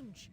range.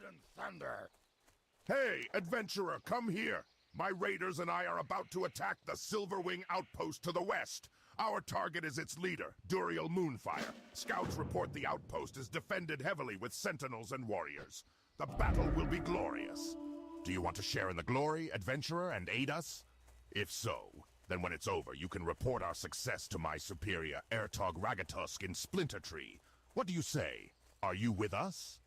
and thunder. Hey, adventurer, come here. My raiders and I are about to attack the Silverwing outpost to the west. Our target is its leader, Duriel Moonfire. Scouts report the outpost is defended heavily with sentinels and warriors. The battle will be glorious. Do you want to share in the glory, adventurer, and aid us? If so, then when it's over, you can report our success to my superior, Ertog Ragatusk in Splinter Tree. What do you say? Are you with us?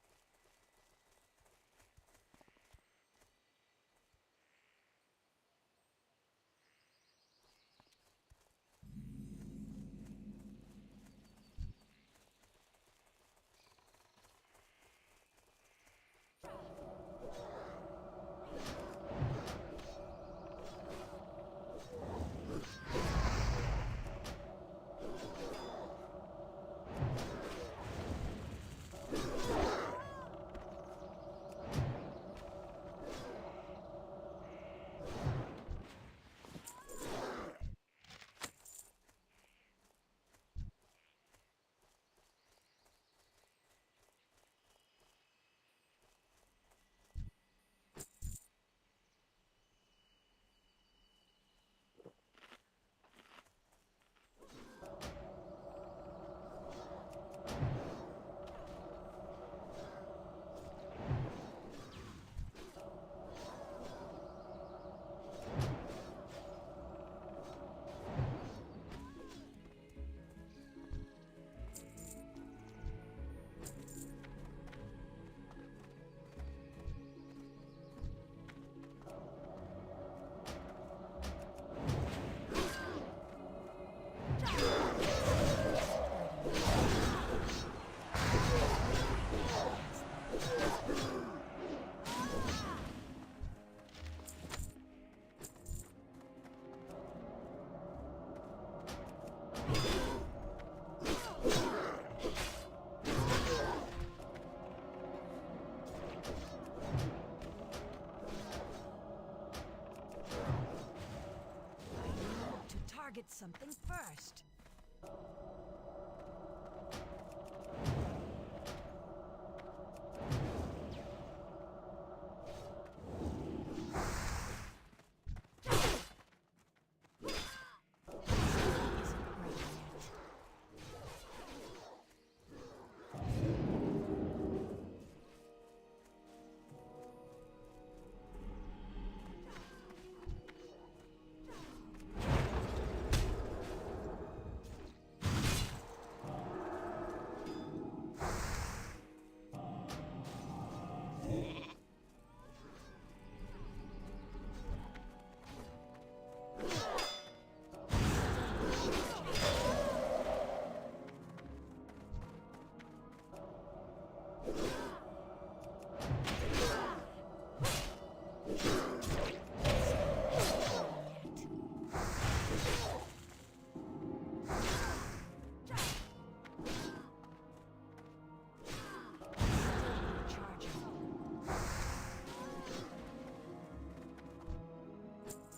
Target something first.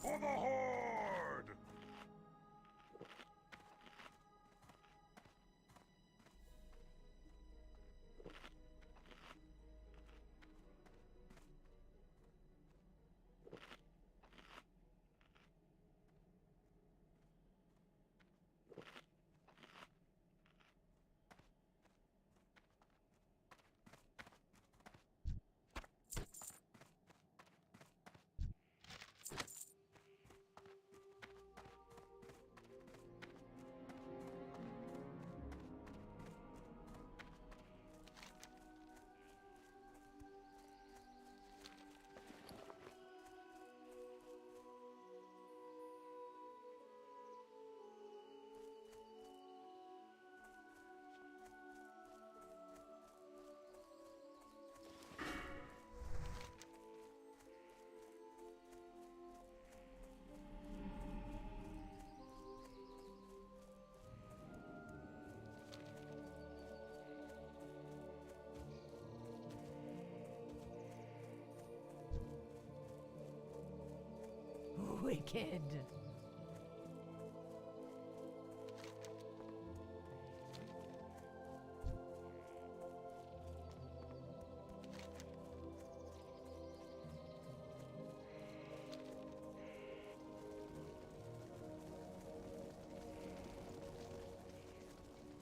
For the Horde! Wicked.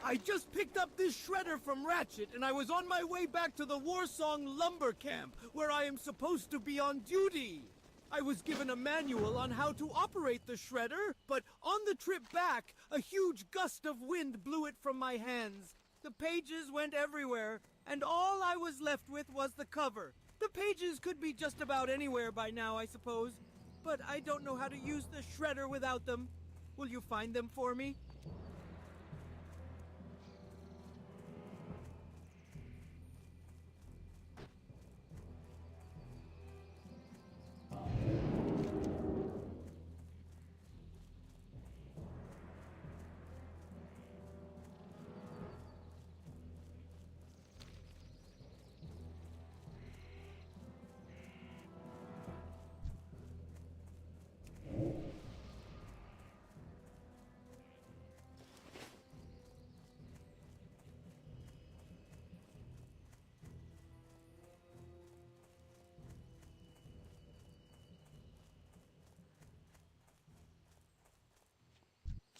I just picked up this shredder from Ratchet, and I was on my way back to the Warsong Lumber Camp, where I am supposed to be on duty. I was given a manual on how to operate the shredder, but on the trip back, a huge gust of wind blew it from my hands. The pages went everywhere, and all I was left with was the cover. The pages could be just about anywhere by now, I suppose, but I don't know how to use the shredder without them. Will you find them for me?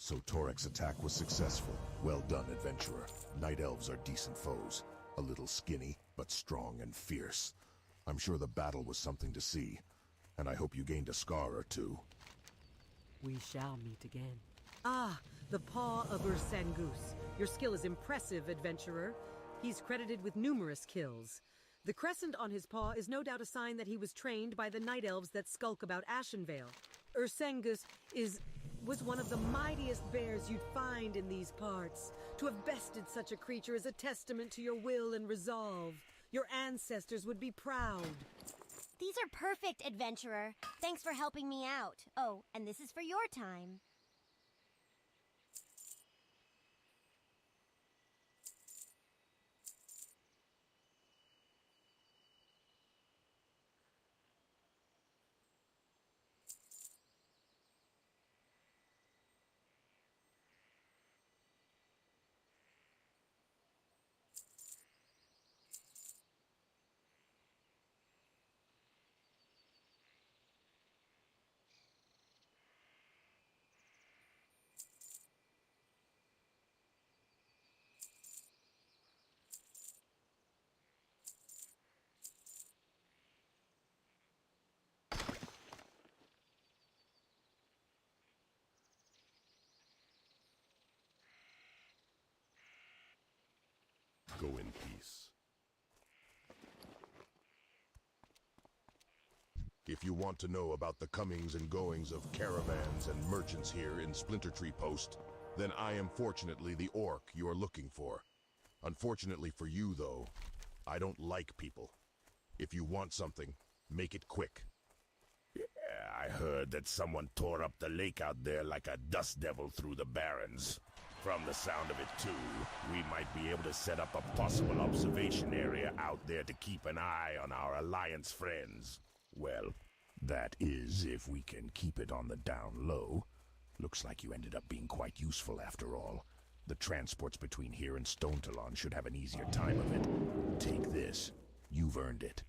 So Torek's attack was successful. Well done, adventurer. Night elves are decent foes. A little skinny, but strong and fierce. I'm sure the battle was something to see, and I hope you gained a scar or two. We shall meet again. Ah, the Paw of Ursangus. Your skill is impressive, adventurer. He's credited with numerous kills. The crescent on his paw is no doubt a sign that he was trained by the night elves that skulk about Ashenvale. Ursangus was one of the mightiest bears you'd find in these parts. To have bested such a creature is a testament to your will and resolve. Your ancestors would be proud. These are perfect, adventurer. Thanks for helping me out. Oh, and this is for your time. Go in peace. If you want to know about the comings and goings of caravans and merchants here in Splintertree Post, then I am fortunately the orc you are looking for. Unfortunately for you, though, I don't like people. If you want something, make it quick. Yeah, I heard that someone tore up the lake out there like a dust devil through the barrens. From the sound of it, too, we might be able to set up a possible observation area out there to keep an eye on our Alliance friends. Well, that is, if we can keep it on the down low. Looks like you ended up being quite useful after all. The transports between here and Stone Talon should have an easier time of it. Take this. You've earned it.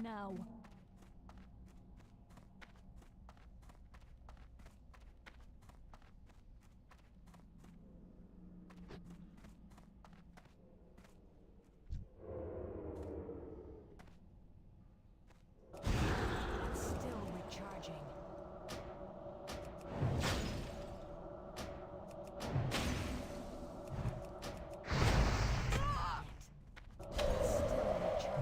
Now. Still recharging. Still recharging.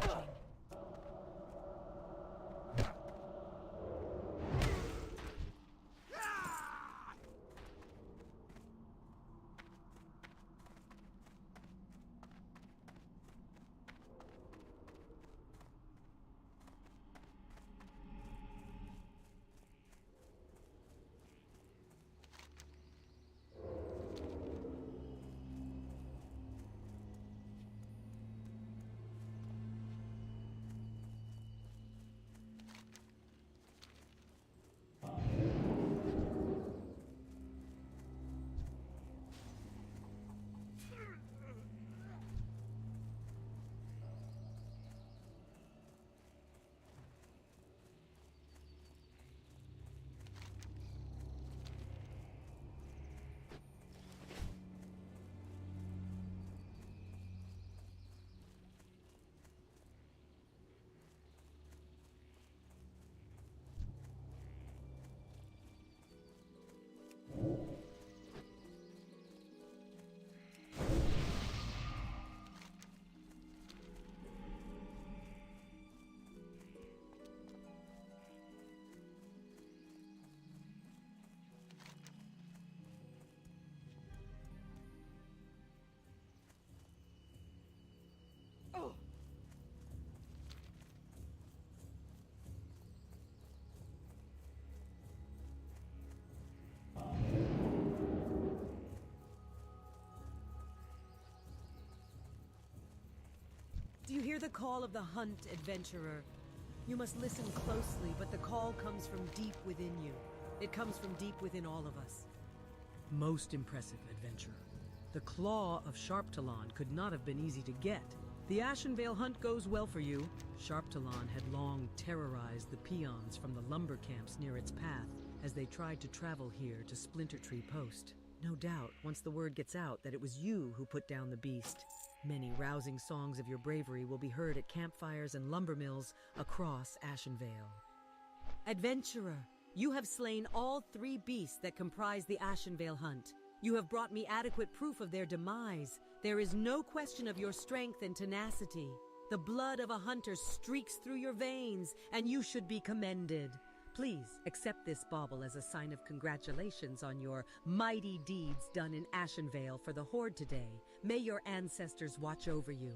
Do you hear the call of the hunt, adventurer? You must listen closely, but the call comes from deep within you. It comes from deep within all of us. Most impressive, adventurer. The claw of Sharptalon could not have been easy to get. The Ashenvale hunt goes well for you. Sharptalon had long terrorized the peons from the lumber camps near its path as they tried to travel here to Splinter Tree Post. No doubt, once the word gets out that it was you who put down the beast, many rousing songs of your bravery will be heard at campfires and lumber mills across Ashenvale. Adventurer, you have slain all 3 beasts that comprise the Ashenvale hunt. You have brought me adequate proof of their demise. There is no question of your strength and tenacity. The blood of a hunter streaks through your veins, and you should be commended. Please accept this bauble as a sign of congratulations on your mighty deeds done in Ashenvale for the Horde today. May your ancestors watch over you.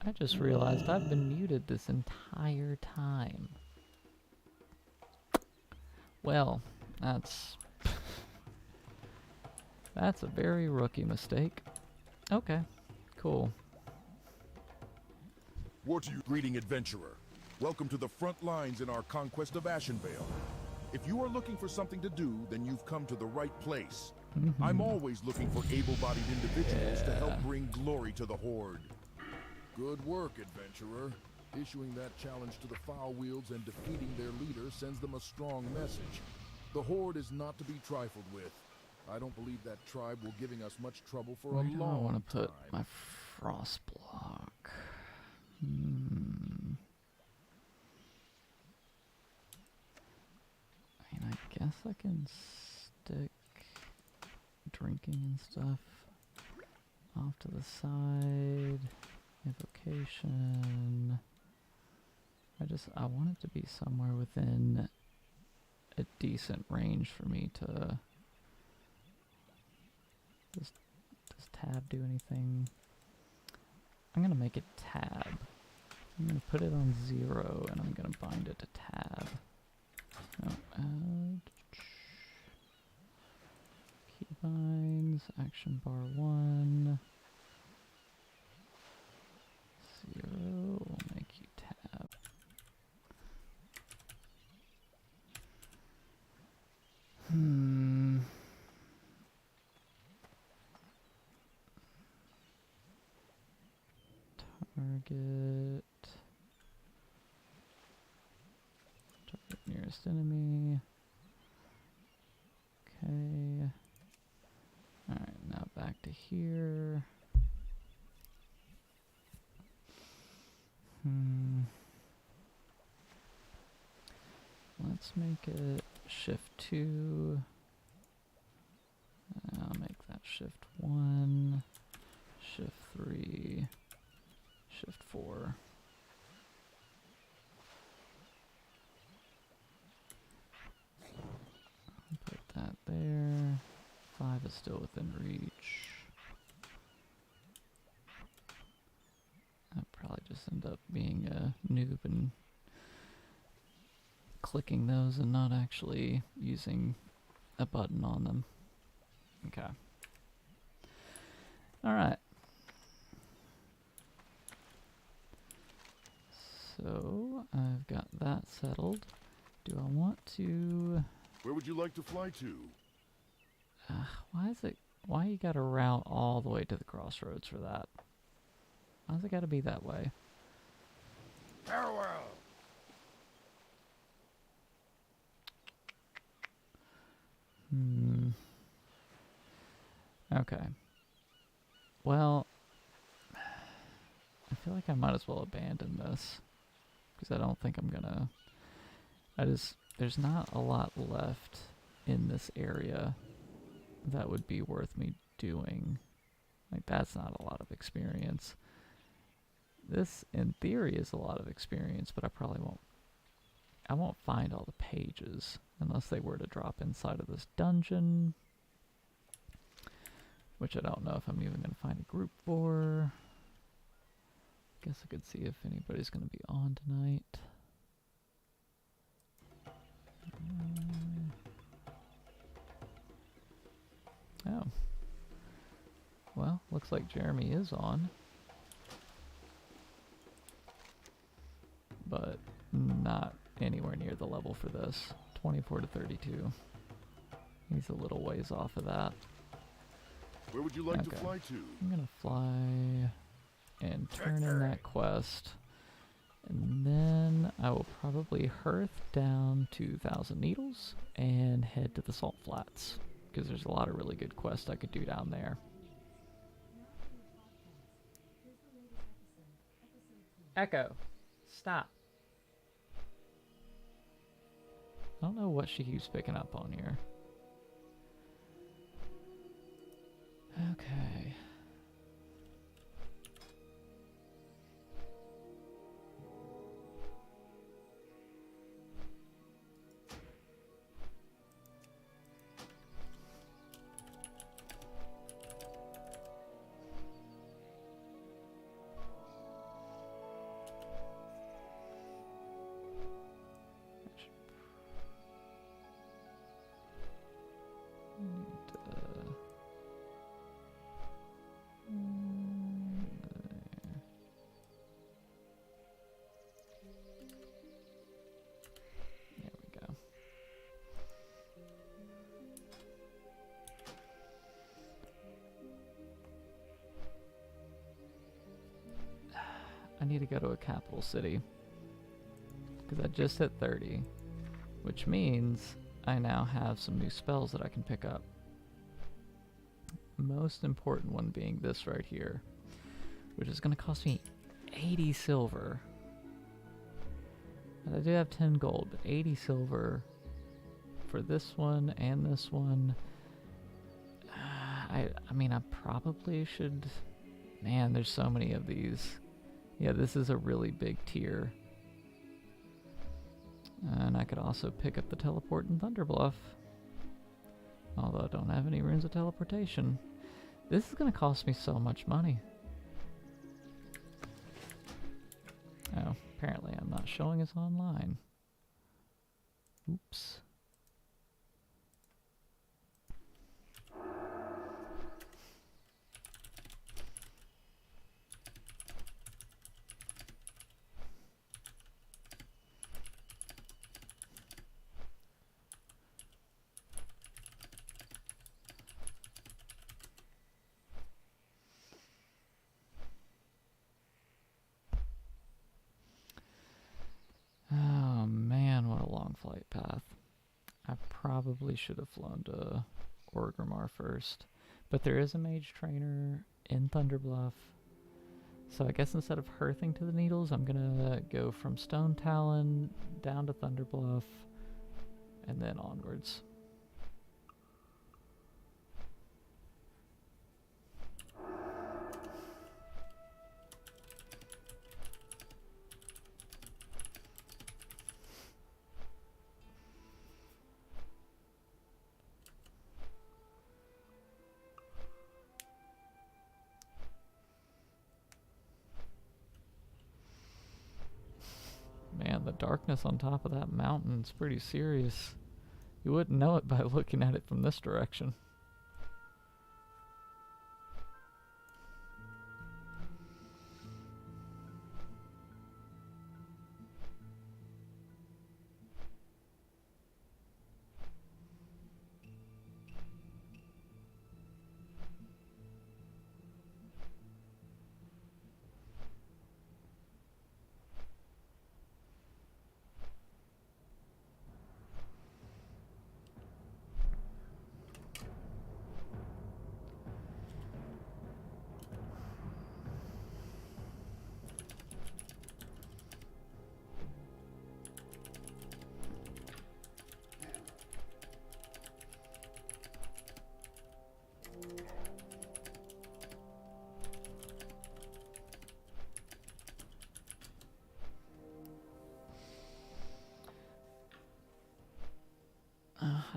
I just realized I've been muted this entire time. Well, that's a very rookie mistake. Okay, cool. What are you greeting, adventurer? Welcome to the front lines in our conquest of Ashenvale. If you are looking for something to do, then you've come to the right place. I'm always looking for able-bodied individuals to help bring glory to the Horde. Good work, adventurer. Issuing that challenge to the Foul-Wields and defeating their leader sends them a strong message. The Horde is not to be trifled with. I don't believe that tribe will giving us much trouble for a long time. Where do I want to put my frost block? I mean, I guess I can stick drinking and stuff off to the side. Evocation. I want it to be somewhere within a decent range for me to. Does tab do anything? I'm gonna make it tab. I'm gonna put it on 0 and I'm gonna bind it to tab. No, keybinds, action bar 1. 0 will make you tab. Target nearest enemy. Okay. Alright, now back to here. Let's make it shift 2. I'll make that shift 1, shift 3, shift 4. Put that there. 5 is still within reach. I'll probably just end up being a noob and clicking those and not actually using a button on them. Okay. Alright. So, I've got that settled. Do I want to... Where would you like to fly to? Why you gotta route all the way to the crossroads for that? Why's it gotta be that way? Farewell! Okay. Well, I feel like I might as well abandon this, because I don't think I'm gonna... There's not a lot left in this area that would be worth me doing. Like, that's not a lot of experience. This, in theory, is a lot of experience, but I won't find all the pages unless they were to drop inside of this dungeon, which I don't know if I'm even going to find a group for. Guess I could see if anybody's going to be on tonight. Oh. Well, looks like Jeremy is on. But not anywhere near the level for this. 24 to 32. He's a little ways off of that. Where would you like to fly to? I'm gonna fly and turn in that quest. And then I will probably hearth down to Thousand Needles and head to the Salt Flats, because there's a lot of really good quests I could do down there. Echo, stop. I don't know what she keeps picking up on here. Okay. I need to go to a capital city. Because I just hit 30. Which means I now have some new spells that I can pick up. Most important one being this right here. Which is going to cost me 80 silver. And I do have 10 gold, but 80 silver for this one and this one. I mean, I probably should... Man, there's so many of these. Yeah, this is a really big tier. And I could also pick up the teleport in Thunderbluff. Although I don't have any runes of teleportation. This is going to cost me so much money. Oh, apparently I'm not showing us online. Oops. Oh man, what a long flight path. I probably should have flown to Orgrimmar first. But there is a mage trainer in Thunderbluff. So I guess instead of hearthing to the needles, I'm gonna go from Stone Talon down to Thunderbluff and then onwards. Man, the darkness on top of that mountain is pretty serious. You wouldn't know it by looking at it from this direction.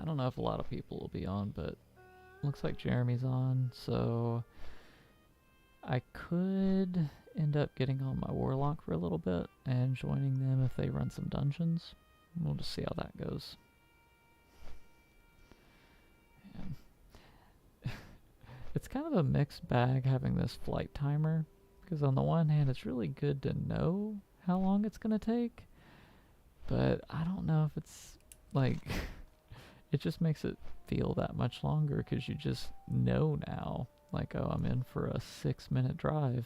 I don't know if a lot of people will be on, but looks like Jeremy's on, so I could end up getting on my Warlock for a little bit and joining them if they run some dungeons. We'll just see how that goes. And it's kind of a mixed bag having this flight timer, because on the one hand it's really good to know how long it's going to take, but I don't know if it's like... It just makes it feel that much longer because you just know now, like, oh, I'm in for a 6-minute drive.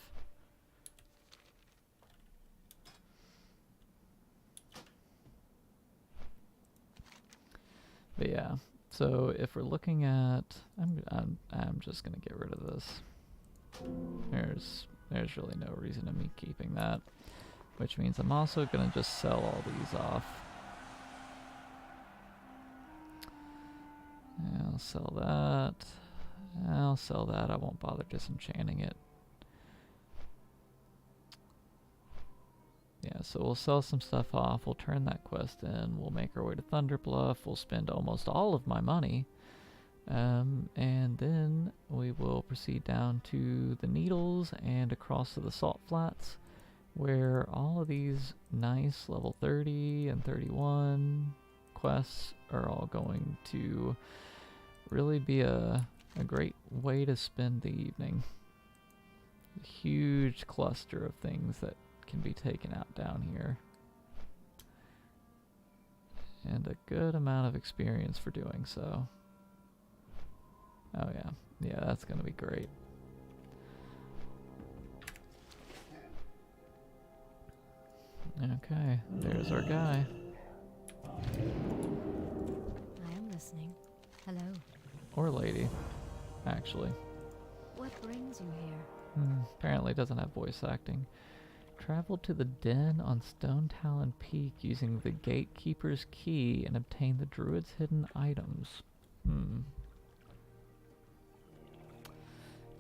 But yeah, so if we're looking at, I'm just gonna get rid of this. There's really no reason to me keeping that, which means I'm also gonna just sell all these off. I'll sell that. I'll sell that. I won't bother disenchanting it. Yeah, so we'll sell some stuff off. We'll turn that quest in. We'll make our way to Thunderbluff. We'll spend almost all of my money. And then we will proceed down to the Needles and across to the Salt Flats, where all of these nice level 30 and 31 quests are all going to really be a great way to spend the evening. A huge cluster of things that can be taken out down here. And a good amount of experience for doing so. Oh yeah. Yeah, that's gonna be great. Okay, there's our guy. I am listening. Hello. Or lady, actually. What brings you here? Apparently doesn't have voice acting. Travel to the den on Stone Talon Peak using the Gatekeeper's key and obtain the druid's hidden items.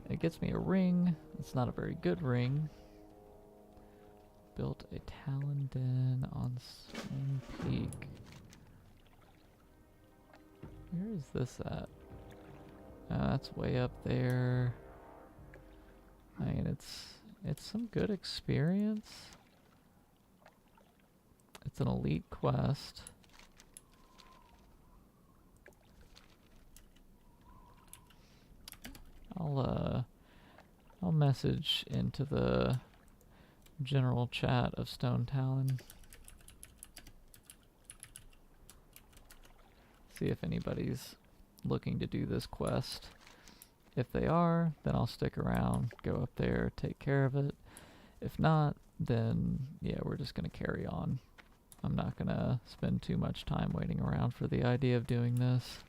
It gets me a ring. It's not a very good ring. Built a Talon den on Stone Peak. Where is this at? That's way up there. I mean, it's some good experience. It's an elite quest. I'll message into the general chat of Stone Talon. See if anybody's looking to do this quest. If they are, then I'll stick around, go up there, take care of it. If not, then yeah, we're just gonna carry on. I'm not gonna spend too much time waiting around for the idea of doing this.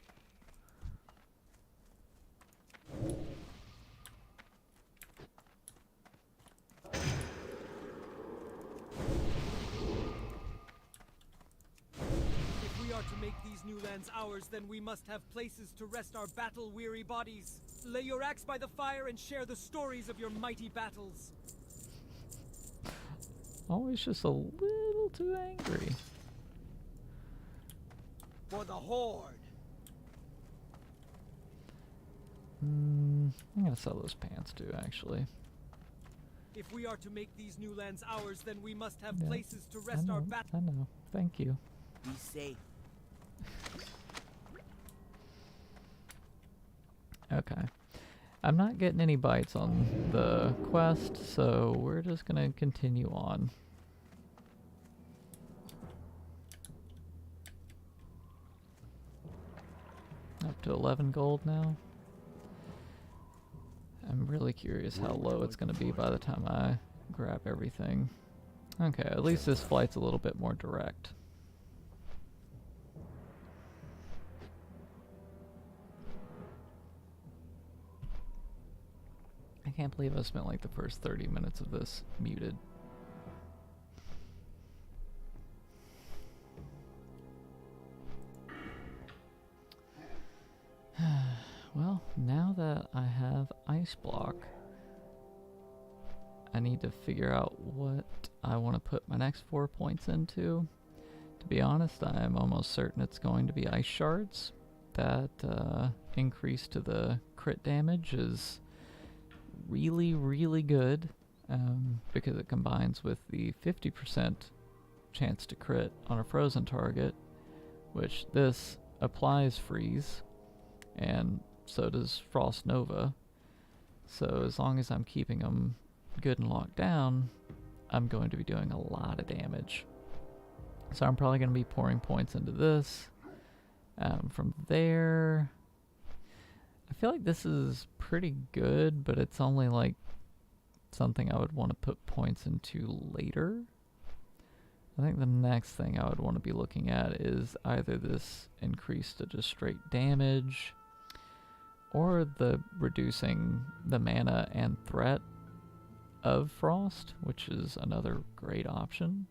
If we are to make these new lands ours, then we must have places to rest our battle-weary bodies. Lay your axe by the fire and share the stories of your mighty battles. Always just a little too angry. For the Horde. I'm gonna sell those pants too, actually. If we are to make these new lands ours, then we must have Yeah, places to rest our battle. I know. Thank you. Be safe. Okay. I'm not getting any bites on the quest, so we're just gonna continue on. Up to 11 gold now. I'm really curious how low it's gonna be by the time I grab everything. Okay, at least this flight's a little bit more direct. I can't believe I spent like the first 30 minutes of this muted. Well, now that I have Ice Block, I need to figure out what I want to put my next 4 points into. To be honest, I'm almost certain it's going to be Ice Shards. That increase to the crit damage is really, really good because it combines with the 50% chance to crit on a frozen target, which this applies freeze, and so does Frost Nova. So as long as I'm keeping them good and locked down, I'm going to be doing a lot of damage. So I'm probably going to be pouring points into this. From there, I feel like this is pretty good, but it's only like something I would want to put points into later. I think the next thing I would want to be looking at is either this increase to just straight damage, or the reducing the mana and threat of Frost, which is another great option.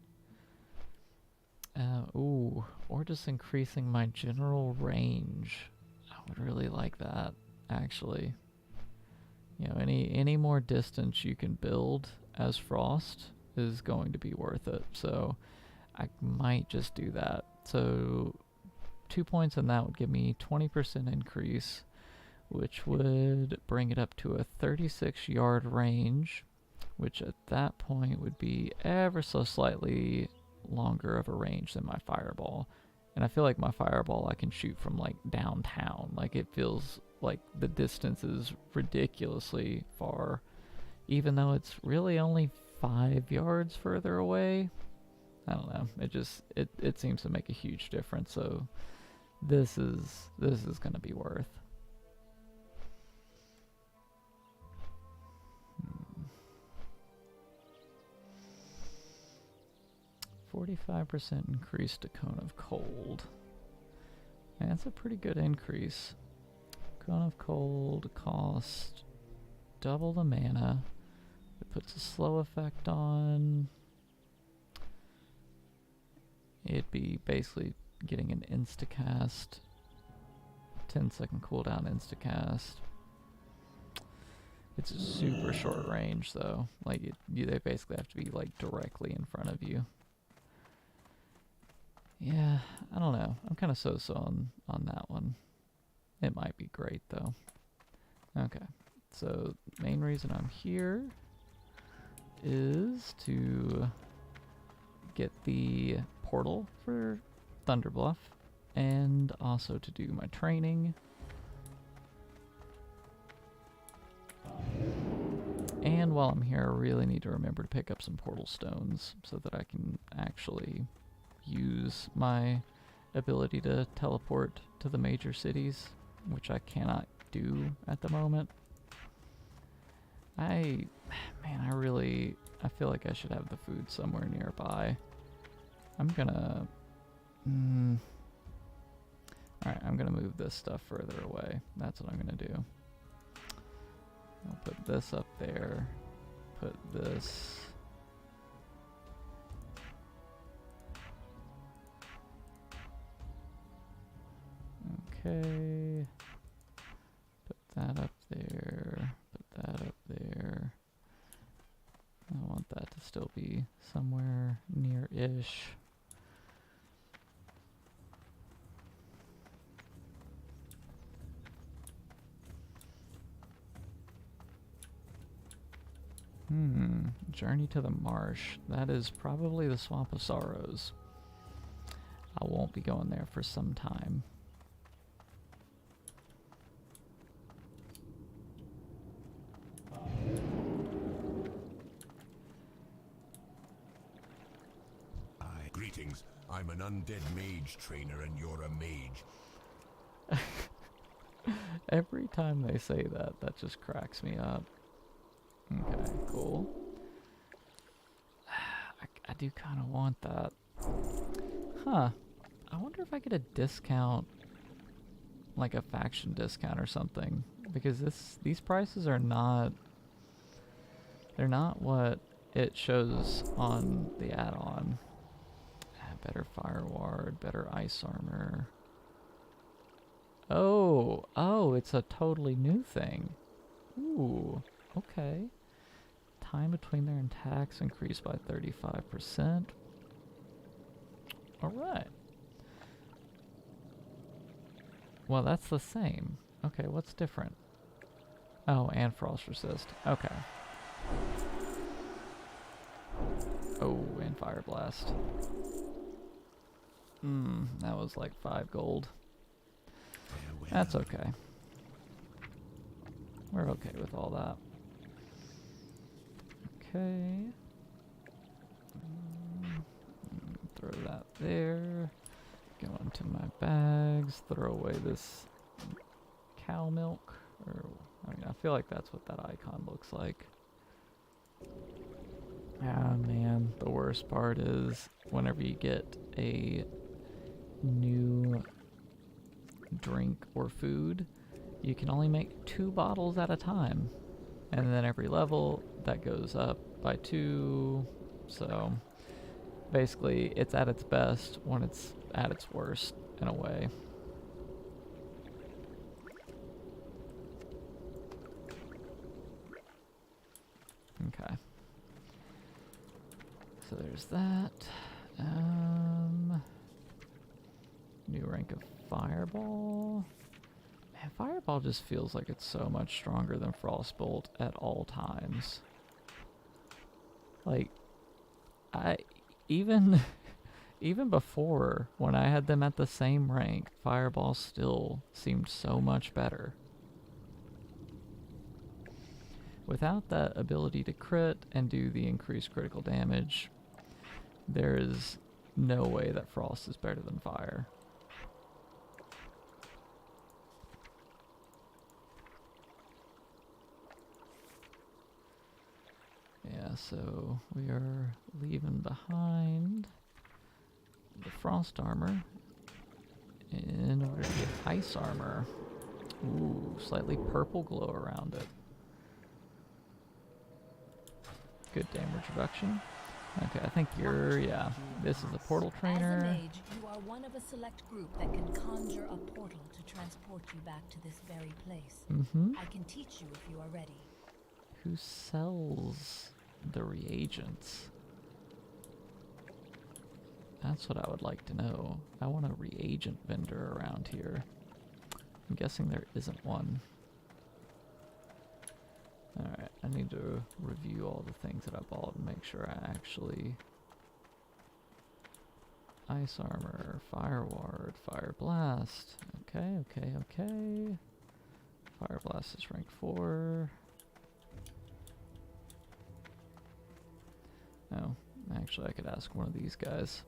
Or just increasing my general range. I would really like that, actually. You know, any more distance you can build as Frost is going to be worth it. So I might just do that. So 2 points in that would give me 20% increase, which would bring it up to a 36-yard range, which at that point would be ever so slightly longer of a range than my fireball. And I feel like my fireball I can shoot from like downtown. Like it feels like the distance is ridiculously far, even though it's really only 5 yards further away. I don't know. It seems to make a huge difference. So this is gonna be worth. 45% increase to Cone of Cold. And that's a pretty good increase. Cone of Cold cost double the mana. It puts a slow effect on. It'd be basically getting an instacast. 10-second cooldown instacast. It's a super short range though. Like they basically have to be like directly in front of you. Yeah, I don't know. I'm kind of so-so on that one. It might be great though. Okay, so main reason I'm here is to get the portal for Thunderbluff and also to do my training. And while I'm here, I really need to remember to pick up some portal stones so that I can actually use my ability to teleport to the major cities, which I cannot do at the moment. I feel like I should have the food somewhere nearby. I'm gonna alright, I'm gonna move this stuff further away. That's what I'm gonna do. I'll put this up there. Put this. Okay. Put that up there. Put that up there. I want that to still be somewhere near-ish. Journey to the Marsh. That is probably the Swamp of Sorrows. I won't be going there for some time. Greetings. I'm an undead mage trainer and you're a mage. Every time they say that, that just cracks me up. Okay, cool. I do kind of want that. Huh. I wonder if I get a discount, like a faction discount or something. Because these prices are not... They're not what it shows on the add-on. Better fire ward, better ice armor. Oh, it's a totally new thing. Ooh, okay. Time between their attacks increased by 35%. Alright. Well, that's the same. Okay, what's different? Oh, and frost resist. Okay. Oh, and fire blast. That was like 5 gold. Farewell. That's okay. We're okay with all that. Okay. Throw that there. Go into my bags. Throw away this cow milk. Or, I mean, I feel like that's what that icon looks like. Ah, man. The worst part is whenever you get a new drink or food, you can only make 2 bottles at a time, and then every level that goes up by 2. So basically it's at its best when it's at its worst in a way. Okay, so there's that. New rank of Fireball. Man, Fireball just feels like it's so much stronger than Frostbolt at all times. Like, even before, when I had them at the same rank, Fireball still seemed so much better. Without that ability to crit and do the increased critical damage, there is no way that Frost is better than Fire. Yeah, so we are leaving behind the frost armor in order to get ice armor. Ooh, slightly purple glow around it. Good damage reduction. Okay, I think you're, yeah, this is a portal trainer. As a mage, you are one of a select group that can conjure a portal to transport you back to this very place. I can teach you if you are ready. Who sells the reagents? That's what I would like to know. I want a reagent vendor around here. I'm guessing there isn't one. Alright, I need to review all the things that I bought and make sure I actually... Ice armor, fire ward, fire blast. Okay. Fire blast is rank 4. Oh, actually I could ask one of these guys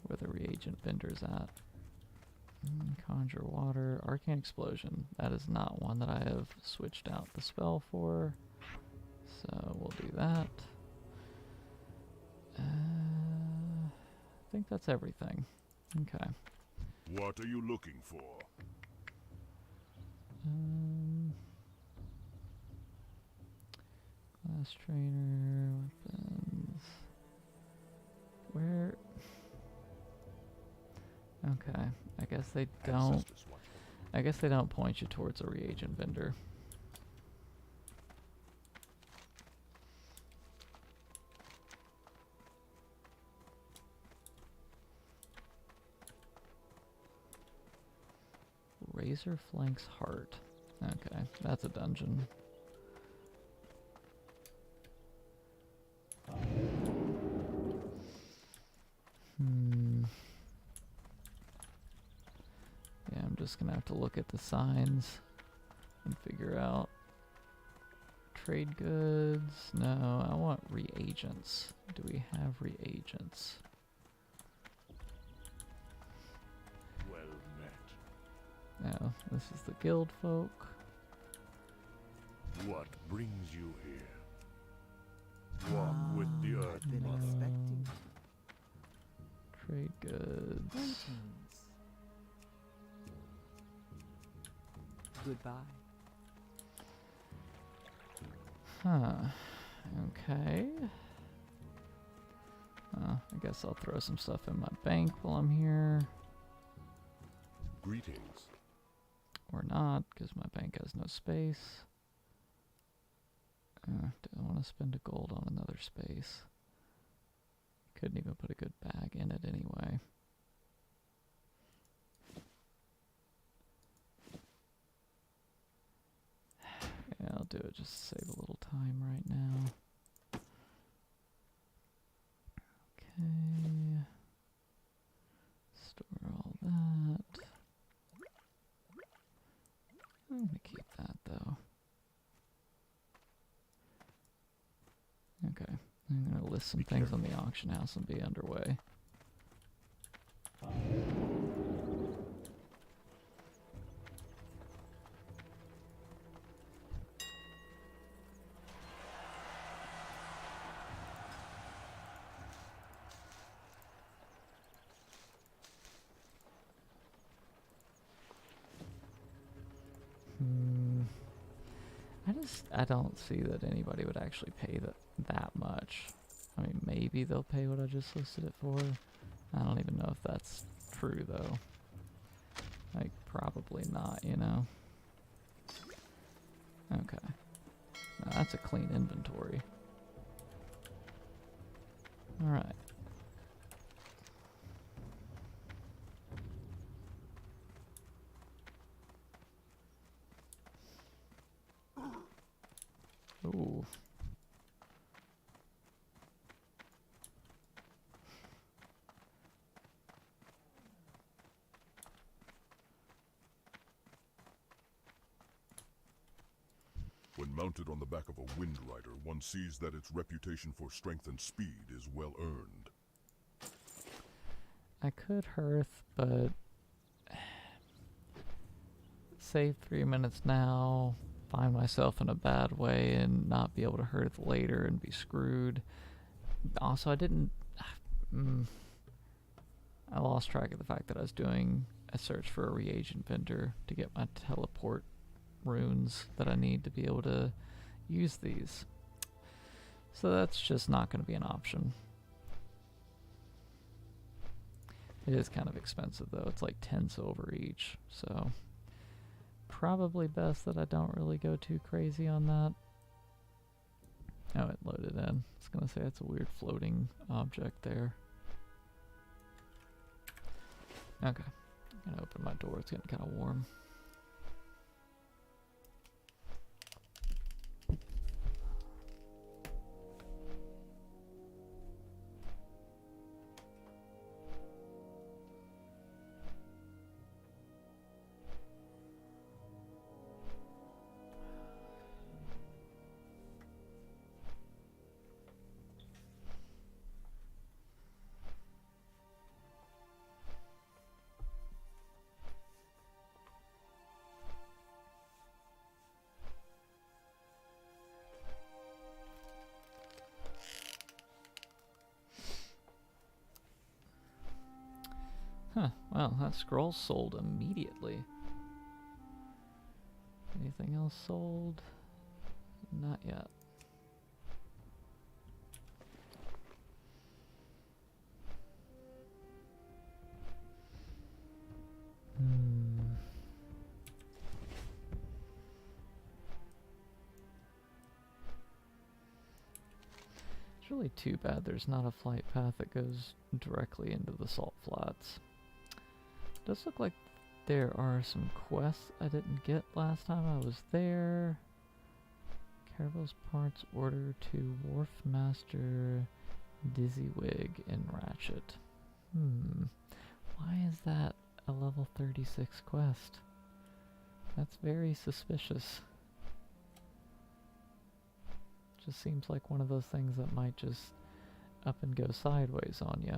where the reagent vendor's at. Conjure water, arcane explosion. That is not one that I have switched out the spell for, so we'll do that. I think that's everything. Okay. What are you looking for? Class trainer, weapons. Where? Okay, I guess they don't. I guess they don't point you towards a reagent vendor. Razor Flank's Heart. Okay, that's a dungeon. Yeah, I'm just gonna have to look at the signs and figure out. Trade goods. No, I want reagents. Do we have reagents? Well met. No, this is the guild folk. What brings you here? Walk with the earth. Been expecting Trade goods. greetings. Goodbye. Huh. Okay. I guess I'll throw some stuff in my bank while I'm here. Greetings. Or not, because my bank has no space. Do I want to spend a gold on another space? Couldn't even put a good bag in it anyway. Yeah, I'll do it just to save a little time right now. Okay. Store all that. I'm gonna keep that though. Okay. I'm gonna list some things on the auction house and be underway. I don't see that anybody would actually pay that much. I mean, maybe they'll pay what I just listed it for. I don't even know if that's true, though. Like, probably not, you know? Okay. Now, that's a clean inventory. Alright. Ooh. When mounted on the back of a wind rider, one sees that its reputation for strength and speed is well earned. I could hearth, but save 3 minutes now, find myself in a bad way and not be able to hearth later and be screwed. Also, I didn't... I lost track of the fact that I was doing a search for a reagent vendor to get my teleport runes that I need to be able to use these. So that's just not going to be an option. It is kind of expensive though. It's like 10 silver each. So probably best that I don't really go too crazy on that. Oh, it loaded in. I was going to say it's a weird floating object there. Okay. I'm going to open my door. It's getting kind of warm. Huh, well, that scroll sold immediately. Anything else sold? Not yet. It's really too bad there's not a flight path that goes directly into the salt flats. Does look like there are some quests I didn't get last time I was there. Caravel's parts order to Wharf Master Dizzywig in Ratchet. Why is that a level 36 quest? That's very suspicious. Just seems like one of those things that might just up and go sideways on ya.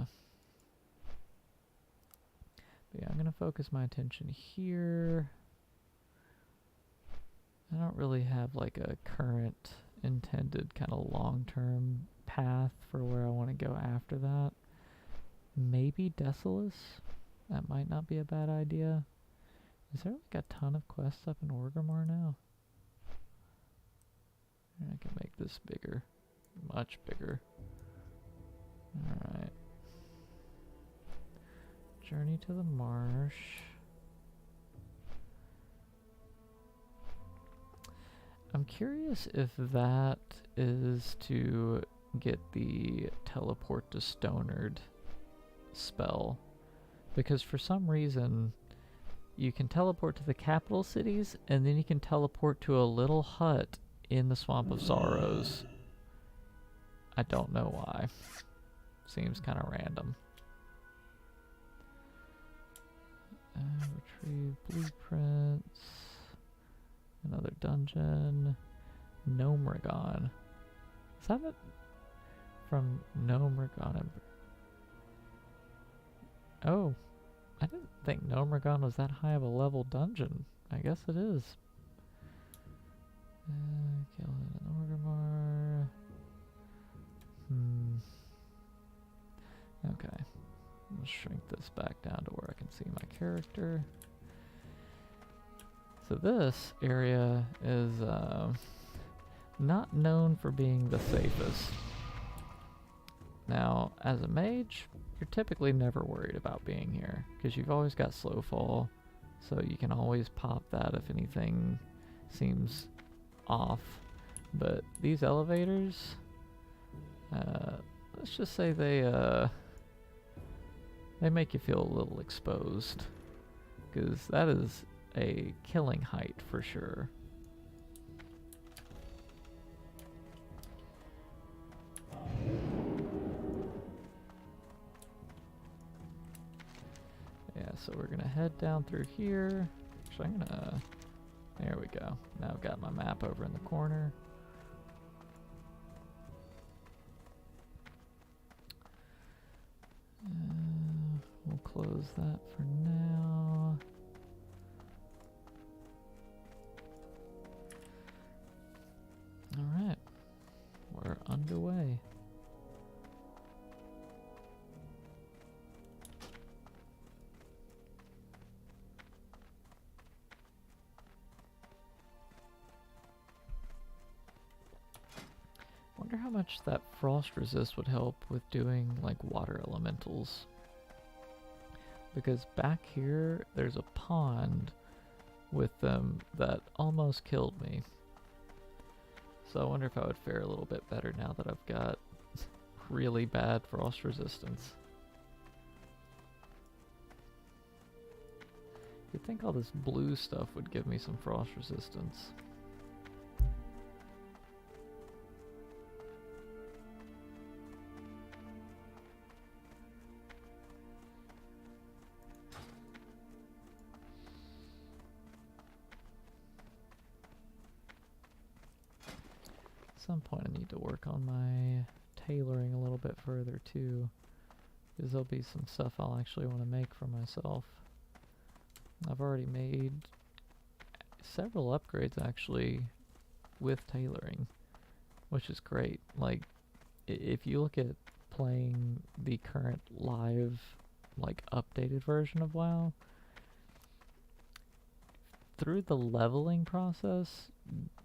But yeah, I'm gonna focus my attention here. I don't really have like a current intended kind of long-term path for where I want to go after that. Maybe Desolus? That might not be a bad idea. Is there like a ton of quests up in Orgrimmar now? I can make this bigger. Much bigger. Alright. Journey to the marsh. I'm curious if that is to get the teleport to Stonard spell. Because for some reason, you can teleport to the capital cities, and then you can teleport to a little hut in the Swamp of Sorrows. I don't know why. Seems kind of random. Retrieve blueprints. Another dungeon. Gnomeregon. Is that it? From Gnomeregon. Oh, I didn't think Gnomeregon was that high of a level dungeon. I guess it is. Kill an Orgrimmar. Okay. Let's shrink this back down to where I can see my character. So this area is not known for being the safest. Now, as a mage, you're typically never worried about being here, because you've always got slow fall, so you can always pop that if anything seems off. But these elevators, let's just say they make you feel a little exposed, because that is a killing height for sure. Yeah, so we're gonna head down through here. Actually, I'm gonna... There we go. Now I've got my map over in the corner. We'll close that for now. Alright. We're underway. wonder how much that frost resist would help with doing like water elementals. Because back here, there's a pond with them that almost killed me. So I wonder if I would fare a little bit better now that I've got really bad frost resistance. You'd think all this blue stuff would give me some frost resistance. At some point I need to work on my tailoring a little bit further too, because there'll be some stuff I'll actually want to make for myself. I've already made several upgrades actually with tailoring, which is great. Like, if you look at playing the current live, like, updated version of WoW, through the leveling process,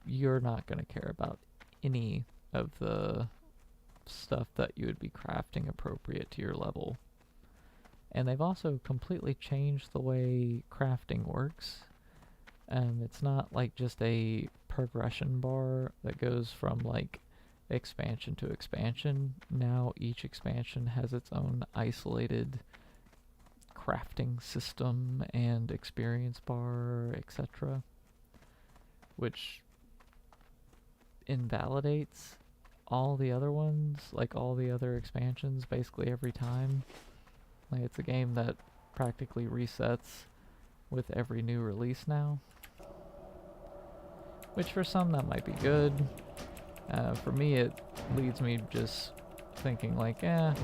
you're not going to care about any of the stuff that you would be crafting appropriate to your level. And they've also completely changed the way crafting works. It's not like just a progression bar that goes from like expansion to expansion. Now each expansion has its own isolated crafting system and experience bar, etc., which invalidates all the other ones, like all the other expansions, basically every time. Like, it's a game that practically resets with every new release now. Which for some that might be good. For me it leads me just thinking like, I'm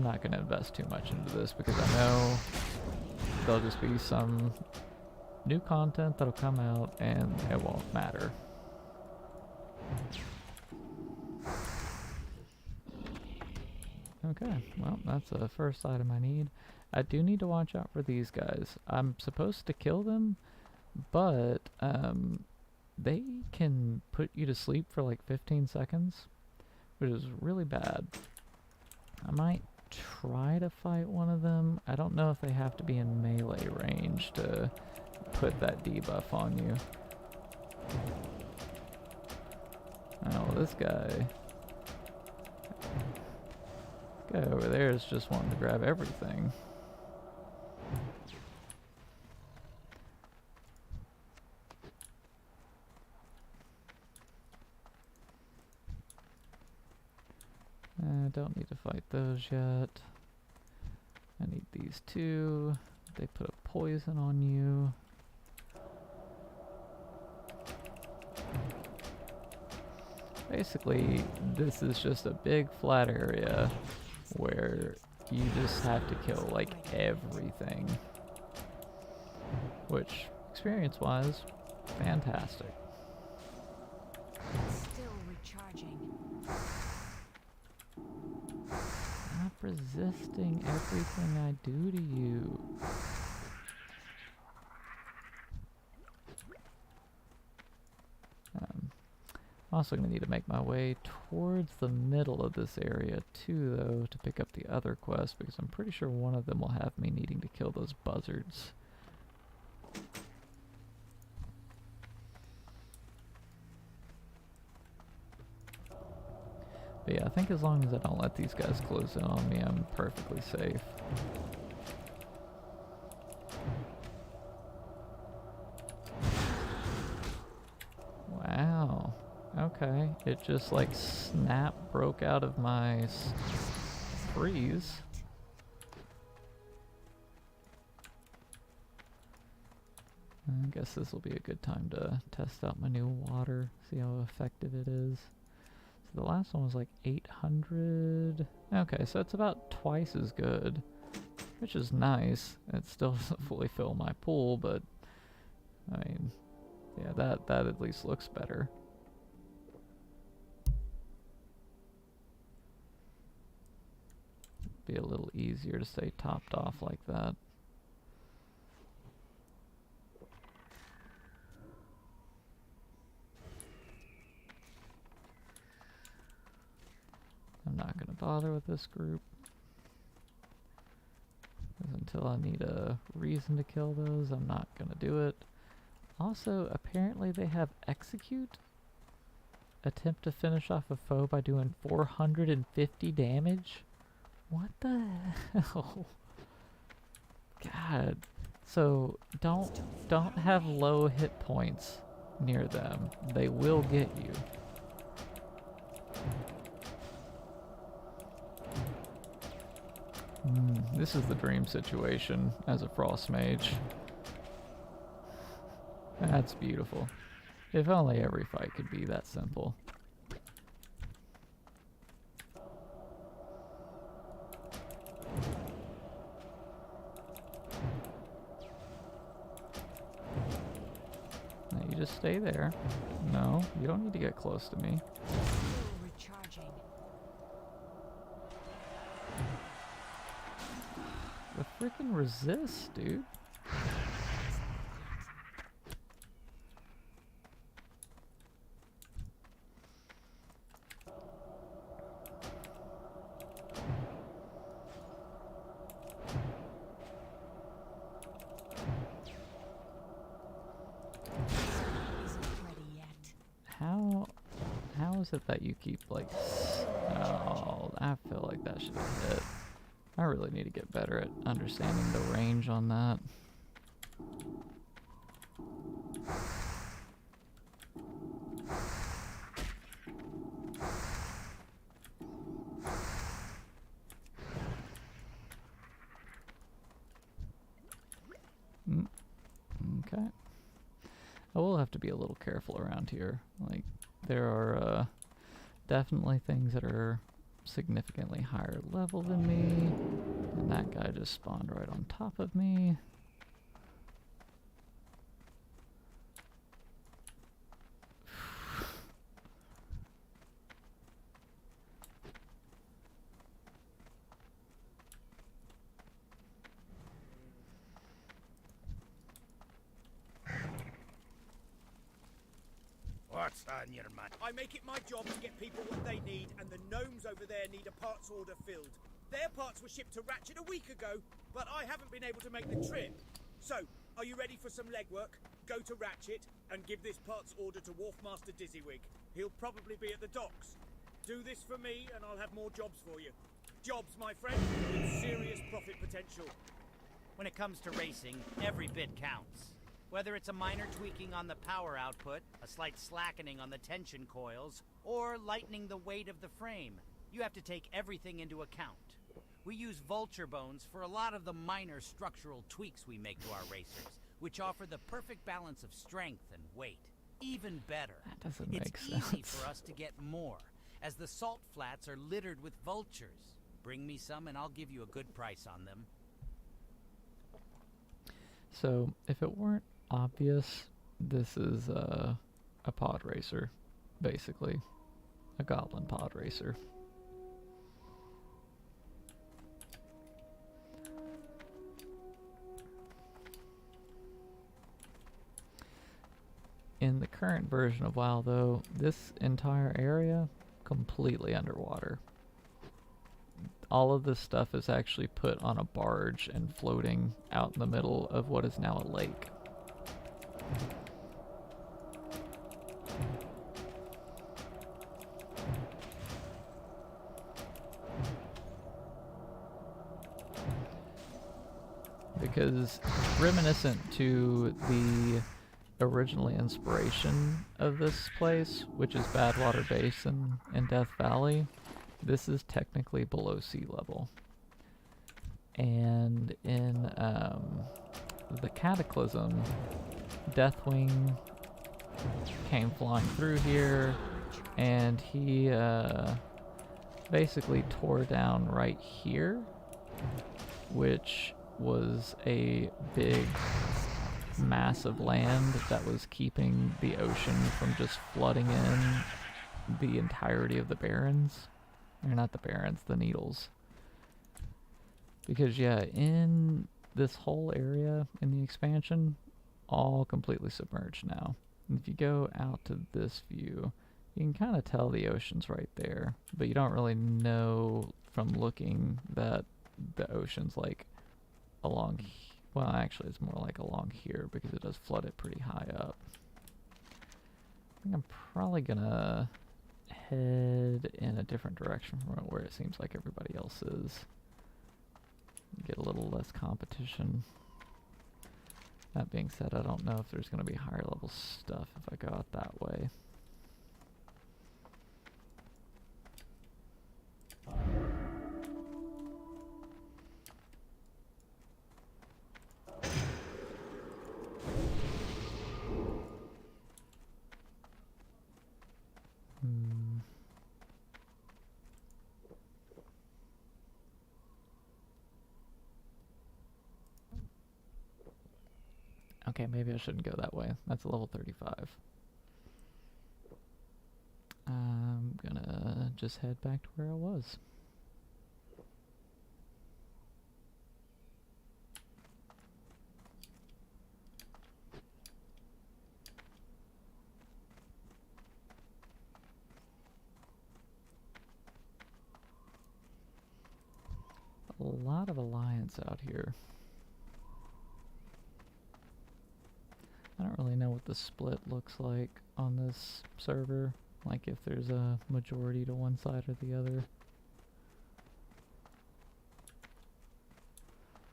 not going to invest too much into this because I know there'll just be some new content that'll come out and it won't matter. Okay, well, that's the first item I need. I do need to watch out for these guys. I'm supposed to kill them, but they can put you to sleep for like 15 seconds, which is really bad. I might try to fight one of them. I don't know if they have to be in melee range to put that debuff on you. Oh, this guy over there is just wanting to grab everything. I don't need to fight those yet. I need these two. They put a poison on you. Basically, this is just a big flat area where you just have to kill like everything, which experience-wise, fantastic. Still recharging. Stop resisting everything I do to you. Also going to need to make my way towards the middle of this area too, though, to pick up the other quest, because I'm pretty sure one of them will have me needing to kill those buzzards. But yeah, I think as long as I don't let these guys close in on me, I'm perfectly safe. Wow. Okay, it just like snap broke out of my freeze. I guess this will be a good time to test out my new water, see how effective it is. So the last one was like 800. Okay, so it's about twice as good, which is nice. It still doesn't fully fill my pool, but I mean, yeah, that at least looks better. Be a little easier to stay topped off like that. bother with this group. 'Cause until I need a reason to kill those, I'm not gonna do it. Also, apparently they have execute. Attempt to finish off a foe by doing 450 damage? What the hell? God. So don't have low hit points near them. They will get you. This is the dream situation as a frost mage. That's beautiful. If only every fight could be that simple. Now you just stay there. No, you don't need to get close to me. Recharging. The freaking resist, dude. How is it that you keep like, oh, I feel like that should have hit. I really need to get better at understanding the range on that. Okay. I will have to be a little careful around here. Like, there are definitely things that are significantly higher level than me. And that guy just spawned right on top of me. What's on your mind? I make it my job to get people what they need, and the gnomes over there need a parts order filled. Their parts were shipped to Ratchet a week ago, but I haven't been able to make the trip. So, are you ready for some legwork? Go to Ratchet and give this parts order to Wharfmaster Dizzywig. He'll probably be at the docks. Do this for me, and I'll have more jobs for you. Jobs, my friend, with serious profit potential. When it comes to racing, every bit counts. Whether it's a minor tweaking on the power output, a slight slackening on the tension coils, or lightening the weight of the frame, you have to take everything into account. We use vulture bones for a lot of the minor structural tweaks we make to our racers, which offer the perfect balance of strength and weight. Even better, That doesn't make it's sense. easy for us to get more, as the salt flats are littered with vultures. Bring me some and I'll give you a good price on them. So, if it weren't obvious, this is a pod racer, basically. A goblin pod racer. In the current version of WoW, though, this entire area completely underwater. All of this stuff is actually put on a barge and floating out in the middle of what is now a lake. Because reminiscent to the original inspiration of this place, which is Badwater Basin and Death Valley, this is technically below sea level. And in the Cataclysm, Deathwing came flying through here, and he basically tore down right here, which was a big mass of land that was keeping the ocean from just flooding in the entirety of the Barrens. Or not the Barrens, the Needles. Because yeah, in this whole area in the expansion, all completely submerged now. And if you go out to this view, You can kind of tell the ocean's right there, but you don't really know from looking that the ocean's like along, well, actually it's more like along here because it does flood it pretty high up. I think I'm probably gonna head in a different direction from where it seems like everybody else is. Get a little less competition. That being said, I don't know if there's gonna be higher level stuff if I go out that way. Okay, maybe I shouldn't go that way. That's a level 35. I'm gonna just head back to where I was. A lot of alliance out here. I don't really know what the split looks like on this server, like if there's a majority to one side or the other.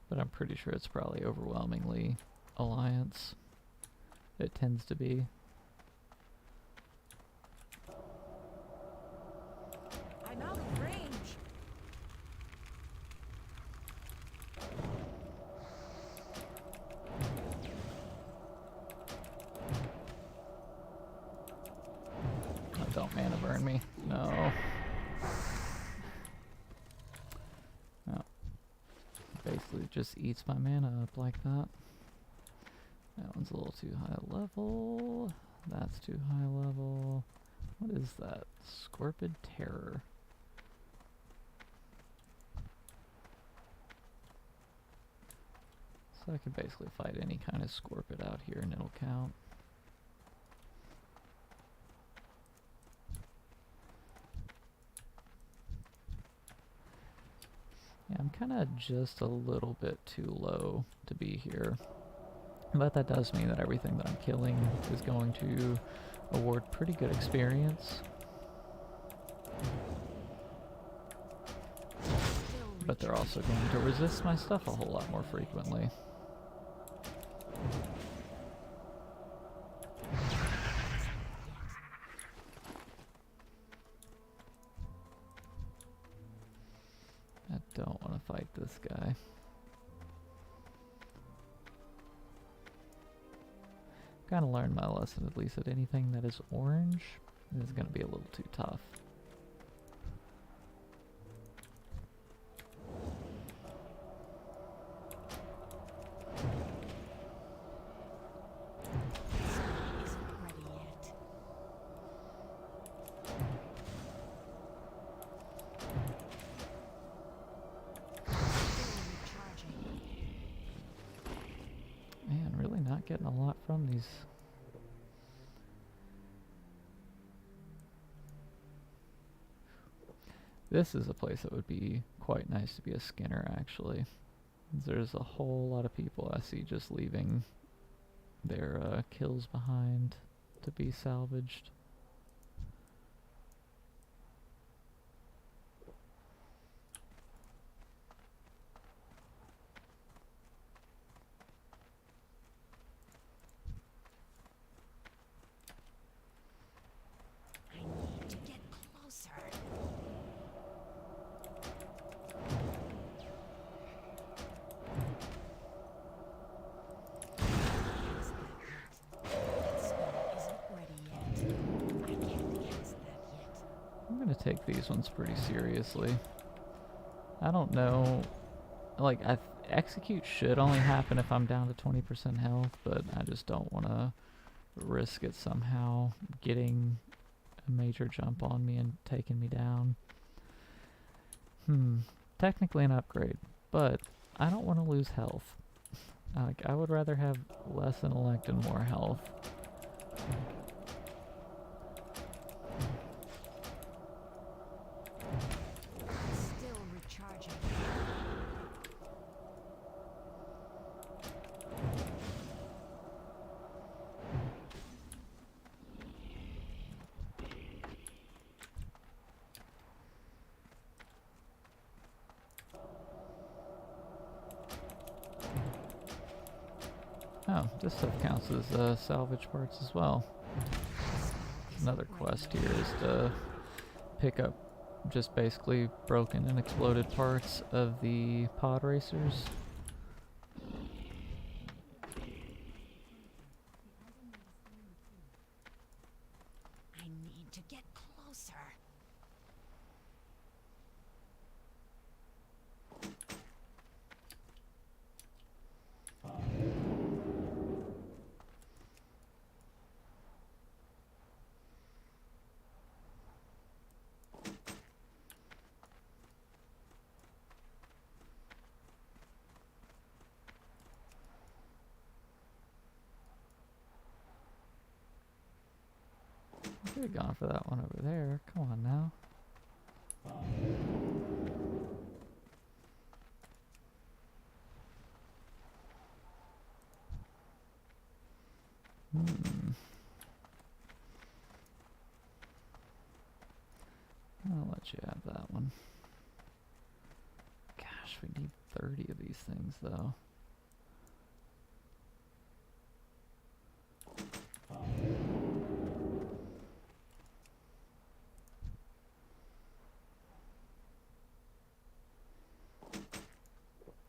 But I'm pretty sure it's probably overwhelmingly alliance. It tends to be. I'm out of range. Oh, don't mana burn me. No. Oh. Basically just eats my mana up like that. That one's a little too high level. That's too high level. What is that? Scorpid Terror. So I can basically fight any kind of Scorpid out here and it'll count. Yeah, I'm kind of just a little bit too low to be here. But that does mean that everything that I'm killing is going to award pretty good experience. But they're also going to resist my stuff a whole lot more frequently. I don't want to fight this guy. Kind of learned my lesson, at least that anything that is orange is going to be a little too tough. Man, really not getting a lot from these. This is a place that would be quite nice to be a skinner, actually. There's a whole lot of people I see just leaving their kills behind to be salvaged. I need to get closer. I'm gonna take these ones pretty seriously. I don't know, like, execute should only happen if I'm down to 20% health, but I just don't want to risk it somehow getting a major jump on me and taking me down. Technically an upgrade, but I don't want to lose health. Like, I would rather have less intellect and more health. Oh, this stuff counts as salvage parts as well. Another quest here is to pick up just basically broken and exploded parts of the pod racers. I need to get closer. I could have gone for that one over there. Come on now. I'll let you have that one. Gosh, we need 30 of these things though.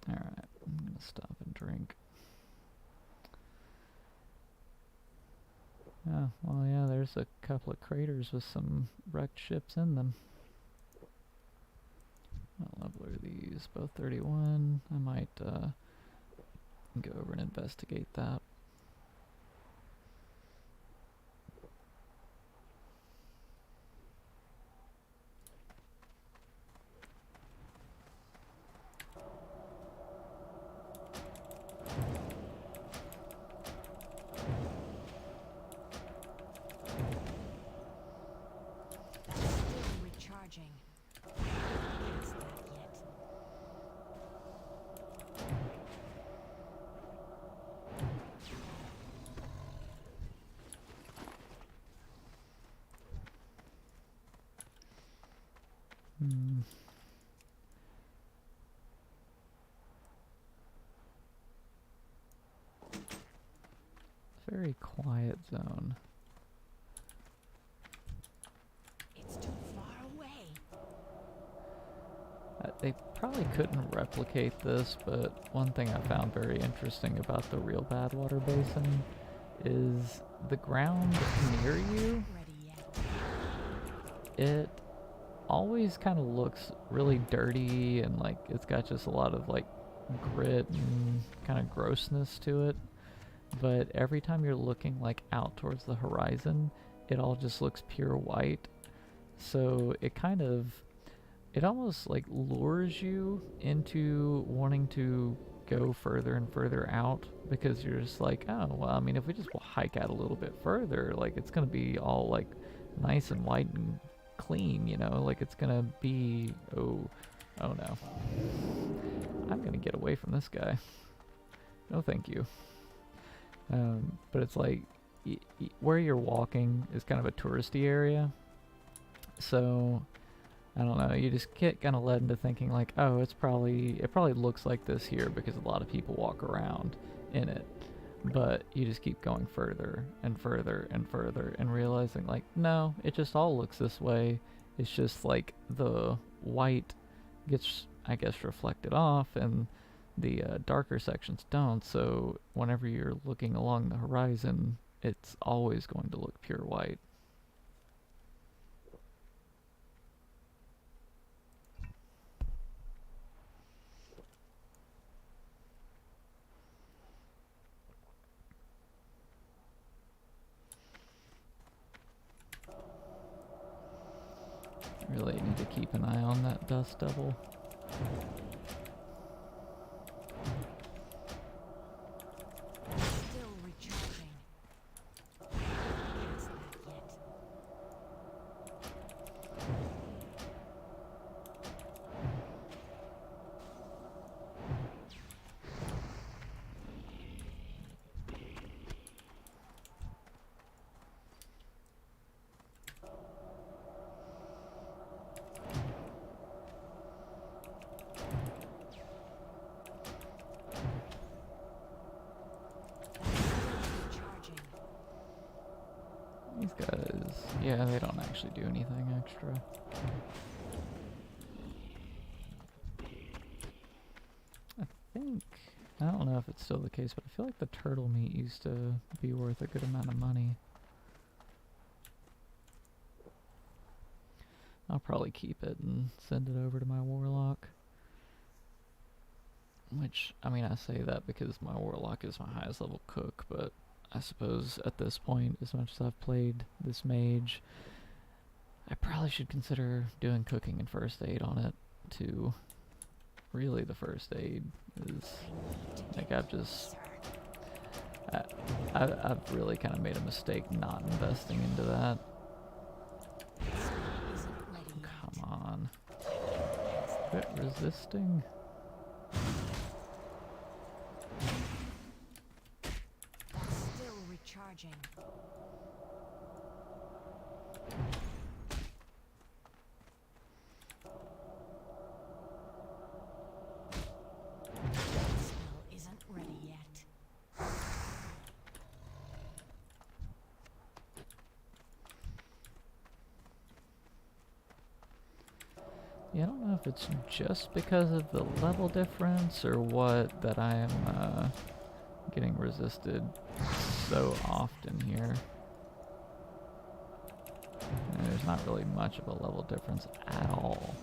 Alright, I'm gonna stop and drink. Oh, well yeah, there's a couple of craters with some wrecked ships in them. What level are these? Both 31. I might go over and investigate that. Still recharging. Past that yet. Very quiet zone. It's too far away. They probably couldn't replicate this, but one thing I found very interesting about the real Badwater Basin is the ground near you, Ready yet? it always kind of looks really dirty and like it's got just a lot of like grit and kind of grossness to it. But every time you're looking like out towards the horizon, it all just looks pure white. So it kind of, it almost like lures you into wanting to go further and further out, because you're just like, oh, well, I mean, if we just hike out a little bit further, like it's gonna be all like nice and white and clean, you know, like it's gonna be, oh no. I'm gonna get away from this guy. No thank you. But it's like, where you're walking is kind of a touristy area, so I don't know, you just get kind of led into thinking like, oh, it probably looks like this here because a lot of people walk around in it. But you just keep going further and further and further and realizing like, no, it just all looks this way. It's just like the white gets, I guess, reflected off and the darker sections don't. So whenever you're looking along the horizon, it's always going to look pure white. Really need to keep an eye on that dust devil. Still recharging. Past that yet. Yeah, they don't actually do anything extra. I don't know if it's still the case, but I feel like the turtle meat used to be worth a good amount of money. I'll probably keep it and send it over to my warlock. Which, I mean, I say that because my warlock is my highest level cook, but I suppose at this point, as much as I've played this mage, I probably should consider doing cooking and first aid on it too. Really, the first aid is like I've really kind of made a mistake not investing into that. Come on, quit resisting. Still recharging. Yeah, I don't know if it's just because of the level difference or what that I am getting resisted so often here. And there's not really much of a level difference at all.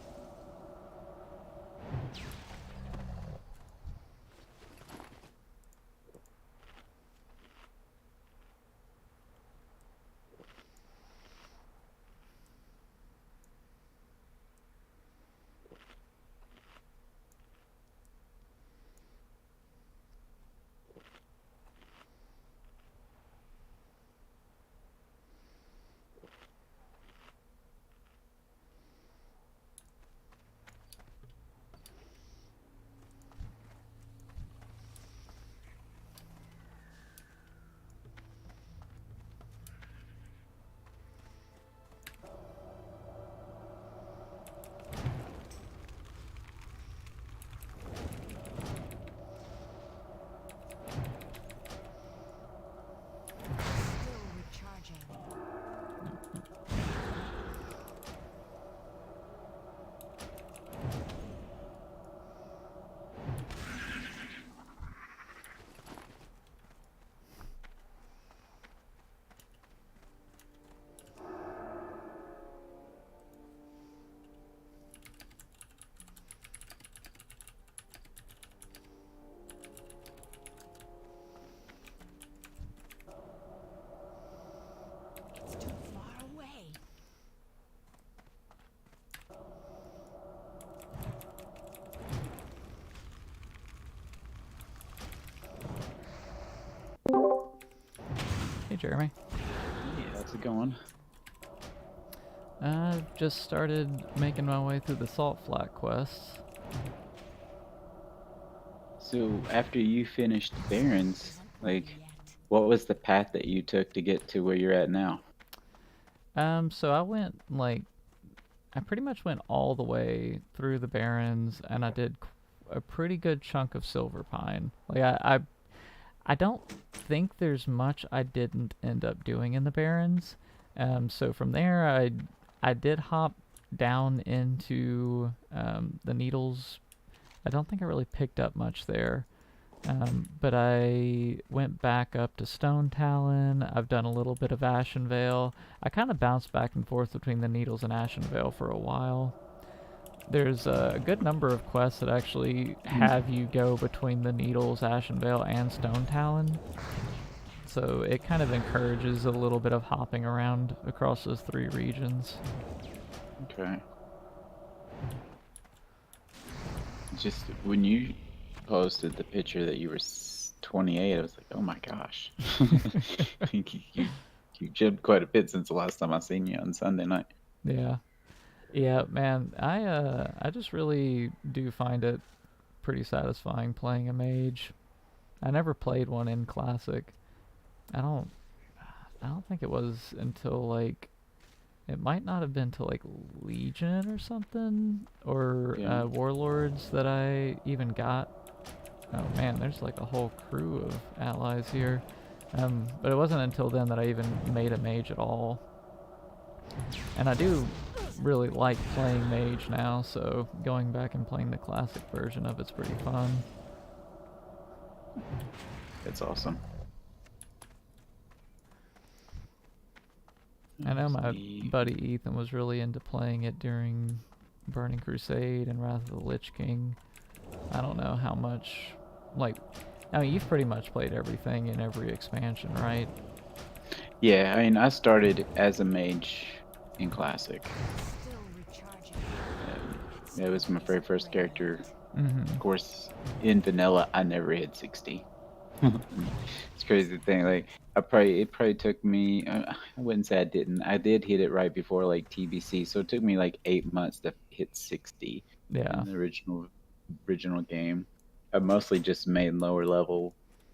Hey, Jeremy. Yeah, how's it going? I've just started making my way through the salt flat quests. So, after you finished Barrens, like, what was the path that you took to get to where you're at now? So I went, like, I pretty much went all the way through the Barrens, and I did a pretty good chunk of Silver Pine. Like, I don't think there's much I didn't end up doing in the Barrens. So from there, I did hop down into the Needles. I don't think I really picked up much there. But I went back up to Stone Talon. I've done a little bit of Ashenvale. I kind of bounced back and forth between the Needles and Ashenvale for a while. There's a good number of quests that actually have you go between the Needles, Ashenvale, and Stone Talon. So it kind of encourages a little bit of hopping around across those three regions. Okay. Just when you posted the picture that you were 28, I was like, oh my gosh. you jumped quite a bit since the last time I seen you on Sunday night. Yeah. Yeah, man, I just really do find it pretty satisfying playing a mage. I never played one in Classic. I don't think it was until, like, it might not have been till, like, Legion or something, or Yeah. Warlords that I even got. Oh man, there's like a whole crew of allies here. But it wasn't until then that I even made a mage at all. And I do really like playing Mage now, so going back and playing the classic version of it's pretty fun. It's awesome. I know my See. buddy Ethan was really into playing it during Burning Crusade and Wrath of the Lich King. I don't know how much, like, I mean, you've pretty much played everything in every expansion, right? Yeah, I mean, I started as a mage in Classic. It was my very first character. Of course, in vanilla, I never hit 60. It's crazy thing. Like, it probably took me. I wouldn't say I didn't. I did hit it right before like TBC, so it took me like 8 months to hit 60 Yeah. in the original game. I mostly just made lower level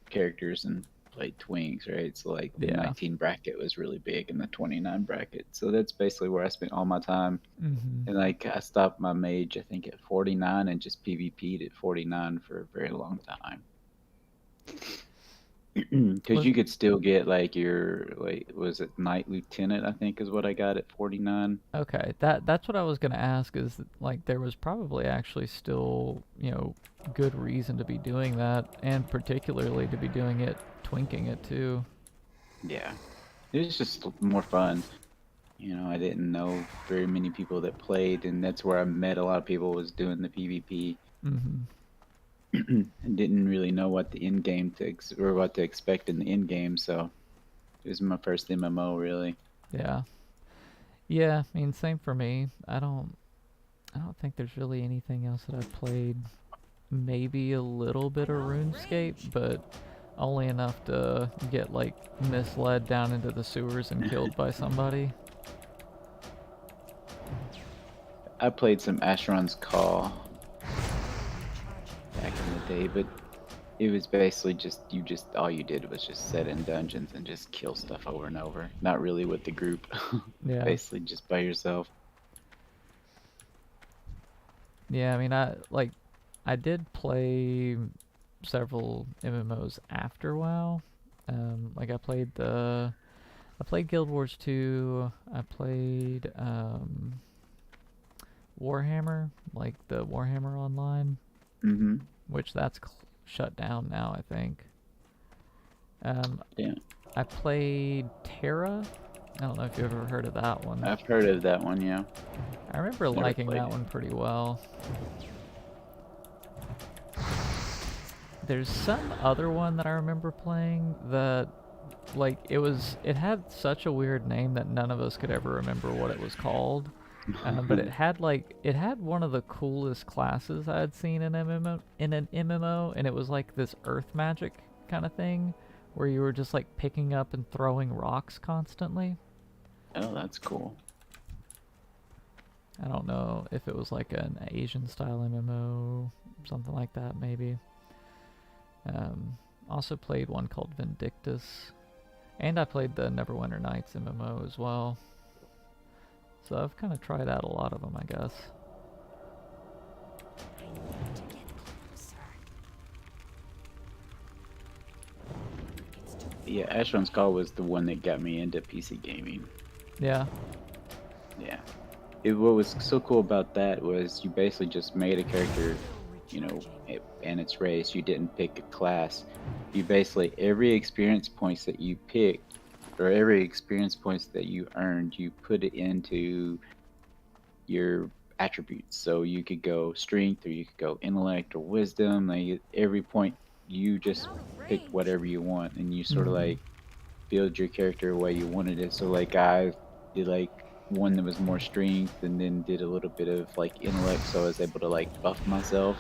characters and played twinks, right? So like the Yeah. 19 bracket was really big and the 29 bracket. So that's basically where I spent all my time. And like I stopped my mage, I think at 49 and just PvP'd at 49 for a very long time. Because you could still get like your, like, was it Knight Lieutenant, I think is what I got at 49. Okay, that's what I was gonna ask, is like there was probably actually still, you know, good reason to be doing that, and particularly to be doing it, twinking it too. Yeah, it was just more fun. You know, I didn't know very many people that played, and that's where I met a lot of people, was doing the PvP. I didn't really know what the end game or what to expect in the end game, so it was my first MMO really. Yeah. Yeah, I mean, same for me. I don't think there's really anything else that I've played. Maybe a little bit of RuneScape, but only enough to get like misled down into the sewers and killed by somebody. I played some Asheron's Call back in the day, but it was basically just all you did was just sit in dungeons and just kill stuff over and over. Not really with the group. Yeah. Basically just by yourself. Yeah, I mean, I did play several MMOs after WoW. Like I played Guild Wars 2. I played Warhammer, like the Warhammer Online. Which that's shut down now, I think. Yeah. I played Terra. I don't know if you've ever heard of that one. I've heard of that one, yeah. I remember Never liking played that it. one pretty well. There's some other one that I remember playing that, like, it had such a weird name that none of us could ever remember what it was called. But it had one of the coolest classes I had seen in an MMO, and it was like this earth magic kind of thing, where you were just like picking up and throwing rocks constantly. Oh, that's cool. I don't know if it was like an Asian style MMO, something like that maybe. Also played one called Vindictus, and I played the Neverwinter Nights MMO as well. So I've kind of tried out a lot of them, I guess. Yeah, Asheron's Call was the one that got me into PC gaming. Yeah. Yeah. What was so cool about that was you basically just made a character, you know, and its race. You didn't pick a class. You basically, every experience points that you picked, or every experience points that you earned, you put it into your attributes. So you could go strength, or you could go intellect or wisdom. Like every point, you just picked whatever you want, and you sort of like build your character the way you wanted it. So like I did like one that was more strength, and then did a little bit of like intellect, so I was able to like buff myself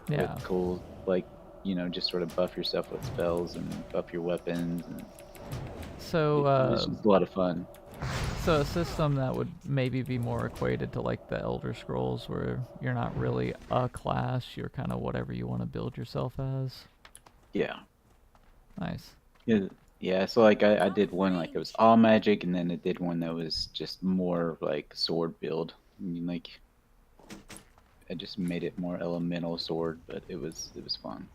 Yeah. with cool, like, you know, just sort of buff yourself with spells and buff your weapons. And So, it was just a lot of fun. So a system that would maybe be more equated to like the Elder Scrolls, where you're not really a class, you're kind of whatever you want to build yourself as. Yeah. Nice. Yeah, so like I did one like it was all magic, and then I did one that was just more like sword build. I mean, like I just made it more elemental sword, but it was fun.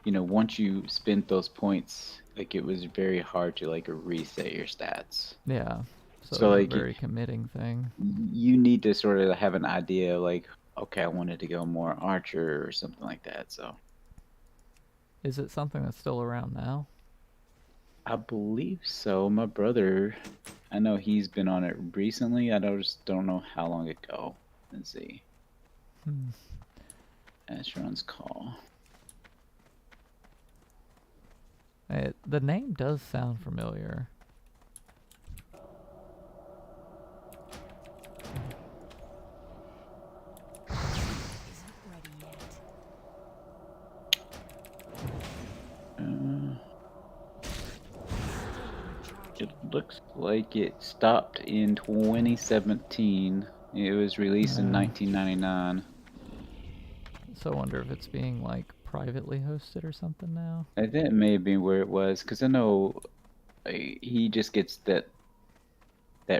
you know, once you spent those points, like it was very hard to like reset your stats. Yeah. So So it was a like very committing thing. you need to sort of have an idea, like, okay, I wanted to go more archer or something like that. So Is it something that's still around now? I believe so. My brother, I know he's been on it recently. Just don't know how long ago. Let's see. Asheron's Call. The name does sound familiar. It looks like it stopped in 2017. It was released in 1999. So I wonder if it's being like privately hosted or something now. I think it may have been where it was, because I know he just gets that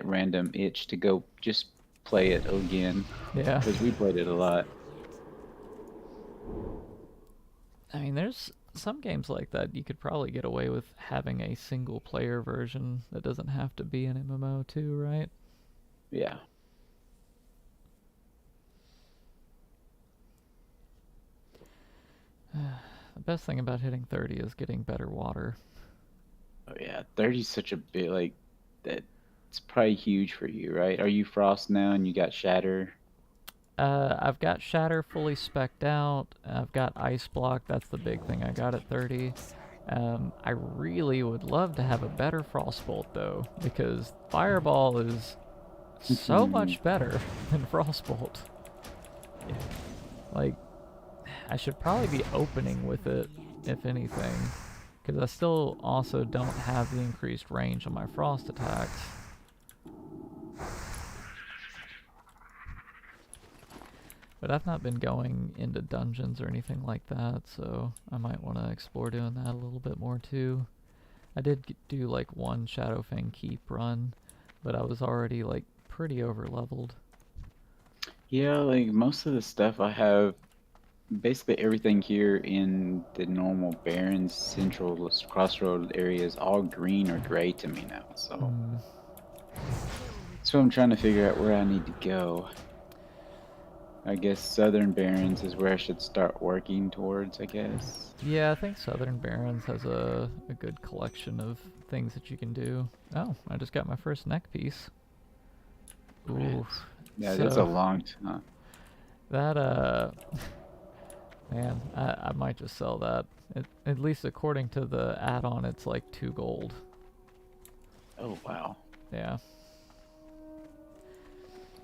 random itch to go just play it again. Yeah. Because we played it a lot. I mean, there's some games like that you could probably get away with having a single player version that doesn't have to be an MMO too, right? Yeah. The best thing about hitting 30 is getting better water. Oh yeah, 30 is such a bit like that. It's probably huge for you, right? Are you Frost now and you got Shatter? I've got Shatter fully spec'd out. I've got Ice Block. That's the big thing I got at 30. I really would love to have a better Frostbolt though, because Fireball is so much better than Frostbolt. Like, I should probably be opening with it, if anything, because I still also don't have the increased range on my Frost attacks. But I've not been going into dungeons or anything like that, so I might want to explore doing that a little bit more too. I did do like one Shadowfang Keep run, but I was already like pretty over leveled. Yeah, like most of the stuff I have, basically everything here in the normal Barrens Central Crossroad area is all green or gray to me now, so. So I'm trying to figure out where I need to go. I guess Southern Barrens is where I should start working towards, I guess. Yeah, I think Southern Barrens has a good collection of things that you can do. Oh, I just got my first neck piece. Ooh. Yeah, that's a long time. That, man, I might just sell that. At least according to the add-on, it's like 2 gold. Oh, wow. Yeah.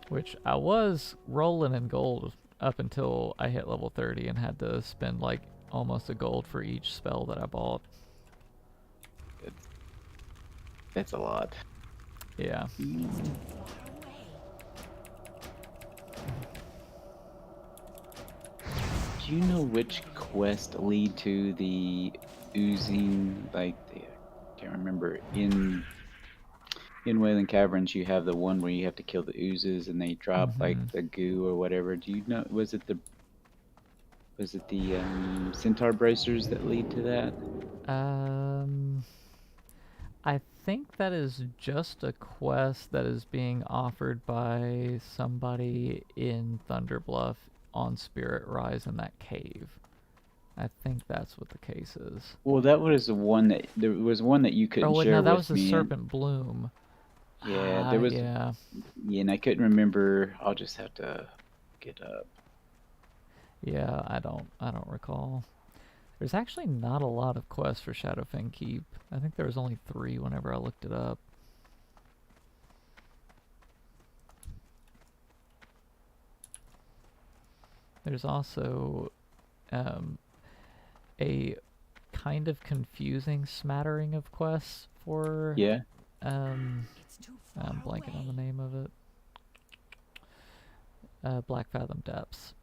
Which I was rolling in gold up until I hit level 30 and had to spend like almost a gold for each spell that I bought. That's a lot. Yeah. Do you know which quest lead to the oozing, like, I can't remember, in Wayland Caverns you have the one where you have to kill the oozes and they drop like the goo or whatever. Do you know, was it the centaur bracers that lead to that? I think that is just a quest that is being offered by somebody in Thunderbluff on Spirit Rise in that cave. I think that's what the case is. Well, that was the one that there was one that you couldn't share no, that with was the me. Serpent Bloom. Yeah, there was. Yeah. Yeah, and I couldn't remember. I'll just have to get up. Yeah, I don't recall. There's actually not a lot of quests for Shadowfang Keep. I think there was only 3 whenever I looked it up. There's also a kind of confusing smattering of quests for I'm blanking on the name of it. Black Fathom Depths.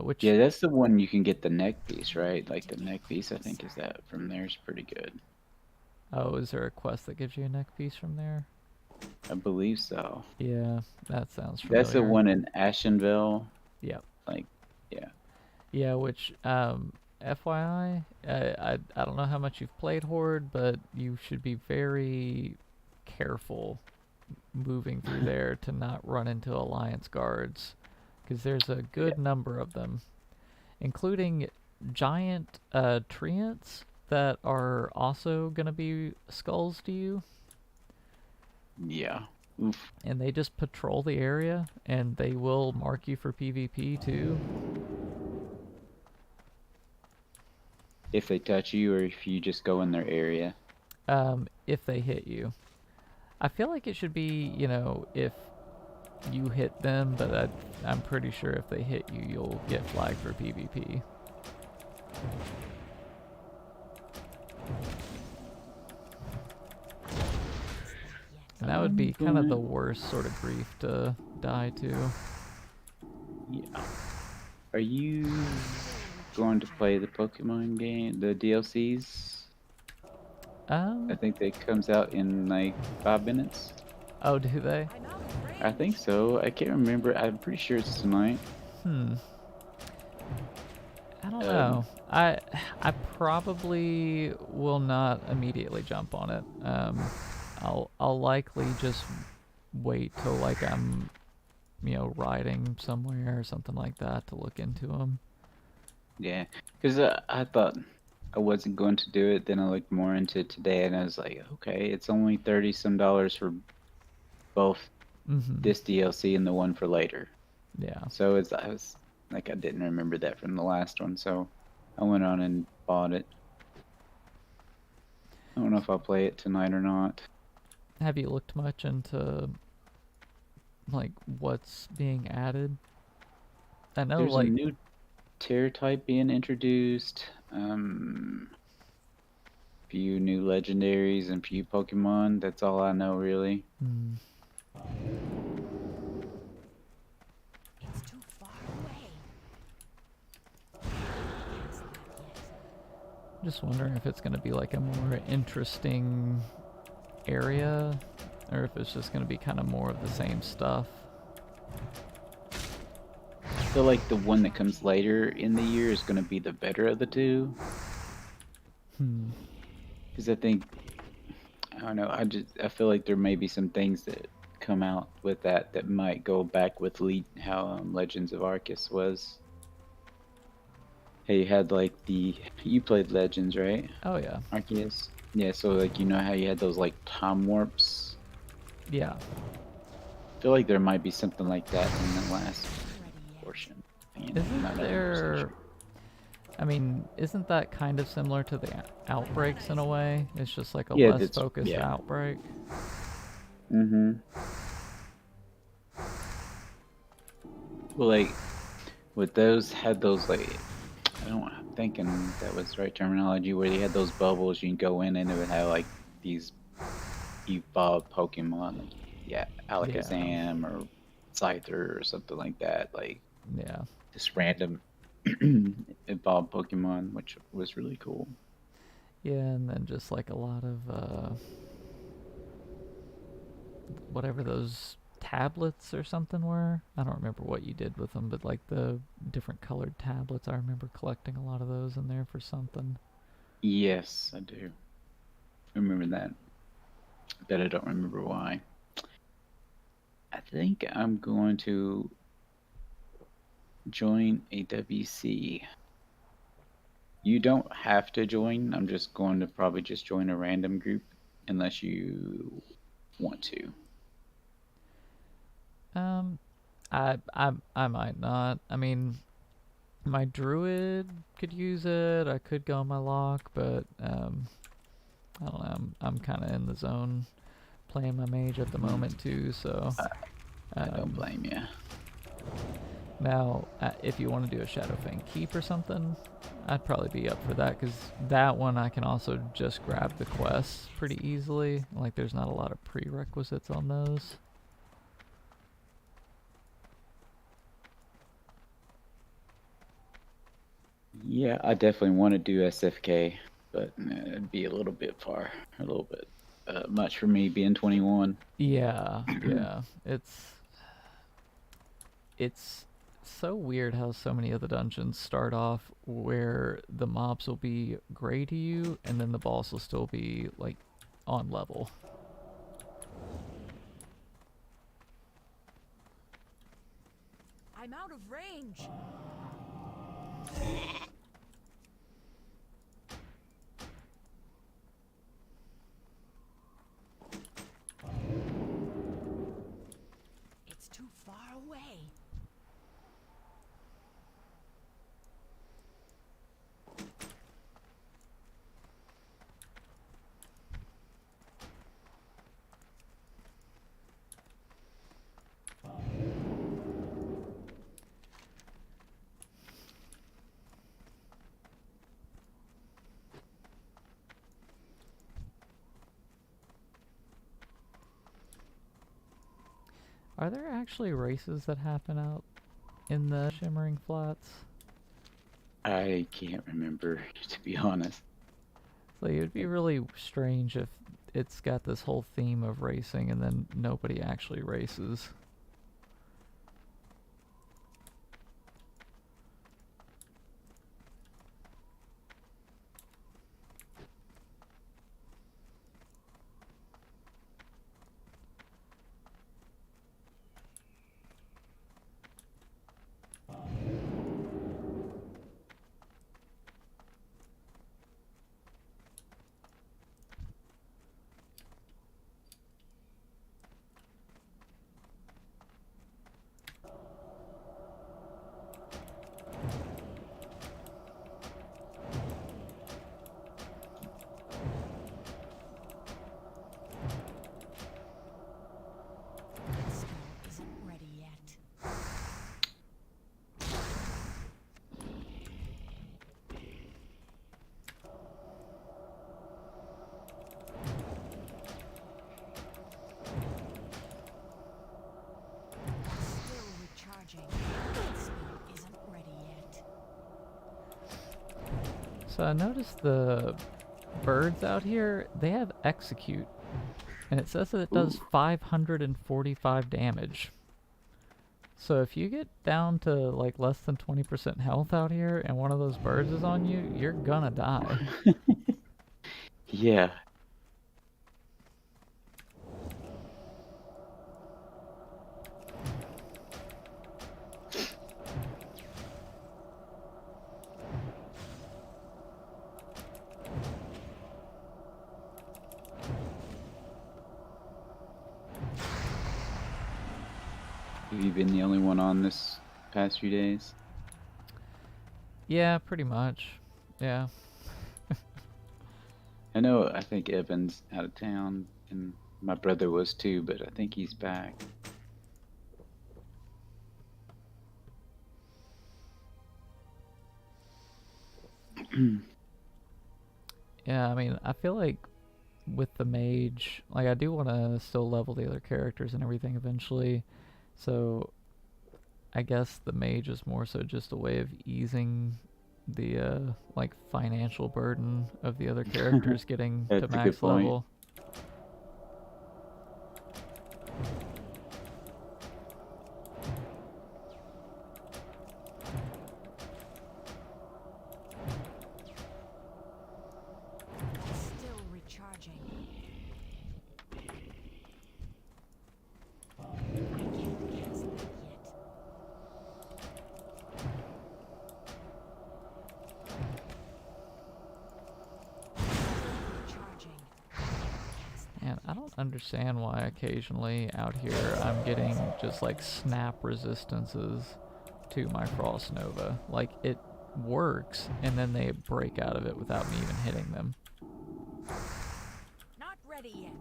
Which that's the one you can get the neck piece, right? Like the neck piece, I think, is that from there is pretty good. Oh, is there a quest that gives you a neck piece from there? I believe so. Yeah, that sounds familiar. That's the one in Ashenville. Yep. Like, yeah. Yeah, which FYI, I don't know how much you've played Horde, but you should be very careful moving through there to not run into Alliance guards, because there's a good number of them, including giant treants that are also gonna be skulls to you. Yeah. Oof. And they just patrol the area, and they will mark you for PvP too. If they touch you, or if you just go in their area. If they hit you. I feel like it should be, you know, if you hit them, but I'm pretty sure if they hit you, you'll get flagged for PvP. And that would be kind of the worst sort of grief to die to. Yeah. Are you going to play the Pokemon game, the DLCs? I think that comes out in like 5 minutes. Oh, do they? I think so. I can't remember. I'm pretty sure it's tonight. I don't know. I probably will not immediately jump on it. I'll likely just wait till like I'm, you know, riding somewhere or something like that to look into them. Yeah, because I thought I wasn't going to do it. Then I looked more into it today, and I was like, okay, it's only $30-some for both this DLC and the one for later. Yeah. So I was like, I didn't remember that from the last one, so I went on and bought it. I don't know if I'll play it tonight or not. Have you looked much into like what's being added? I know There's like a new tier type being introduced. Few new legendaries and few Pokemon. That's all I know, really. It's too far away. Just wondering if it's going to be like a more interesting area, or if it's just going to be kind of more of the same stuff. I feel like the one that comes later in the year is going to be the better of the two. Because I think, I don't know, I feel like there may be some things that come out with that might go back with how Legends of Arceus was. Hey, you had like you played Legends, right? Oh yeah. Arceus? Yeah, so like, you know how you had those like time warps? Yeah. I feel like there might be something like that in the last portion. Isn't there... I mean, isn't that kind of similar to the outbreaks in a way? It's just like a less focused outbreak. Well, like, with those, had those, like, I'm thinking that was the right terminology, where you had those bubbles, you can go in and it would have, like, these evolved Pokemon, like, Alakazam or Scyther or something like that, like, just random evolved Pokemon, which was really cool. Yeah, and then just like a lot of whatever those tablets or something were. I don't remember what you did with them, but like the different colored tablets, I remember collecting a lot of those in there for something. Yes, I do. I remember that. But I don't remember why. I think I'm going to join a WC. You don't have to join. I'm just going to probably just join a random group unless you want to. I might not. I mean, my druid could use it. I could go on my lock, but I don't know. I'm kind of in the zone playing my mage at the moment too, so I don't blame you. Now, if you want to do a Shadowfang Keep or something, I'd probably be up for that, because that one I can also just grab the quests pretty easily. Like, there's not a lot of prerequisites on those. Yeah, I definitely want to do SFK, but it'd be a little bit far, a little bit much for me being 21. Yeah, yeah. It's so weird how so many of the dungeons start off where the mobs will be gray to you, and then the boss will still be, like, on level. I'm out of range. It's too far away. Are there actually races that happen out in the Shimmering Flats? I can't remember, to be honest. Like, it'd be really strange if it's got this whole theme of racing and then nobody actually races. So I noticed the birds out here, they have execute. And it says that it does 545 damage. So if you get down to like less than 20% health out here and one of those birds is on you, you're gonna die. Yeah. Have you been the only one on this past few days? Yeah, pretty much. Yeah. I know, I think Evan's out of town, and my brother was too, but I think he's back. Yeah, I mean, I feel like with the mage, like I do want to still level the other characters and everything eventually. So I guess the mage is more so just a way of easing the like financial burden of the other characters getting to That's a good max point. level. Still recharging. I can't cast that yet. Recharging. And I don't understand why occasionally out here I'm getting just like snap resistances to my Frost Nova. Like it works and then they break out of it without me even hitting them. Not ready yet.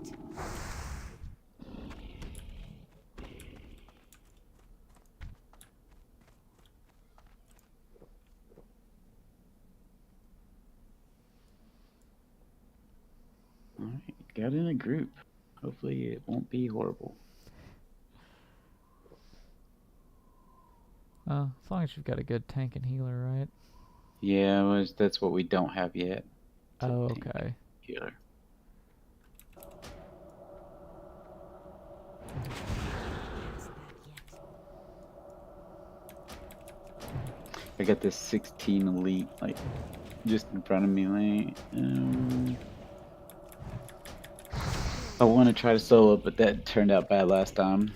Alright, got in a group. Hopefully it won't be horrible. As long as you've got a good tank and healer, right? Yeah, that's what we don't have yet. It's a Oh, tank okay. healer. Cast that yet. I got this 16 elite like just in front of me. Like, I want to try to solo, but that turned out bad last time.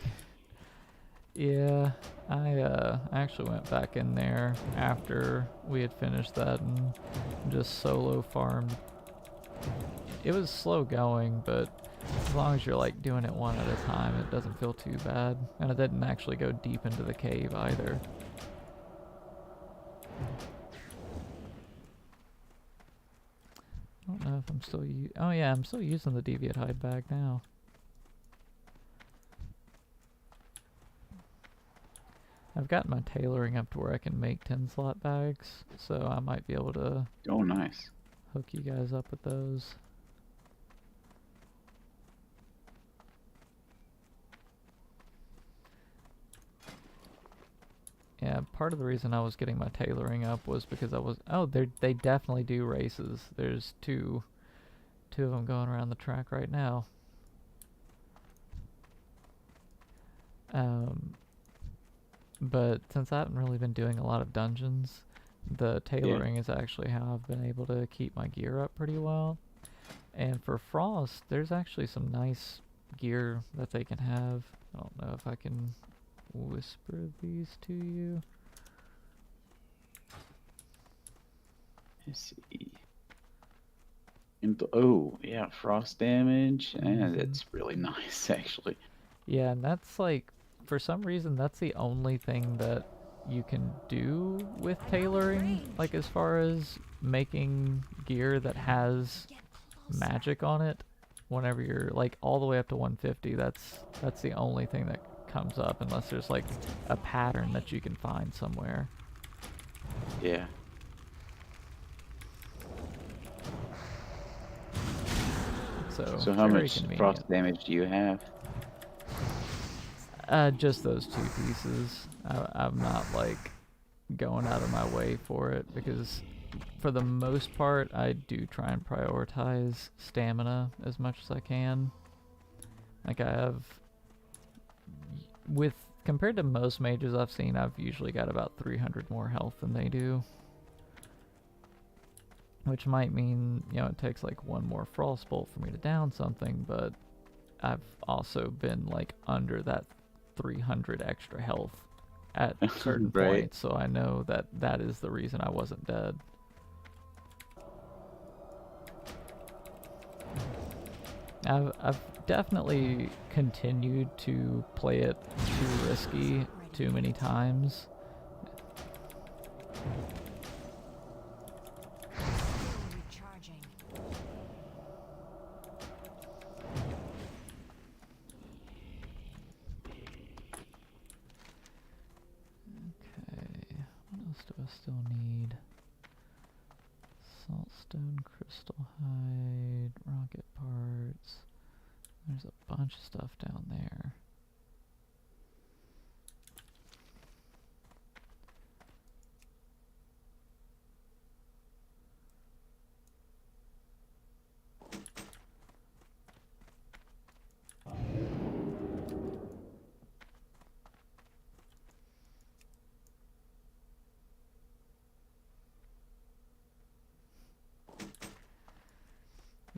Yeah, I actually went back in there after we had finished that and just solo farmed. It was slow going, but as long as you're like doing it one at a time, it doesn't feel too bad. And it didn't actually go deep into the cave either. I don't know if I'm still oh yeah, I'm still using the Deviant Hide bag now. I've gotten my tailoring up to where I can make 10 slot bags, so I might be able to Oh, nice. hook you guys up with those. Yeah, part of the reason I was getting my tailoring up was because I was... Oh, they definitely do races. There's two of them going around the track right now. But since I haven't really been doing a lot of dungeons, the tailoring is actually how I've been able to keep my gear up pretty well. And for Frost, there's actually some nice gear that they can have. I don't know if I can whisper these to you. Let's see. Oh, yeah, frost damage. Yeah, that's really nice, actually. Yeah, and that's like, for some reason, that's the only thing that you can do with tailoring, like as far as making gear that has magic on it. Whenever you're like all the way up to 150, that's the only thing that comes up, unless there's like a pattern that you can find somewhere. Yeah. So how much convenient. frost damage do you have? Just those two pieces. I'm not like going out of my way for it, because for the most part I do try and prioritize stamina as much as I can. Like I have, with compared to most mages I've seen, I've usually got about 300 more health than they do. Which might mean, you know, it takes like one more frostbolt for me to down something, but I've also been like under that 300 extra health at certain points, so I know that that is the reason I wasn't dead. I've definitely continued to play it too risky too many times. Still need saltstone, crystal hide, rocket parts. There's a bunch of stuff down there.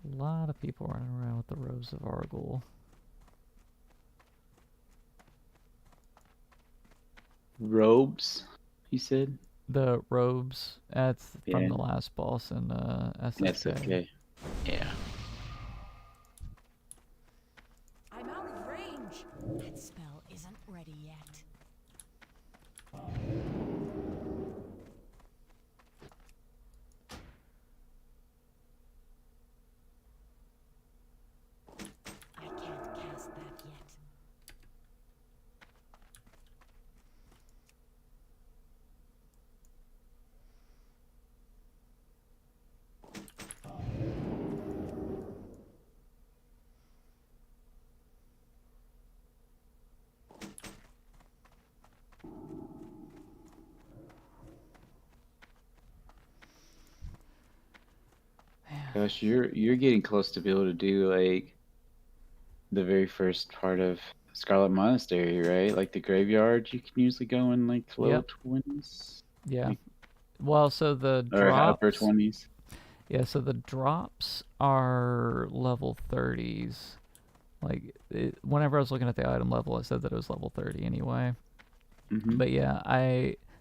A lot of people running around with the Rose of Argol. Robes, you said? The robes, that's from the last boss in SSK. That's okay. Yeah. I'm out of range. That spell isn't ready yet. Gosh, you're getting close to be able to do like the very first part of Scarlet Monastery, right? Like the graveyard, you can usually go in like low 20s. Yeah, Well, so the or upper drops. 20s. Yeah, so the drops are level 30s. Like, whenever I was looking at the item level, it said that it was level 30 anyway. Mm-hmm. But yeah,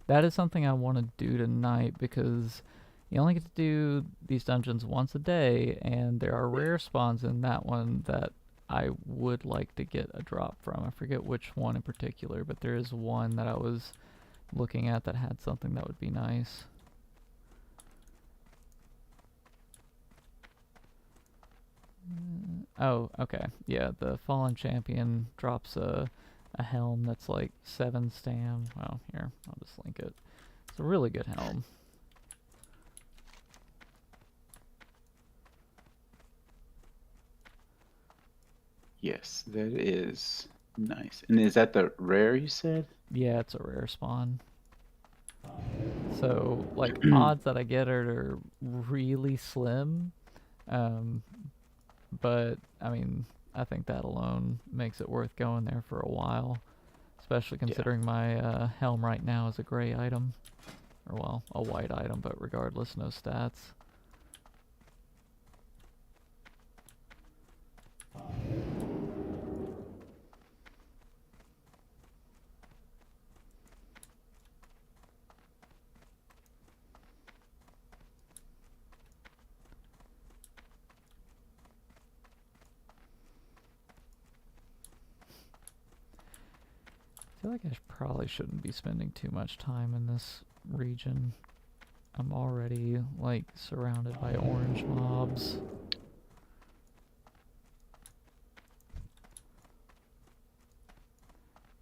that is something I want to do tonight because you only get to do these dungeons once a day, and there are rare spawns in that one that I would like to get a drop from. I forget which one in particular, but there is one that I was looking at that had something that would be nice. Oh, okay. Yeah, the Fallen Champion drops a helm that's like 7 stam. Well, here, I'll just link it. It's a really good helm. Yes, that is nice. And is that the rare you said? Yeah, it's a rare spawn. So, like, odds that I get are really slim. But, I mean, I think that alone makes it worth going there for a while. Especially considering my helm right now is a gray item. Or, well, a white item, but regardless, no stats. I feel like I probably shouldn't be spending too much time in this region. I'm already, like, surrounded by orange mobs.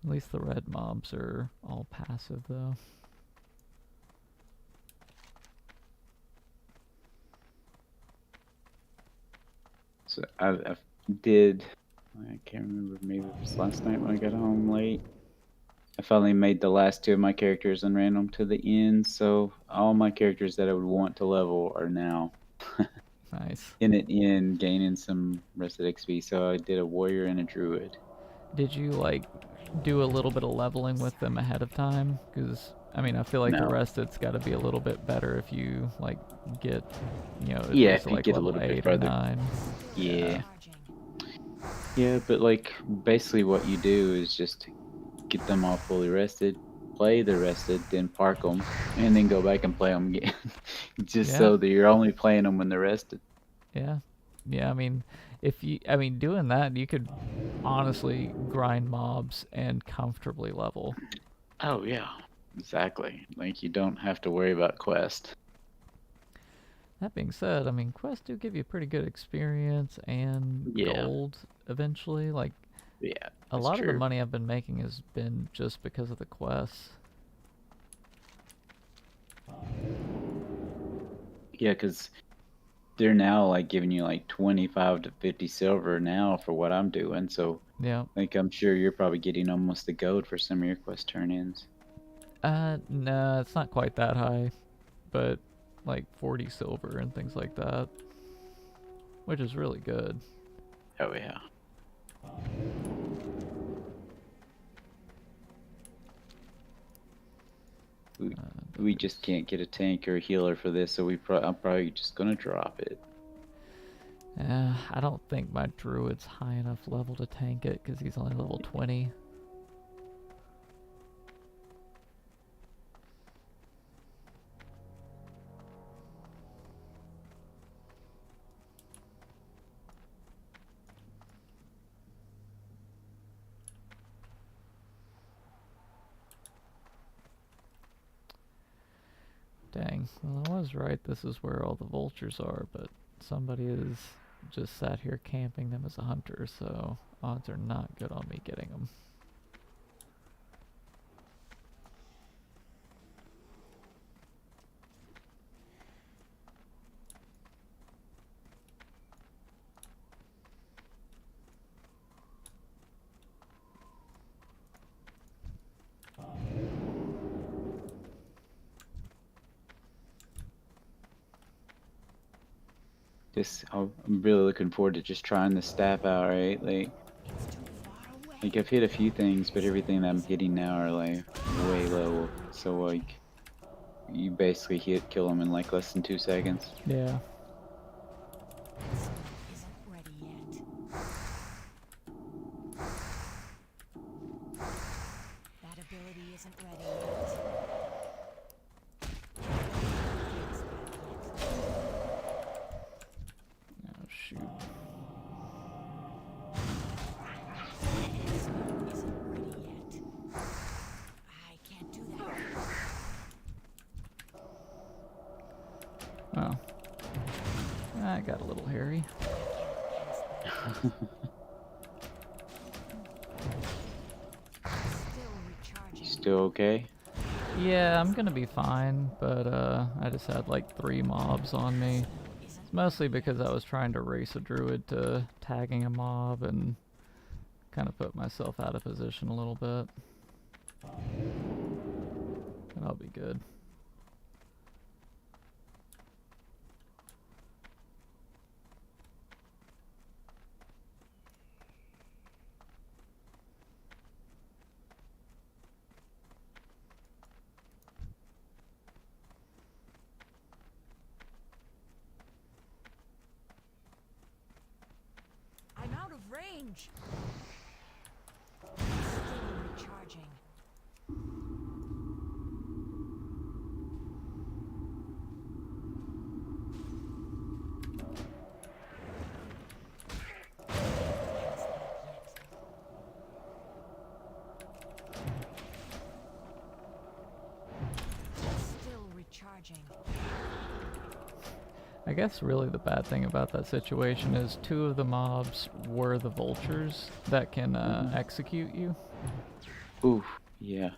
At least the red mobs are all passive, though. So I did, I can't remember, maybe it was last night when I got home late. I finally made the last 2 of my characters and ran them to the end, so all my characters that I would want to level are now Nice. in an end, gaining some rested XP. So I did a warrior and a druid. Did you, like, do a little bit of leveling with them ahead of time? Because, I mean, I feel like the No. rest it's got to be a little bit better if you, like, get, you know, at Yeah, least if you like get a level little bit 8 or further. 9. Yeah. Yeah, but like basically what you do is just get them all fully rested, play the rested, then park them, and then go back and play them again. Just Yeah. so that you're only playing them when they're rested. Yeah. Yeah, I mean, doing that, you could honestly grind mobs and comfortably level. Oh yeah, exactly. Like you don't have to worry about quest. That being said, I mean, quests do give you pretty good experience and Yeah. gold eventually. Like, Yeah, a that's lot of the true. money I've been making has been just because of the quests. Yeah, because they're now like giving you like 25 to 50 silver now for what I'm doing. So Yeah. like I'm sure you're probably getting almost the gold for some of your quest turn-ins. No, it's not quite that high, but like 40 silver and things like that, which is really good. Oh yeah. We just can't get a tank or a healer for this, so I'm probably just gonna drop it. I don't think my druid's high enough level to tank it because he's only level 20. Dang, well I was right, this is where all the vultures are, but somebody is just sat here camping them as a hunter, so odds are not good on me getting them. I'm really looking forward to just trying the staff out, right? Like I've hit a few things, but everything that I'm hitting now are like way low. So like you basically kill them in like less than 2 seconds. Yeah. Isn't ready yet. That ability isn't ready yet. Oh shoot. Isn't ready yet. I can't do that. Oh. I got a little hairy. Still recharging. Still okay? Yeah, I'm gonna be fine, but I just had like 3 mobs on me. It's mostly because I was trying to race a druid to tagging a mob and kind of put myself out of position a little bit. And I'll be good. I'm out of range. Still recharging. Still recharging. I guess really the bad thing about that situation is 2 of the mobs were the vultures that can execute you. Oof, yeah.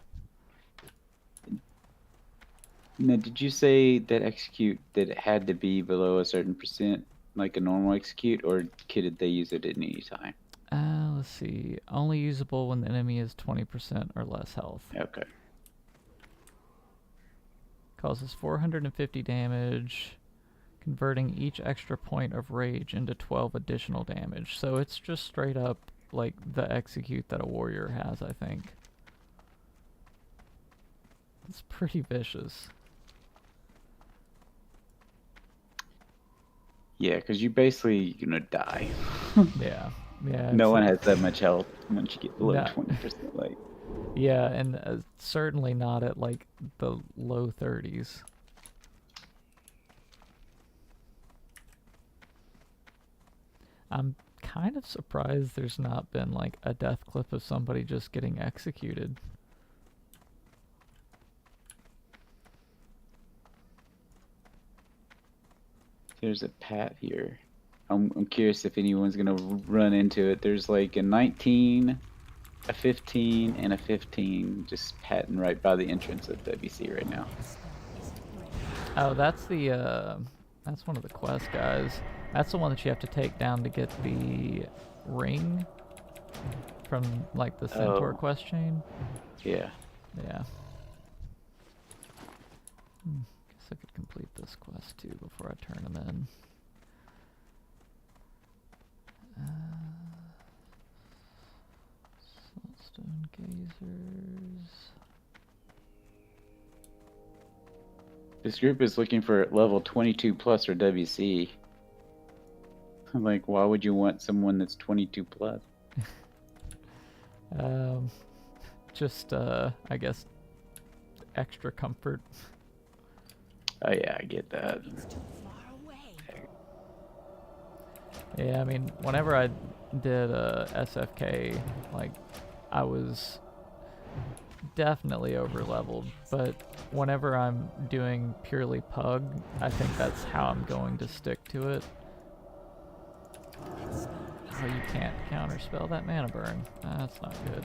Now, did you say that execute that it had to be below a certain percent, like a normal execute, or could they use it at any time? Let's see. Only usable when the enemy is 20% or less health. Okay. Causes 450 damage, converting each extra point of rage into 12 additional damage. So it's just straight up like the execute that a warrior has, I think. It's pretty vicious. Yeah, because you basically, die. Yeah. Yeah. No it's one like- has that much health once you get below No. 20%. Like, Yeah, and certainly not at like the low 30s. I'm kind of surprised there's not been like a death clip of somebody just getting executed. there's a path here. I'm curious if anyone's gonna run into it. There's like a 19, a 15, and a 15 just patting right by the entrance of WC right now. Oh, that's that's one of the quest guys. That's the one that you have to take down to get the ring from like the Centaur Oh. quest chain. Yeah. Yeah. Guess I could complete this quest too before I turn them in. Saltstone gazers. This group is looking for level 22 plus or WC. I'm like, why would you want someone that's 22 plus? Just I guess extra comfort. Oh yeah, I get that. It's too far away. Yeah, I mean, whenever I did SFK, like, I was definitely over leveled, but whenever I'm doing purely pug, I think that's how I'm going to stick to it. Oh, you can't counterspell that mana burn. That's not good.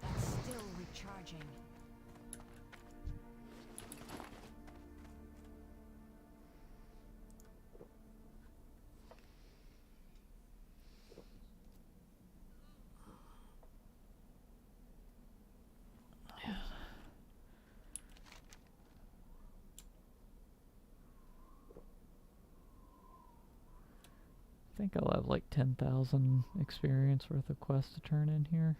That's still recharging. think I'll have like 10,000 experience worth of quests to turn in here.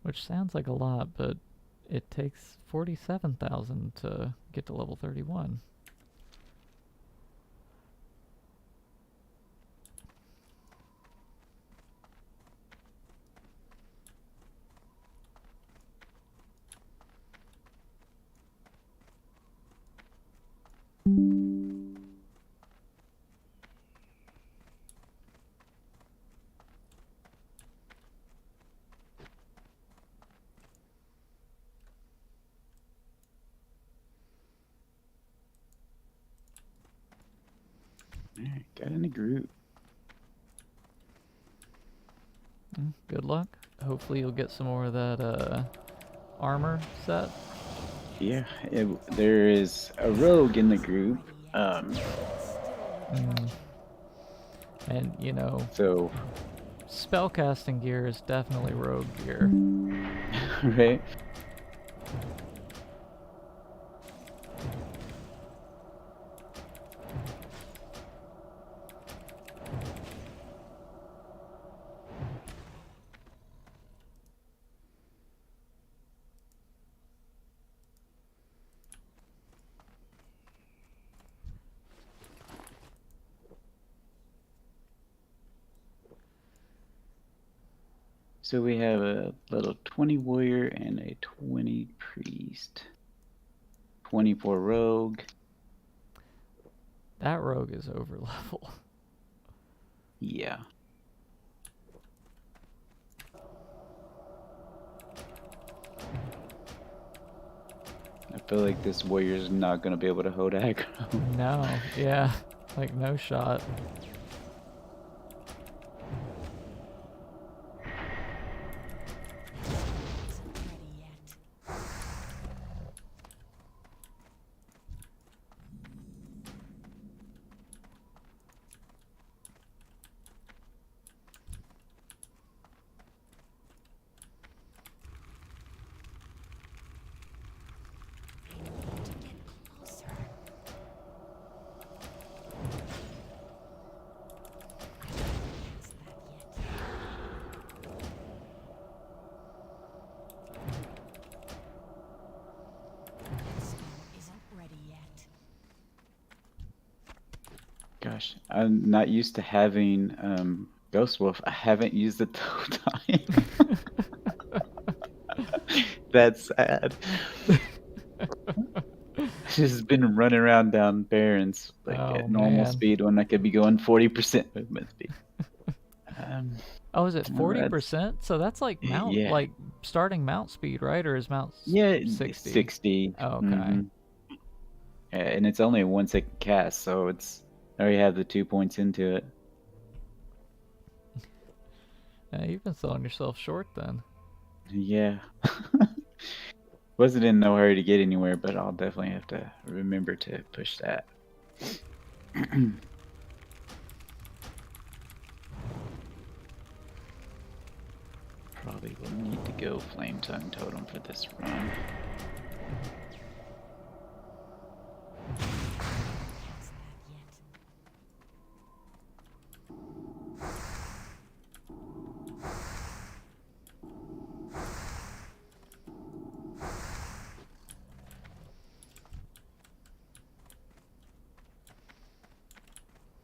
Which sounds like a lot, but it takes 47,000 to get to level 31. Alright, got in the group. Good luck. Hopefully you'll get some more of that armor set. Yeah, there is a rogue in the group. And, you know, So, spellcasting gear is definitely rogue gear. right? So we have a little 20 warrior and a 20 priest. 24 rogue. That rogue is over level. Yeah. I feel like this warrior's not going to be able to hold aggro. No, yeah, like no shot. Gosh, I'm not used to having Ghost Wolf. I haven't used it the whole time. That's sad. Just been running around down Barrens like Oh, at normal man. speed when I could be going 40% movement speed. Oh, is it well, 40%? So that's like mount, yeah. like starting mount speed, right? Or is mount Yeah, 60? 60. Oh, okay. Yeah, and it's only a 1-second cast, so it's I already have the 2 points into it. Yeah, you've been selling yourself short then. Yeah. Wasn't in no hurry to get anywhere, but I'll definitely have to remember to push that. Probably will need to go Flame Tongue Totem for this run.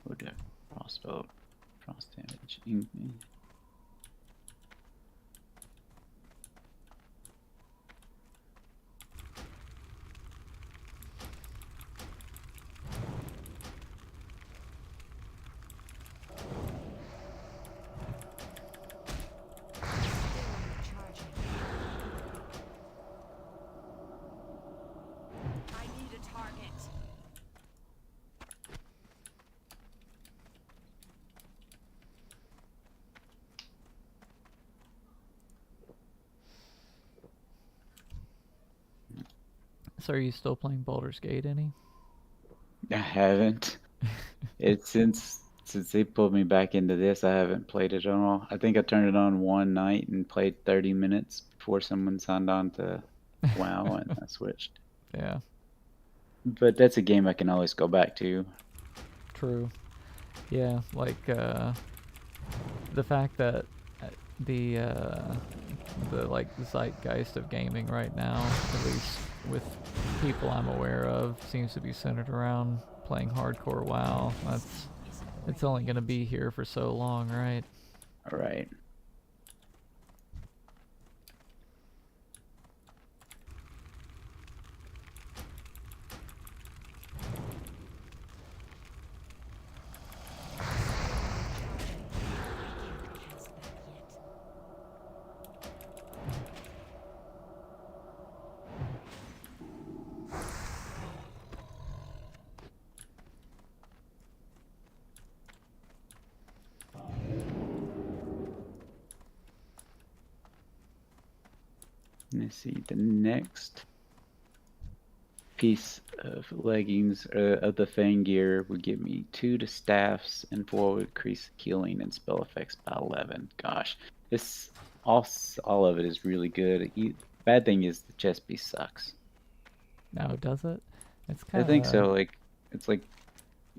Would a crossbow, frost damage, ink me. I need a target. So are you still playing Baldur's Gate any? I haven't. It's since they pulled me back into this, I haven't played it at all. I think I turned it on one night and played 30 minutes before someone signed on to WoW and I switched. Yeah, But that's a game I can always go back to. true. Yeah, like the fact that the like zeitgeist of gaming right now, at least with people I'm aware of, seems to be centered around playing hardcore WoW. It's only gonna be here for so long, right? All right. Let's see, the next piece of leggings of the Fang gear would give me 2 to staffs and 4 would increase healing and spell effects by 11. Gosh, this all of it is really good. Bad thing is the chest piece sucks. No, does it? It's I kind of. think so. Like it's like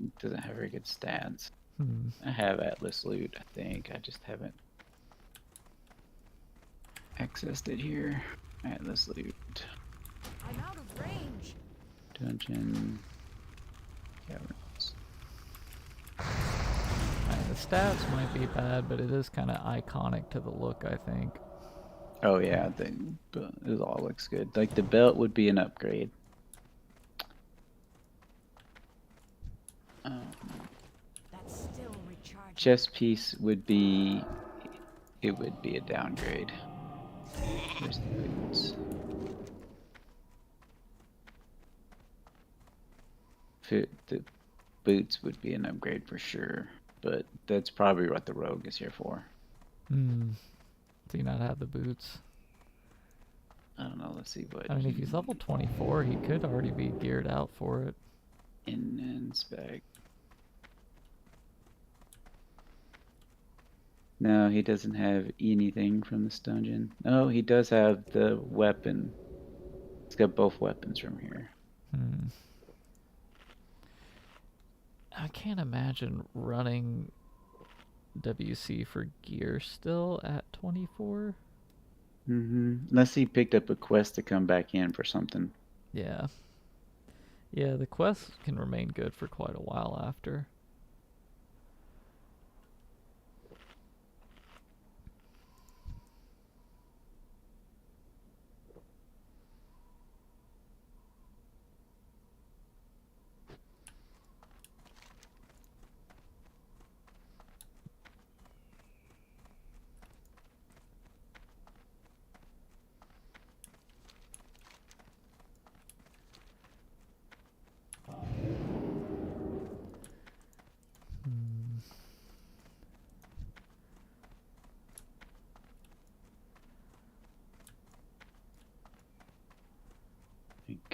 it doesn't have very good stats. Hmm. I have Atlas loot. I think I just haven't accessed it here. Atlas loot. I'm out of range. Dungeon. Caverns. The stats might be bad, but it is kind of iconic to the look, I think. Oh yeah, it all looks good. Like the belt would be an upgrade. That's still recharging. Chest piece would be. It would be a downgrade. Where's the boots? The boots would be an upgrade for sure, but that's probably what the rogue is here for. Hmm. Do you not have the boots? I don't know. Let's see what. I mean, if he's level 24, he could already be geared out for it. Inspect. No, he doesn't have anything from this dungeon. No, he does have the weapon. He's got both weapons from here. Hmm. I can't imagine running WC for gear still at 24. Unless he picked up a quest to come back in for something. Yeah. Yeah, the quests can remain good for quite a while after.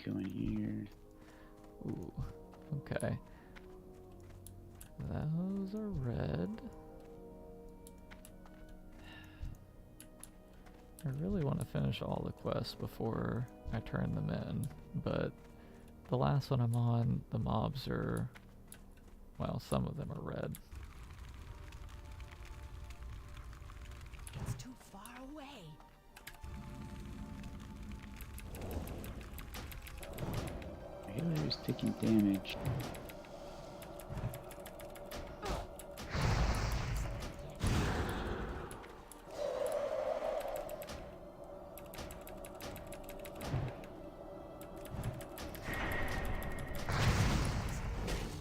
Go in here. Ooh, okay. Those are red. I really want to finish all the quests before I turn them in, but the last one I'm on, the mobs are, well, some of them are red. It's too far away. Healer's taking damage.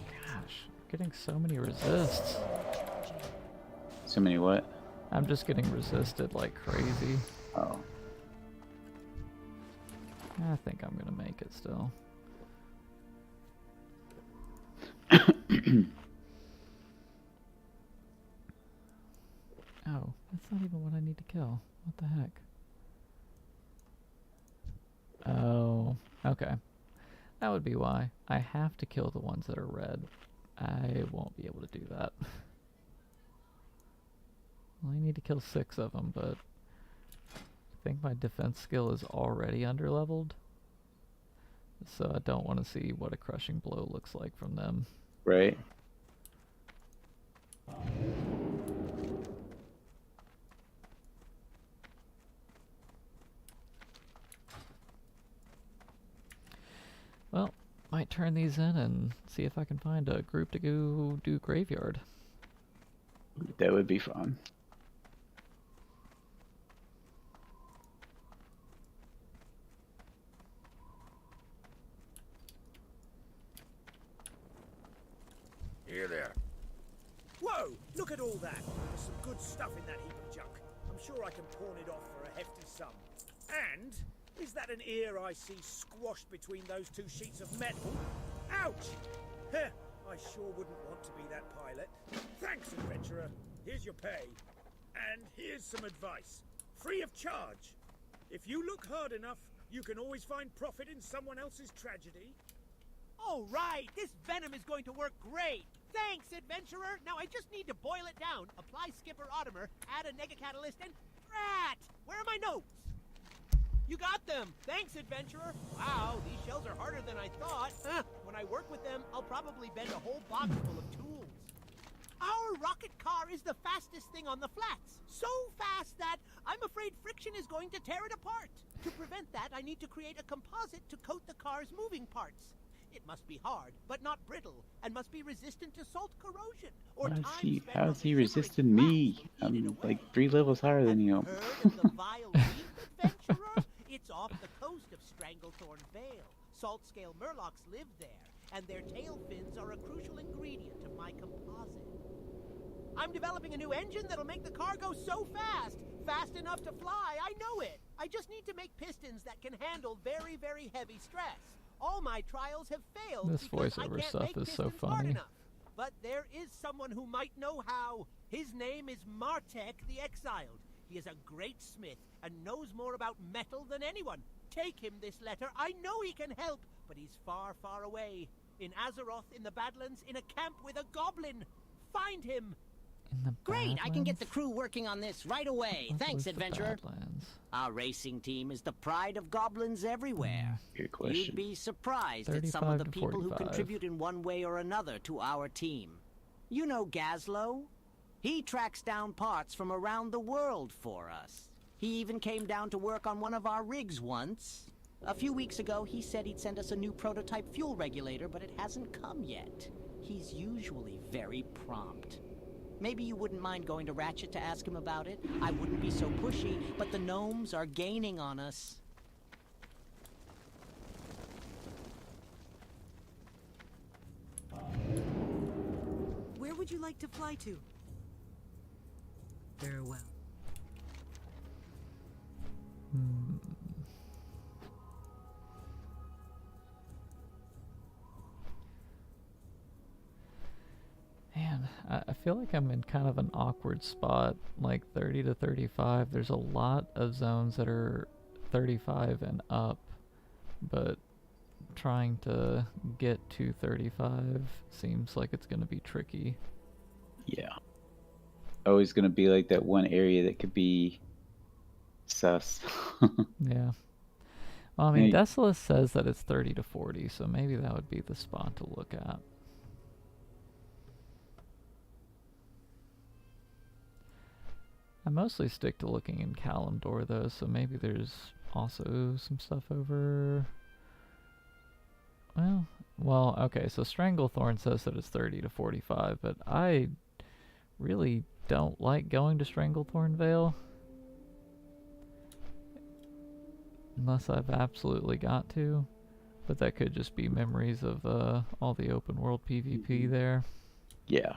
Gosh, getting so many resists. So many what? I'm just getting resisted like crazy. Oh. I think I'm gonna make it still. Oh, that's not even what I need to kill. What the heck? Oh, okay. That would be why. I have to kill the ones that are red. I won't be able to do that. Well, I need to kill 6 of them, but I think my defense skill is already underleveled. So I don't want to see what a crushing blow looks like from them. Right. turn these in and see if I can find a group to go do graveyard. That would be fun. Here there. Whoa! Look at all that. There's some good stuff in that heap of junk. I'm sure I can pawn it off for a hefty sum. And is that an ear I see squashed between those two sheets of metal? Ouch! Heh, I sure wouldn't want to be that pilot. Thanks, adventurer. Here's your pay. And here's some advice. Free of charge. If you look hard enough, you can always find profit in someone else's tragedy. Oh, right. This venom is going to work great. Thanks, adventurer. Now I just need to boil it down, apply skipper Otimer, add a negacatalyst, and rat! Where are my notes? You got them. Thanks, adventurer. Wow, these shells are harder than I thought. When I work with them, I'll probably bend a whole box full of tools. Our rocket car is the fastest thing on the flats. So fast that I'm afraid friction is going to tear it apart. To prevent that, I need to create a composite to coat the car's moving parts. It must be hard, but not brittle, and must be resistant to salt corrosion. Or How's he resisting me? I'm like 3 levels higher than you. Heard of the vile reef, adventurer? It's off the coast of Stranglethorn Vale. Salt-scale murlocs live there, and their tail fins are a crucial ingredient of my composite. I'm developing a new engine that'll make the car go so fast, fast enough to fly, I know it. I just need to make pistons that can handle very, very heavy stress. All my trials have failed This because I voiceover can't stuff make is so pistons hard funny. enough. But there is someone who might know how. His name is Martek the Exiled. He is a great smith and knows more about metal than anyone. Take him this letter. I know he can help, but he's far, far away. In Azeroth, in the Badlands, in a camp with a goblin. Find him. In the Great, I can get the Badlands? crew working on this right away. What Thanks, was the adventurer. Badlands? Our racing team is the pride of goblins everywhere. Good question. You'd be surprised at some of 35 the to people who 45. contribute in one way or another to our team. You know Gazlo? He tracks down parts from around the world for us. He even came down to work on one of our rigs once. A few weeks ago, he said he'd send us a new prototype fuel regulator, but it hasn't come yet. He's usually very prompt. Maybe you wouldn't mind going to Ratchet to ask him about it. I wouldn't be so pushy, but the gnomes are gaining on us. Where would you like to fly to? Farewell. Man, I feel like I'm in kind of an awkward spot, like 30 to 35. There's a lot of zones that are 35 and up, but trying to get to 35 seems like it's going to be tricky. Yeah. Always gonna be like that one area that could be sus. Yeah. Well, I mean, Hey. Desolus says that it's 30 to 40, so maybe that would be the spot to look at. I mostly stick to looking in Kalimdor though, so maybe there's also some stuff over... Well, okay, so Stranglethorn says that it's 30 to 45, but I really don't like going to Stranglethorn Vale. Unless I've absolutely got to. But that could just be memories of all the open world PvP there. Yeah.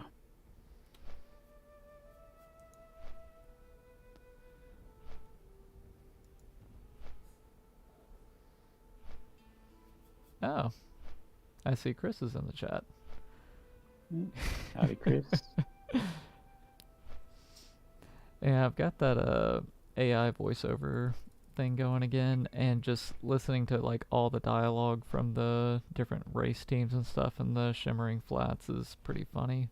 Oh. I see Chris is in the chat. Howdy, Chris. Yeah, I've got that AI voiceover thing going again, and just listening to like all the dialogue from the different race teams and stuff in the Shimmering Flats is pretty funny.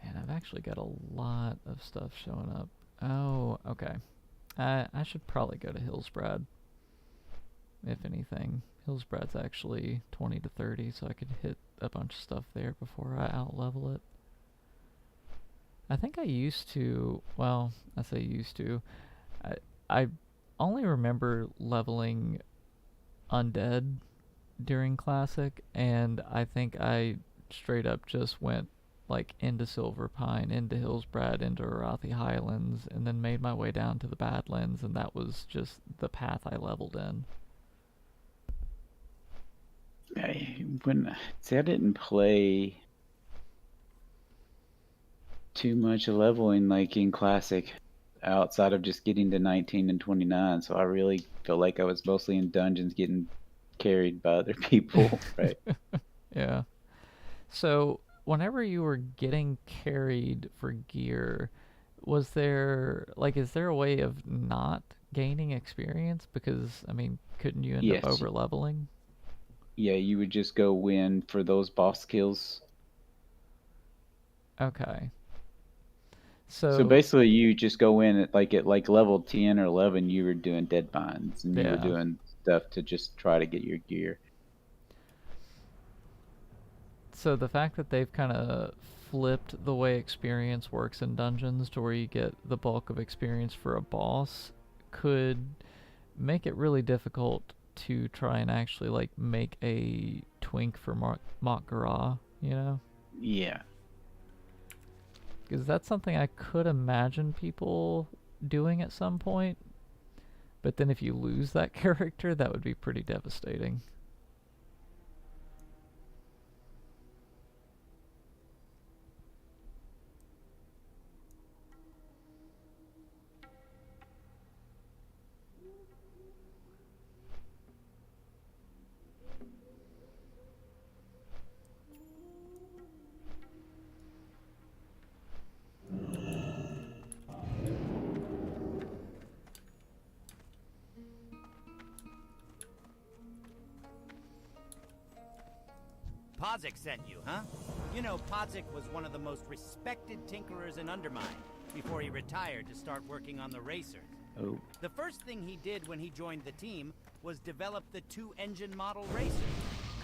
Man, I've actually got a lot of stuff showing up. Oh, okay. I should probably go to Hillsbrad, if anything. Hillsbrad's actually 20 to 30, so I could hit a bunch of stuff there before I outlevel it. I think I used to, well, I say used to. I only remember leveling undead during Classic, and I think I straight up just went like into Silverpine, into Hillsbrad, into Arathi Highlands, and then made my way down to the Badlands, and that was just the path I leveled in. I didn't play too much leveling like in Classic outside of just getting to 19 and 29, so I really felt like I was mostly in dungeons getting carried by other people, right? Yeah. So, whenever you were getting carried for gear, was there, like, is there a way of not gaining experience? Because, I mean, couldn't you end up Yes. over leveling? Yeah, you would just go win for those boss kills. Okay. So So, basically, you just go in at like level 10 or 11, you were doing dead binds, and you were yeah. doing stuff to just try to get your gear. So the fact that they've kind of flipped the way experience works in dungeons to where you get the bulk of experience for a boss could make it really difficult to try and actually like make a twink for Mak'gara, you know? Yeah. Because that's something I could imagine people doing at some point. But then if you lose that character, that would be pretty devastating. Podzik sent you, huh? You know, Podzik was one of the most respected tinkerers in Undermine before he retired to start working on the racers. Oh. The first thing he did when he joined the team was develop the 2-engine model racer.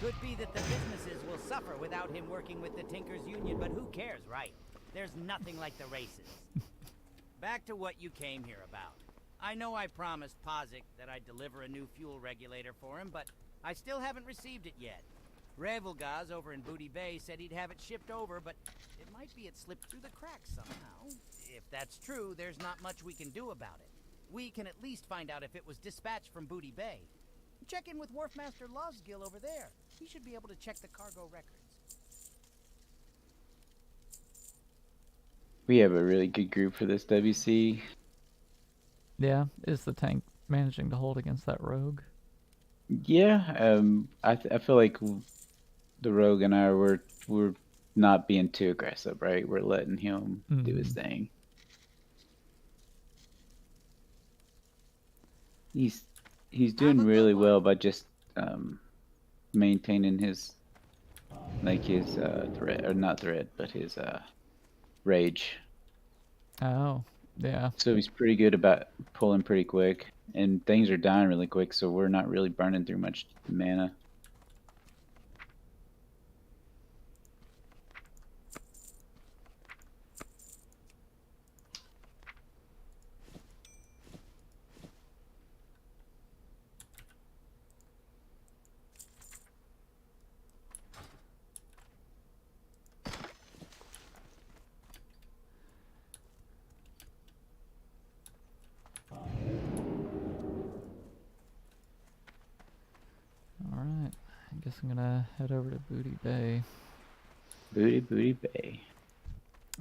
Could be that the businesses will suffer without him working with the Tinkers Union, but who cares, right? There's nothing like the races. Back to what you came here about. I know I promised Podzik that I'd deliver a new fuel regulator for him, but I still haven't received it yet. Revelgaz over in Booty Bay said he'd have it shipped over, but it might be it slipped through the cracks somehow. If that's true, there's not much we can do about it. We can at least find out if it was dispatched from Booty Bay. Check in with Wharfmaster Lovesgill over there. He should be able to check the cargo records. We have a really good group for this WC. Yeah, is the tank managing to hold against that rogue? Yeah, I feel like the rogue and I we're not being too aggressive, right? We're letting him do his thing. He's doing really well by just maintaining his threat, or not threat, but his rage. Oh, yeah. So he's pretty good about pulling pretty quick, and things are dying really quick, so we're not really burning through much mana. Alright, I guess I'm gonna head over to Booty Bay. Booty Bay.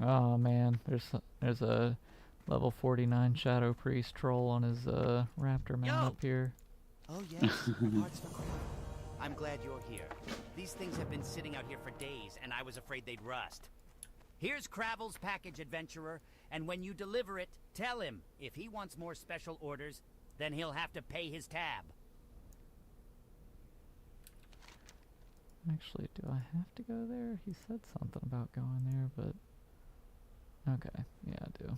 Oh man, there's a level 49 Shadow Priest troll on his raptor mount up here. Oh yes, parts for crap. I'm glad you're here. These things have been sitting out here for days, and I was afraid they'd rust. Here's Cravel's package, adventurer, and when you deliver it, tell him if he wants more special orders, then he'll have to pay his tab. Actually, do I have to go there? He said something about going there, but... Okay, yeah, I do.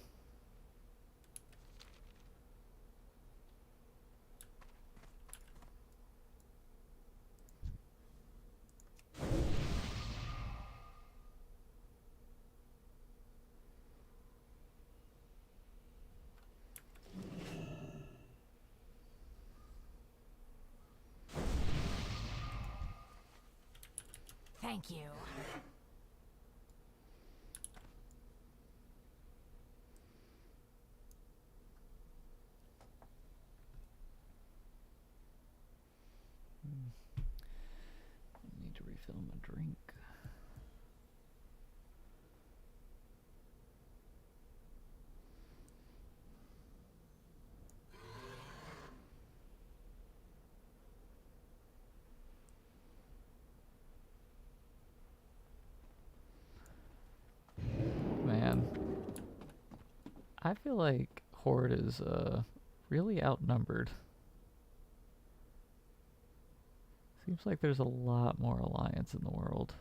Thank you. I need to refill my drink. Man, I feel like Horde is really outnumbered. Seems like there's a lot more Alliance in the world.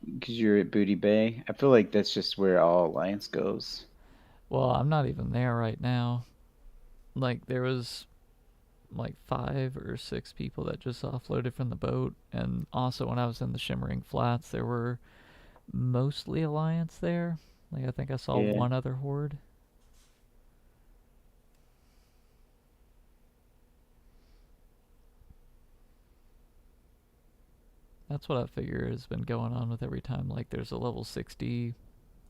Because you're at Booty Bay. I feel like that's just where all Alliance goes. Well, I'm not even there right now. Like, there was like 5 or 6 people that just offloaded from the boat, and also when I was in the Shimmering Flats, there were mostly Alliance there. Like, I think I saw one other Horde. That's what I figure has been going on with every time, like, there's a level 60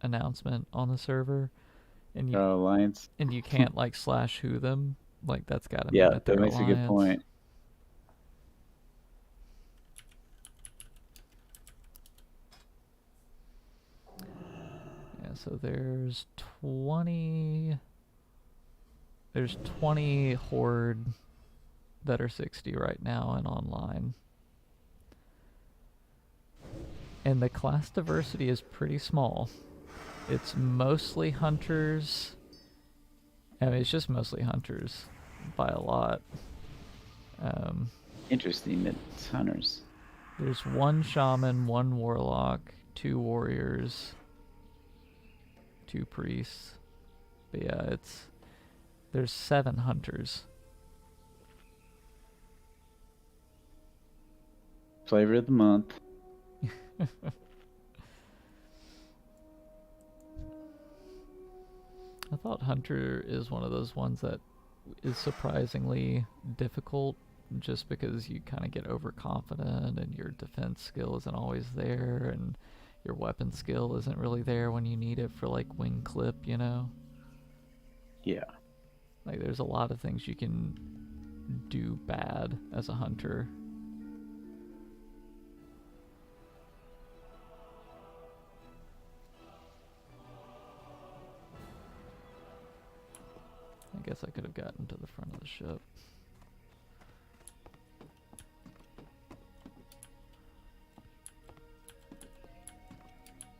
announcement on the server, and you Alliance. and you can't like slash who them. Like, that's gotta mean Yeah, that that they're makes a good Alliance. point. Yeah, so there's 20 Horde that are 60 right now and online. And the class diversity is pretty small. It's mostly hunters. I mean, it's just mostly hunters by a lot. Interesting that it's hunters. There's 1 shaman, 1 warlock, 2 warriors, 2 priests. But yeah, there's 7 hunters. Flavor of the month. I thought hunter is one of those ones that is surprisingly difficult, just because you kind of get overconfident and your defense skill isn't always there, and your weapon skill isn't really there when you need it for like wing clip, you know? Yeah. Like, there's a lot of things you can do bad as a hunter. I guess I could have gotten to the front of the ship.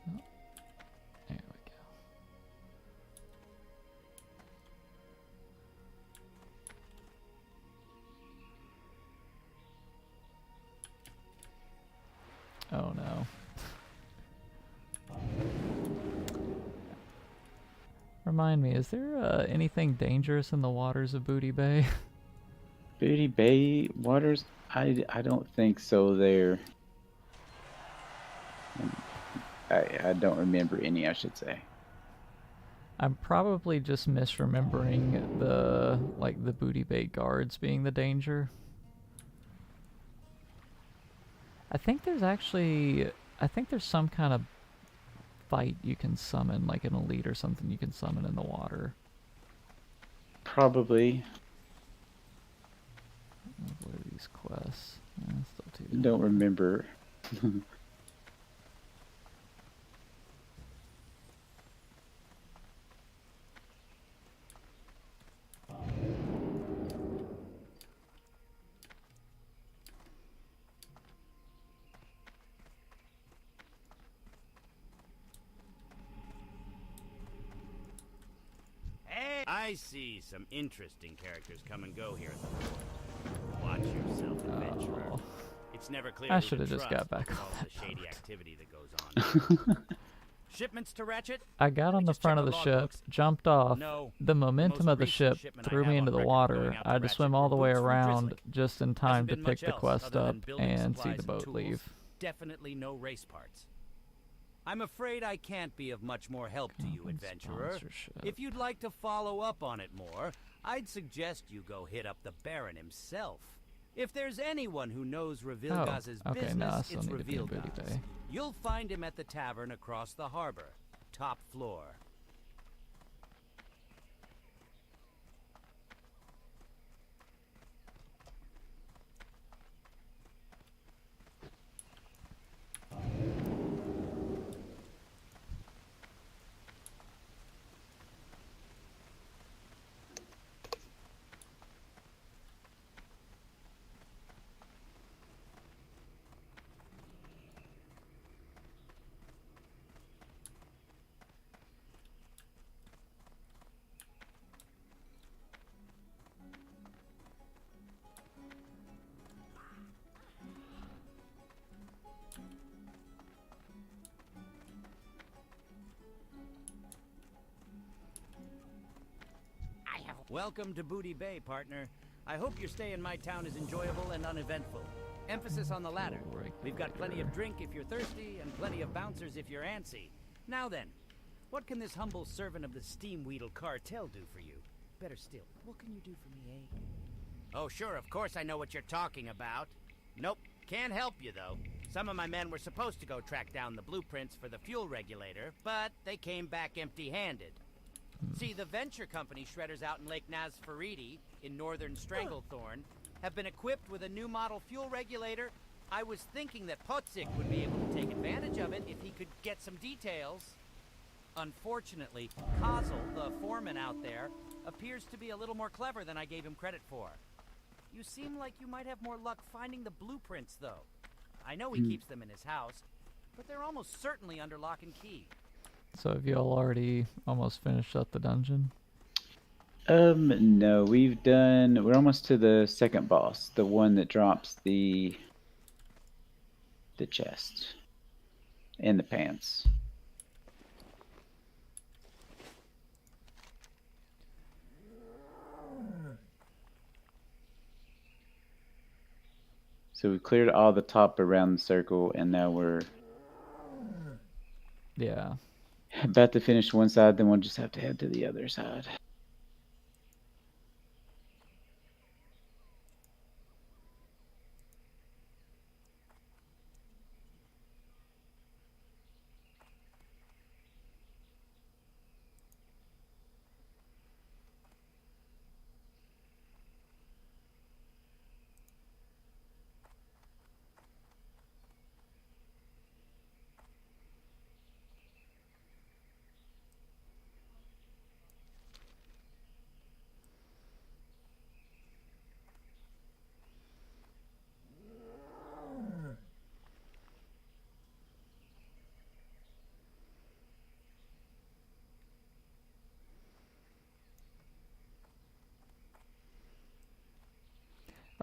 Oh, there we go. Oh no. Remind me, is there anything dangerous in the waters of Booty Bay? Booty Bay waters? I don't think so there. I don't remember any, I should say. I'm probably just misremembering the Booty Bay guards being the danger. I think there's some kind of fight you can summon, like an elite or something you can summon in the water. Probably. What are these quests? Still too Don't remember. I see some interesting characters come and go here at the fort. Watch yourself, adventurer. It's never clear I who should to have just got trust back with on all that the shady boat. activity that goes on. Shipments to Ratchet? I got on the front of the ship, jumped off. No. The momentum most of the recent ship shipment I threw me have into on the record water. going out I had to Ratchet swim all the were way boots from around Drizzly. just in time Hasn't to been pick much the else quest other than up building and see supplies the and boat tools. leave. Definitely no race parts. I'm afraid I can't be of much more help to you, Conference adventurer. sponsorship. If you'd like to follow up on it more, I'd suggest you go hit up the Baron himself. If there's anyone who knows Revilgaz's okay, business, no, I still it's need to be in Booty Revilgaz. Bay. You'll find him at the tavern across the harbor, top floor. Welcome to Booty Bay, partner. I hope your stay in my town is enjoyable and uneventful. Emphasis on the latter. We've got plenty of drink if you're thirsty, and plenty of bouncers if you're antsy. Now then, what can this humble servant of the Steamweedle cartel do for you? Better still, what can you do for me, eh? Oh, sure, of course I know what you're talking about. Nope, can't help you, though. Some of my men were supposed to go track down the blueprints for the fuel regulator, but they came back empty-handed. See, the venture company shredders out in Lake Nazfaridi, in northern Stranglethorn, have been equipped with a new model fuel regulator. I was thinking that Potzik would be able to take advantage of it if he could get some details. Unfortunately, Kozel, the foreman out there, appears to be a little more clever than I gave him credit for. You seem like you might have more luck finding the blueprints, though. I know he keeps them in his house, but they're almost certainly under lock and key. So have you all already almost finished up the dungeon? No, we're almost to the second boss, the one that drops the chest and the pants. So we cleared all the top around the circle, and now we're about to finish one side, then we'll just have to head to the other side.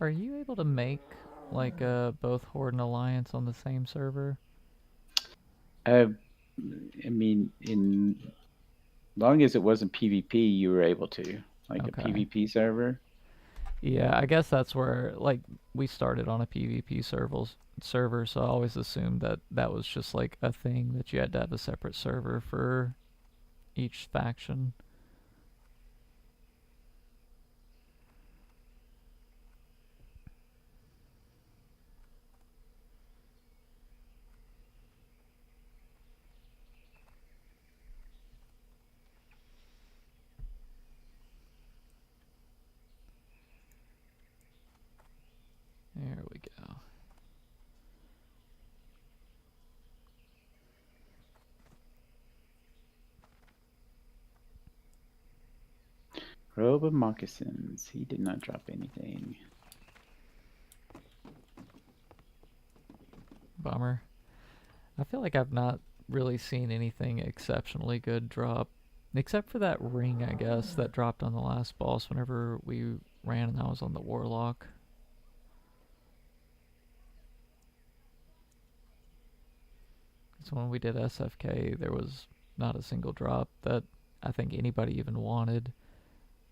Are you able to make like both Horde and Alliance on the same server? I mean, in long as it wasn't PvP, you were able to, like a PvP server. Yeah, I guess that's where, like, we started on a PvP server, so I always assumed that that was just like a thing that you had to have a separate server for each faction. There we go. Robe of moccasins. He did not drop anything. Bummer. I feel like I've not really seen anything exceptionally good drop, except for that ring, I guess, that dropped on the last boss whenever we ran and I was on the Warlock. So when we did SFK, there was not a single drop that I think anybody even wanted.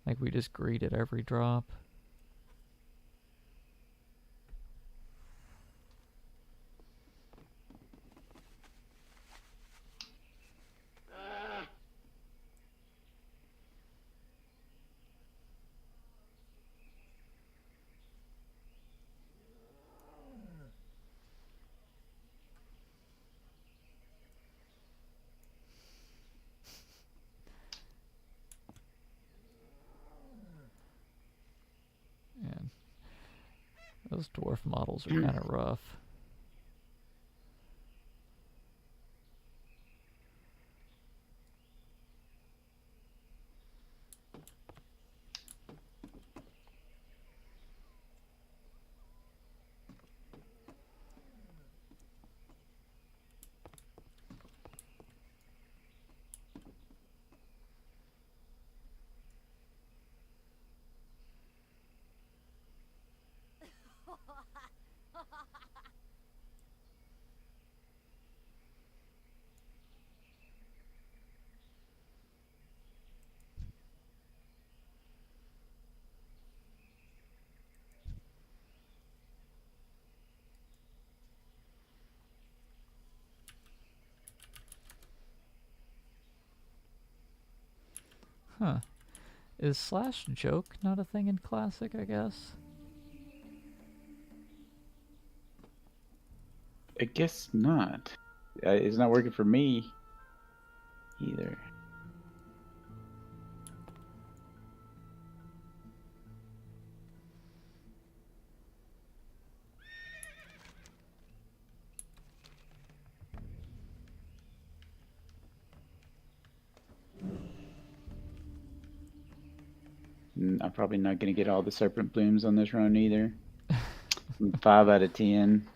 Like, we just greeted every drop. Those dwarf models are kind of rough. Huh. Is slash joke not a thing in Classic, I guess? I guess not. It's not working for me either. I'm probably not going to get all the serpent blooms on this run either. 5 out of 10.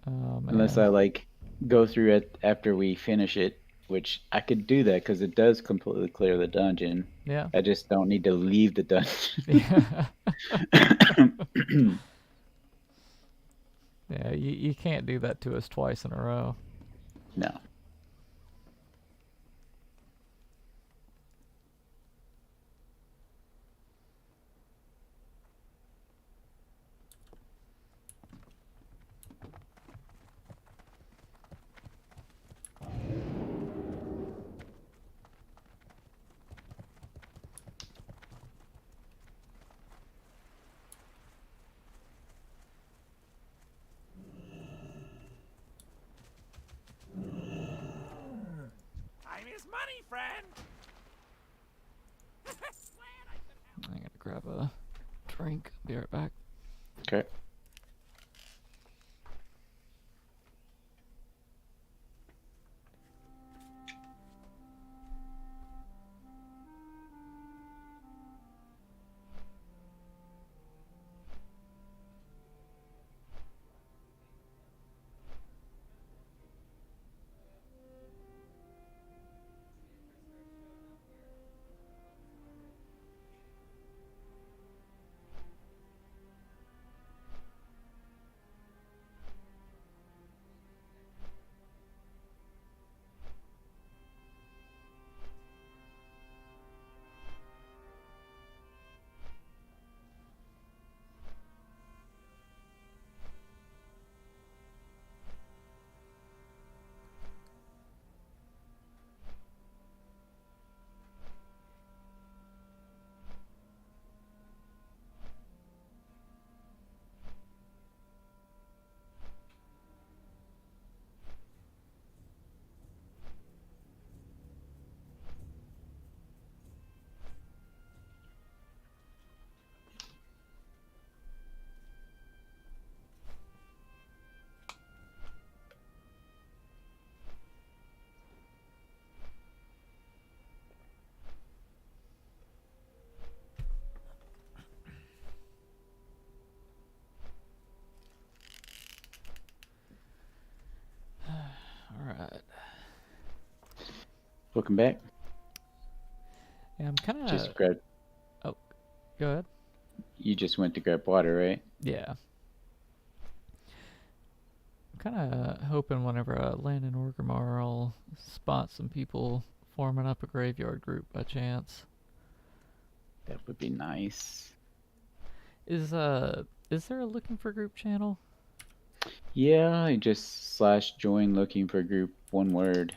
Oh, man. Unless I like go through it after we finish it, which I could do that because it does completely clear the dungeon. Yeah. I just don't need to leave the dungeon. Yeah. Yeah, you can't do that to us twice in a row. No. Time is money, friend. I gotta grab a drink. Be right back. Okay. Alright. Welcome back. Yeah, I'm kind Just of... grab. Oh, go ahead. You just went to grab water, right? Yeah. I'm kind of hoping whenever I land in Orgrimmar, I'll spot some people forming up a graveyard group by chance. That would be nice. Is there a looking for group channel? Yeah, I just /join looking for group, one word.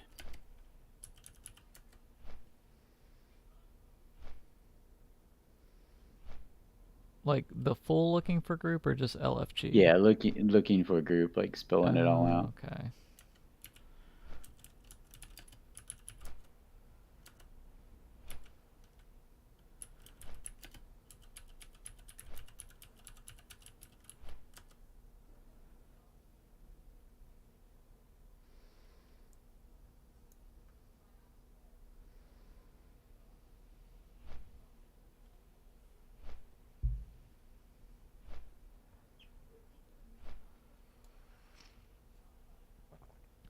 Like the full looking for group or just LFG? Yeah, looking for a group, like spelling it all out. Okay.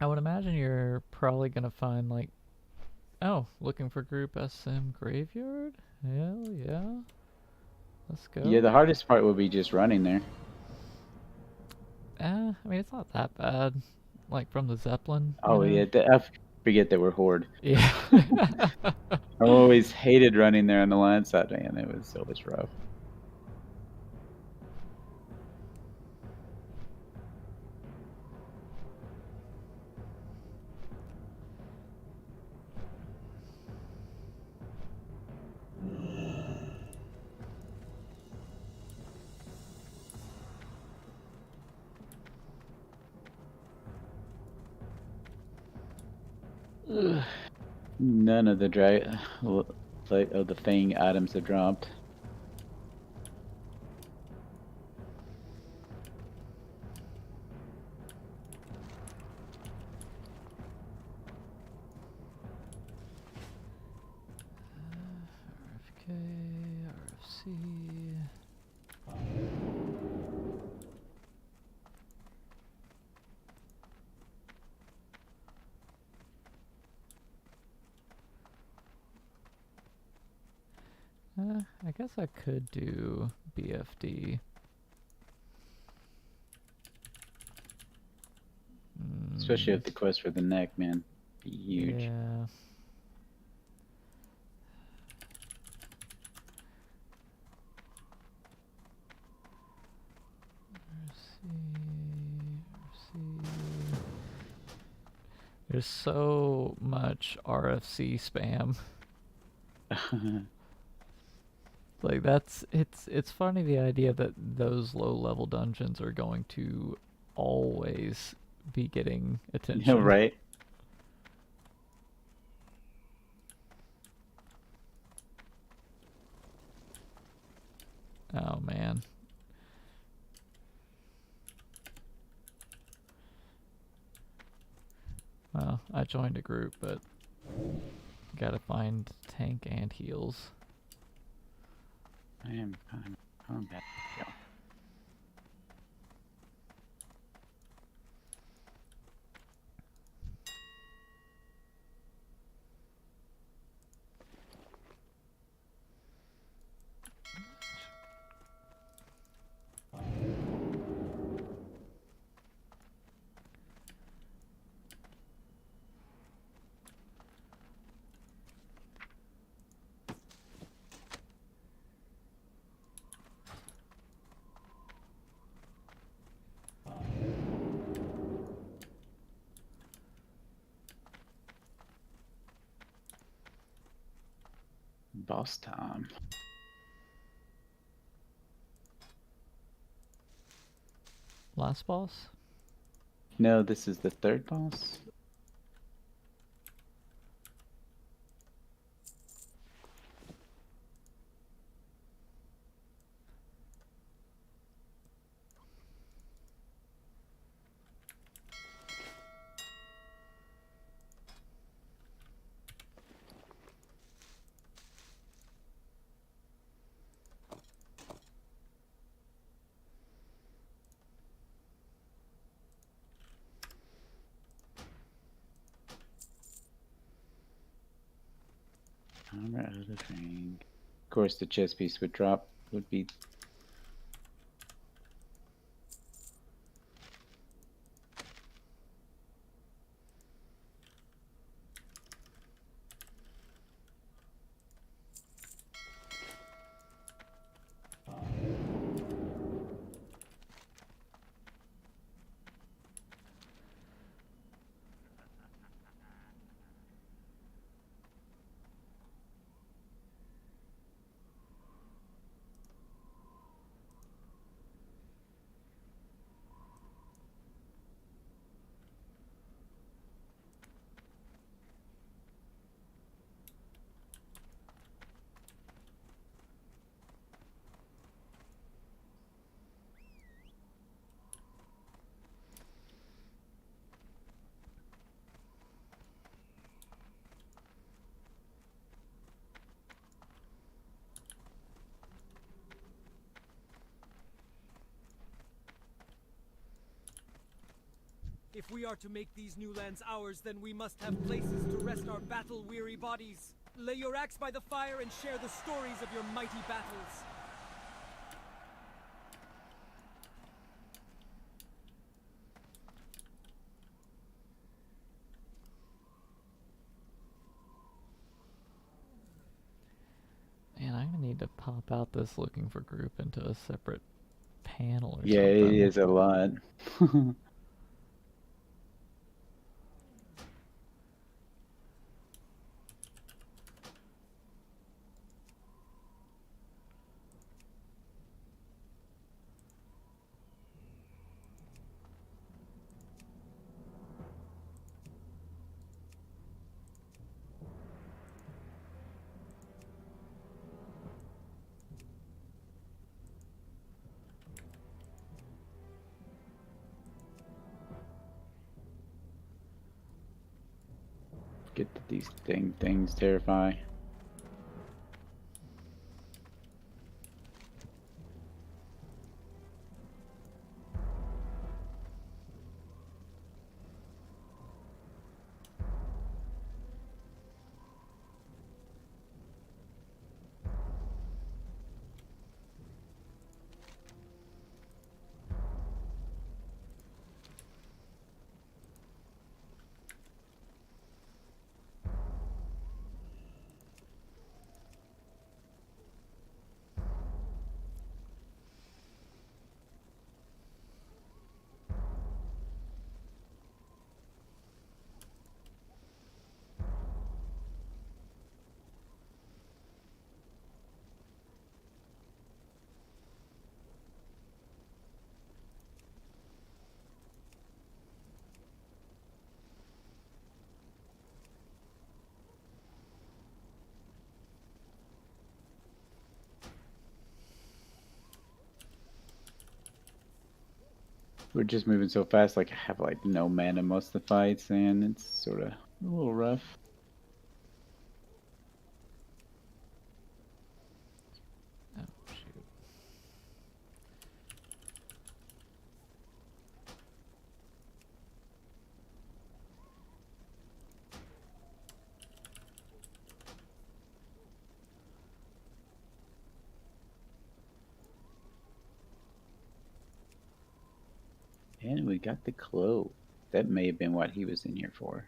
I would imagine you're probably gonna find like, oh, looking for group SM graveyard? Hell yeah. Let's go. Yeah, the hardest part would be just running there. I mean, it's not that bad. Like from the Zeppelin. Oh yeah, I forget that we're Horde. Yeah. I always hated running there on the line side, man. It was always rough. None of the of the Fang items have dropped. RFK, RFC. I guess I could do BFD. Especially if the quest for the neck, man. Be huge. Yeah. RFC. There's so much RFC spam. Like it's funny the idea that those low level dungeons are going to always be getting attention. Yeah, right. Oh man. Well, I joined a group, but gotta find tank and heals. I'm back. Yeah. Boss time. Last boss? No, this is the third boss. Armor out of the ring. Of course, the chest piece would drop. Would be. If we are to make these new lands ours, then we must have places to rest our battle-weary bodies. Lay your axe by the fire and share the stories of your mighty battles. Man, I'm gonna need to pop out this looking for group into a separate panel or Yeah, something. it is a lot. Get these things terrify. We're just moving so fast, like I have like no mana most of the fights, and it's sort of a little rough. Oh, shoot. And we got the clove. That may have been what he was in here for.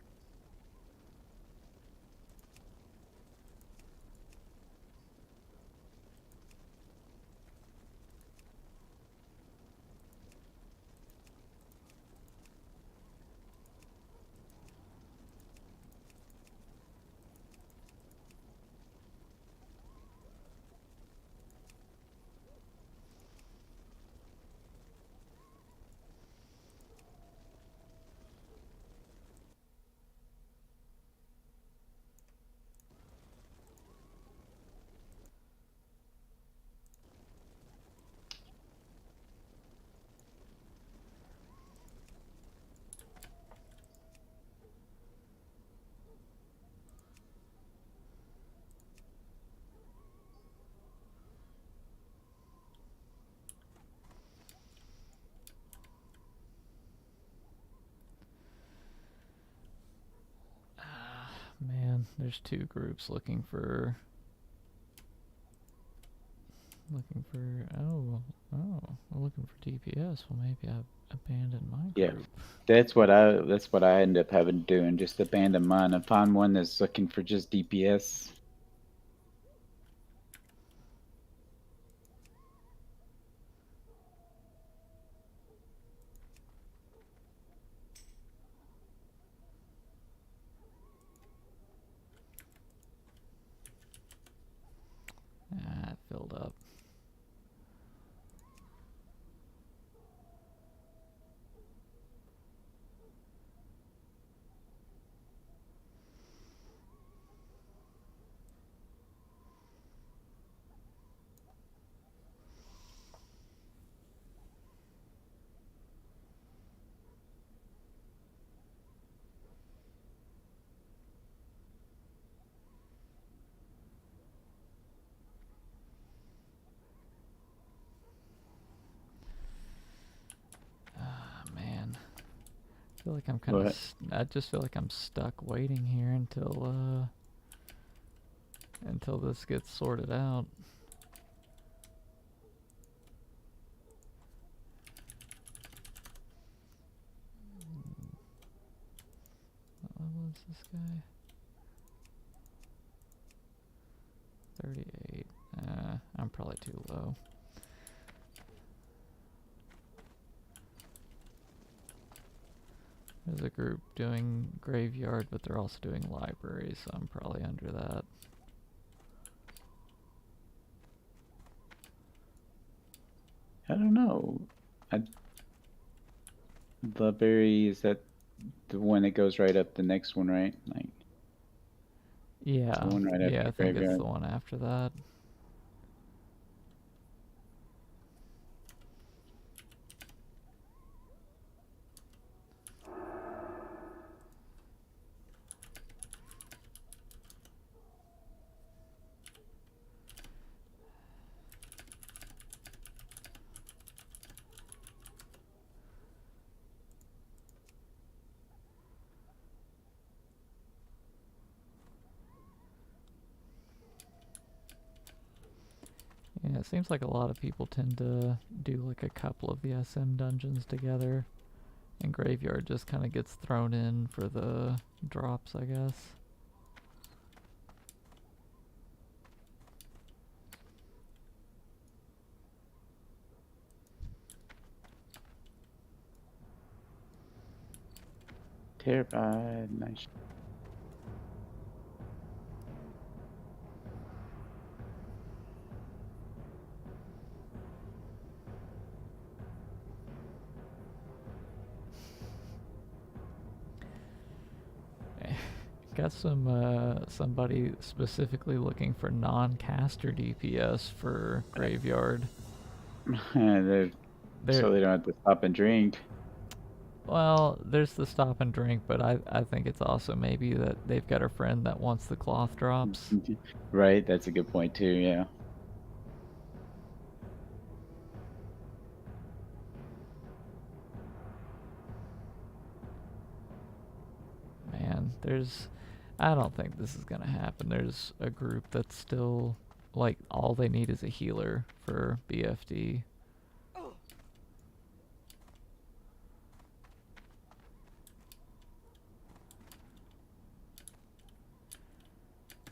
Man, there's two groups looking for we're looking for DPS. Well, maybe I abandoned my Yeah, group. that's what I end up having to do, and just abandon mine and find one that's looking for just DPS. Ah, it filled up. feel like I'm kind What? of. I just feel like I'm stuck waiting here until this gets sorted out. What was this guy? 38. I'm probably too low. There's a group doing graveyard, but they're also doing library, so I'm probably under that. I don't know. Library, is that the one that goes right up the next one, right? Like Yeah, the one right after yeah, I the think it's graveyard. the one after that. Yeah, it seems like a lot of people tend to do like a couple of the SM dungeons together, and graveyard just kind of gets thrown in for the drops, I guess. Terrified, nice. Got somebody specifically looking for non-caster DPS for graveyard. So they don't have to stop and drink. Well, there's the stop and drink, but I think it's also maybe that they've got a friend that wants the cloth drops. Right, that's a good point too, yeah. Man, I don't think this is gonna happen. There's a group that's still, like, all they need is a healer for BFD.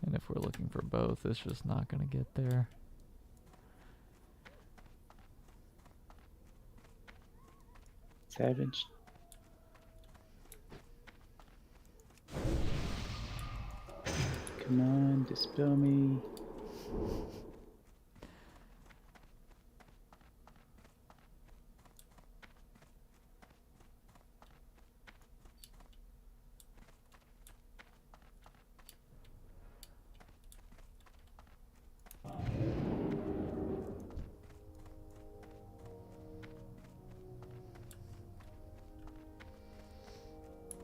And if we're looking for both, it's just not gonna get there. Savage. Come on, dispel me.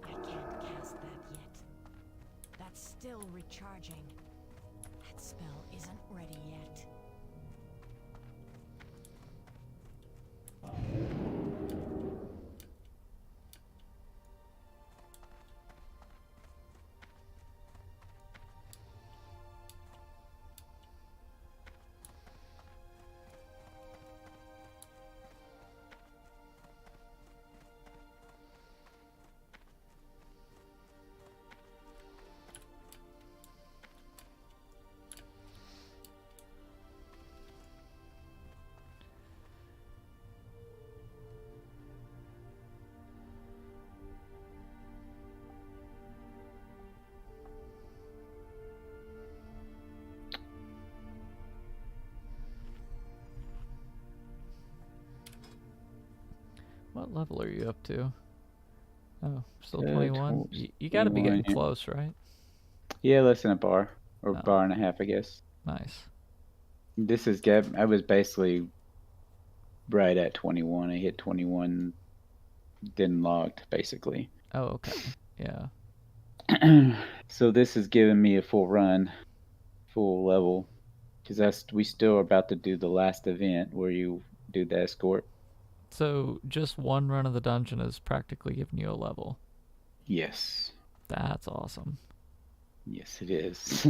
I can't cast that yet. That's still recharging. That spell isn't ready yet. What level are you up to? Oh, still 21? You gotta be 21, getting yeah. close, right? Yeah, less than a bar. Or Oh. bar and a half, I guess. Nice. This is I was basically right at 21. I hit 21, then logged, basically. Oh, okay. Yeah. So this is giving me a full run, full level. Because we still are about to do the last event where you do the escort. So just one run of the dungeon is practically giving you a level. Yes. That's awesome. Yes, it is.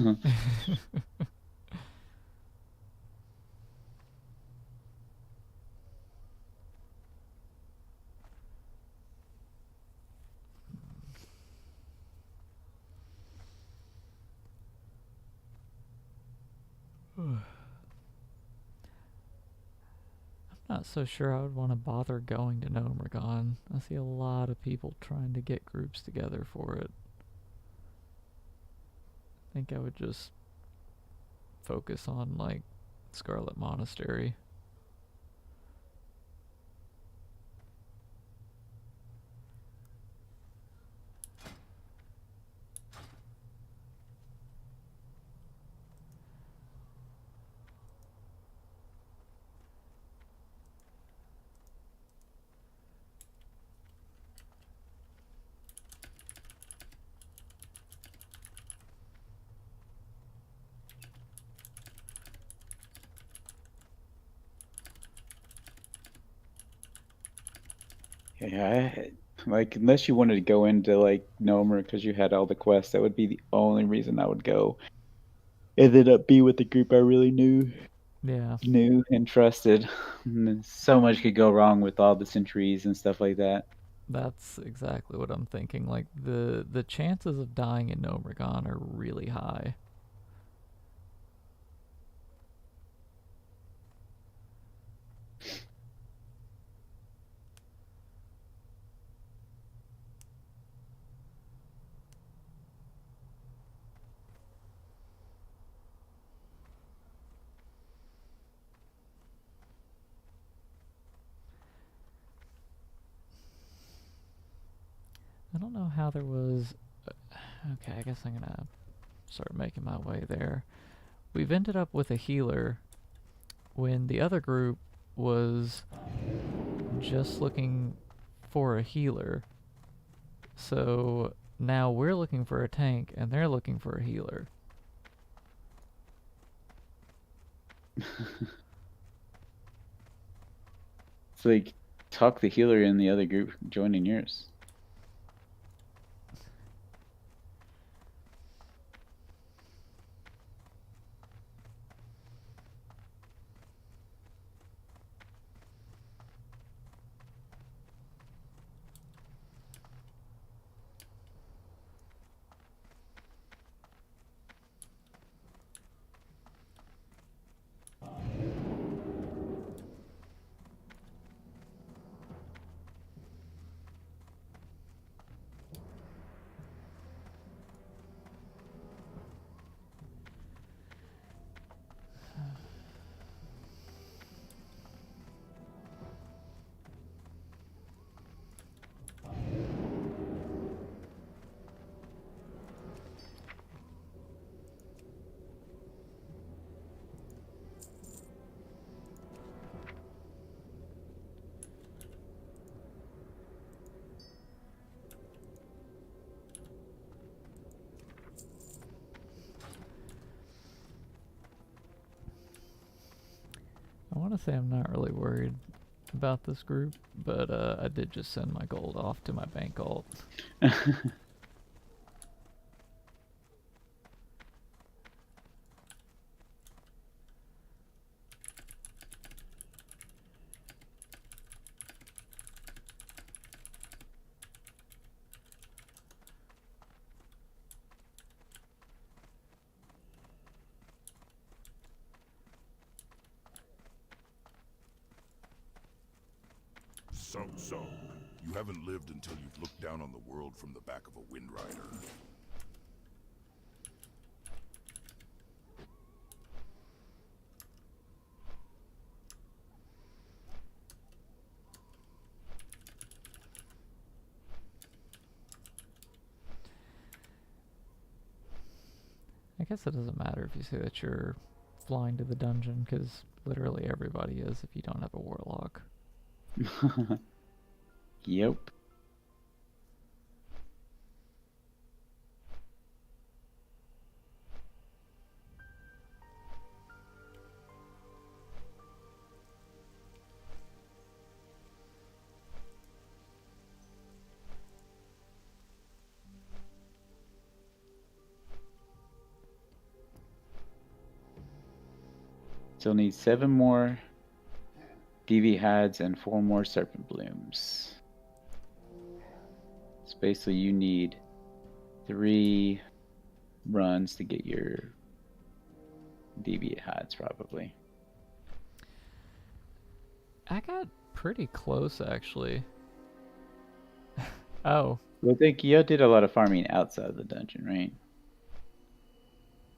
Not so sure I would want to bother going to Nomergon. I see a lot of people trying to get groups together for it. I think I would just focus on, like, Scarlet Monastery. Yeah, like unless you wanted to go into like Nomer because you had all the quests, that would be the only reason I would go. Ended up be with the group I really knew Yeah, and trusted. And then so much could go wrong with all the sentries and stuff like that. that's exactly what I'm thinking. Like, the chances of dying in Nomergon are really high. I don't know how there was... Okay, I guess I'm gonna start making my way there. We've ended up with a healer when the other group was just looking for a healer. So now we're looking for a tank and they're looking for a healer. It's like talk the healer in the other group joining yours. I want to say I'm not really worried about this group, but I did just send my gold off to my bank alt. So, you haven't lived until you've looked down on the world from the back of a Wind Rider. I guess it doesn't matter if you say that you're flying to the dungeon, because literally everybody is if you don't have a warlock. Yep. still need 7 more DV hides and 4 more serpent blooms. So basically you need 3 runs to get your DV hides probably. I got pretty close actually. Oh. Well, I think you did a lot of farming outside the dungeon, right?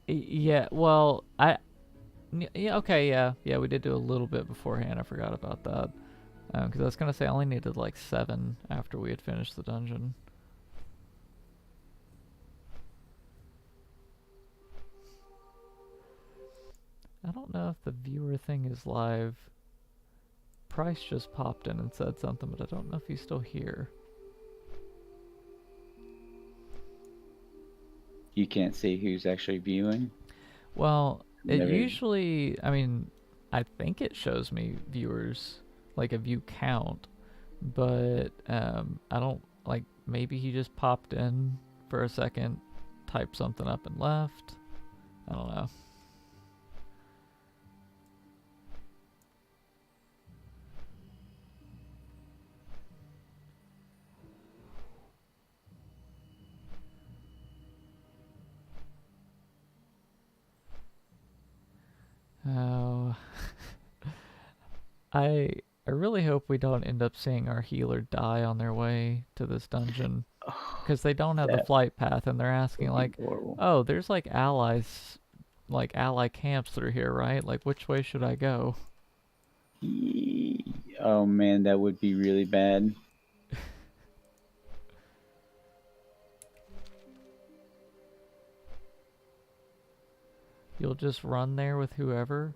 Yeah, well, yeah, okay, yeah, we did do a little bit beforehand. I forgot about that. Because I was gonna say I only needed like 7 after we had finished the dungeon. I don't know if the viewer thing is live. Price just popped in and said something, but I don't know if he's still here. You can't see who's actually viewing? Well, it Never- usually, I mean, I think it shows me viewers, like a view count, but I don't, like, maybe he just popped in for a second, typed something up and left. I don't know. Oh, I really hope we don't end up seeing our healer die on their way to this dungeon, because they don't have the that flight path, and they're asking like, horrible. oh, there's like allies, like ally camps through here, right? Like, which way should I go? Oh man, that would be really bad. You'll just run there with whoever?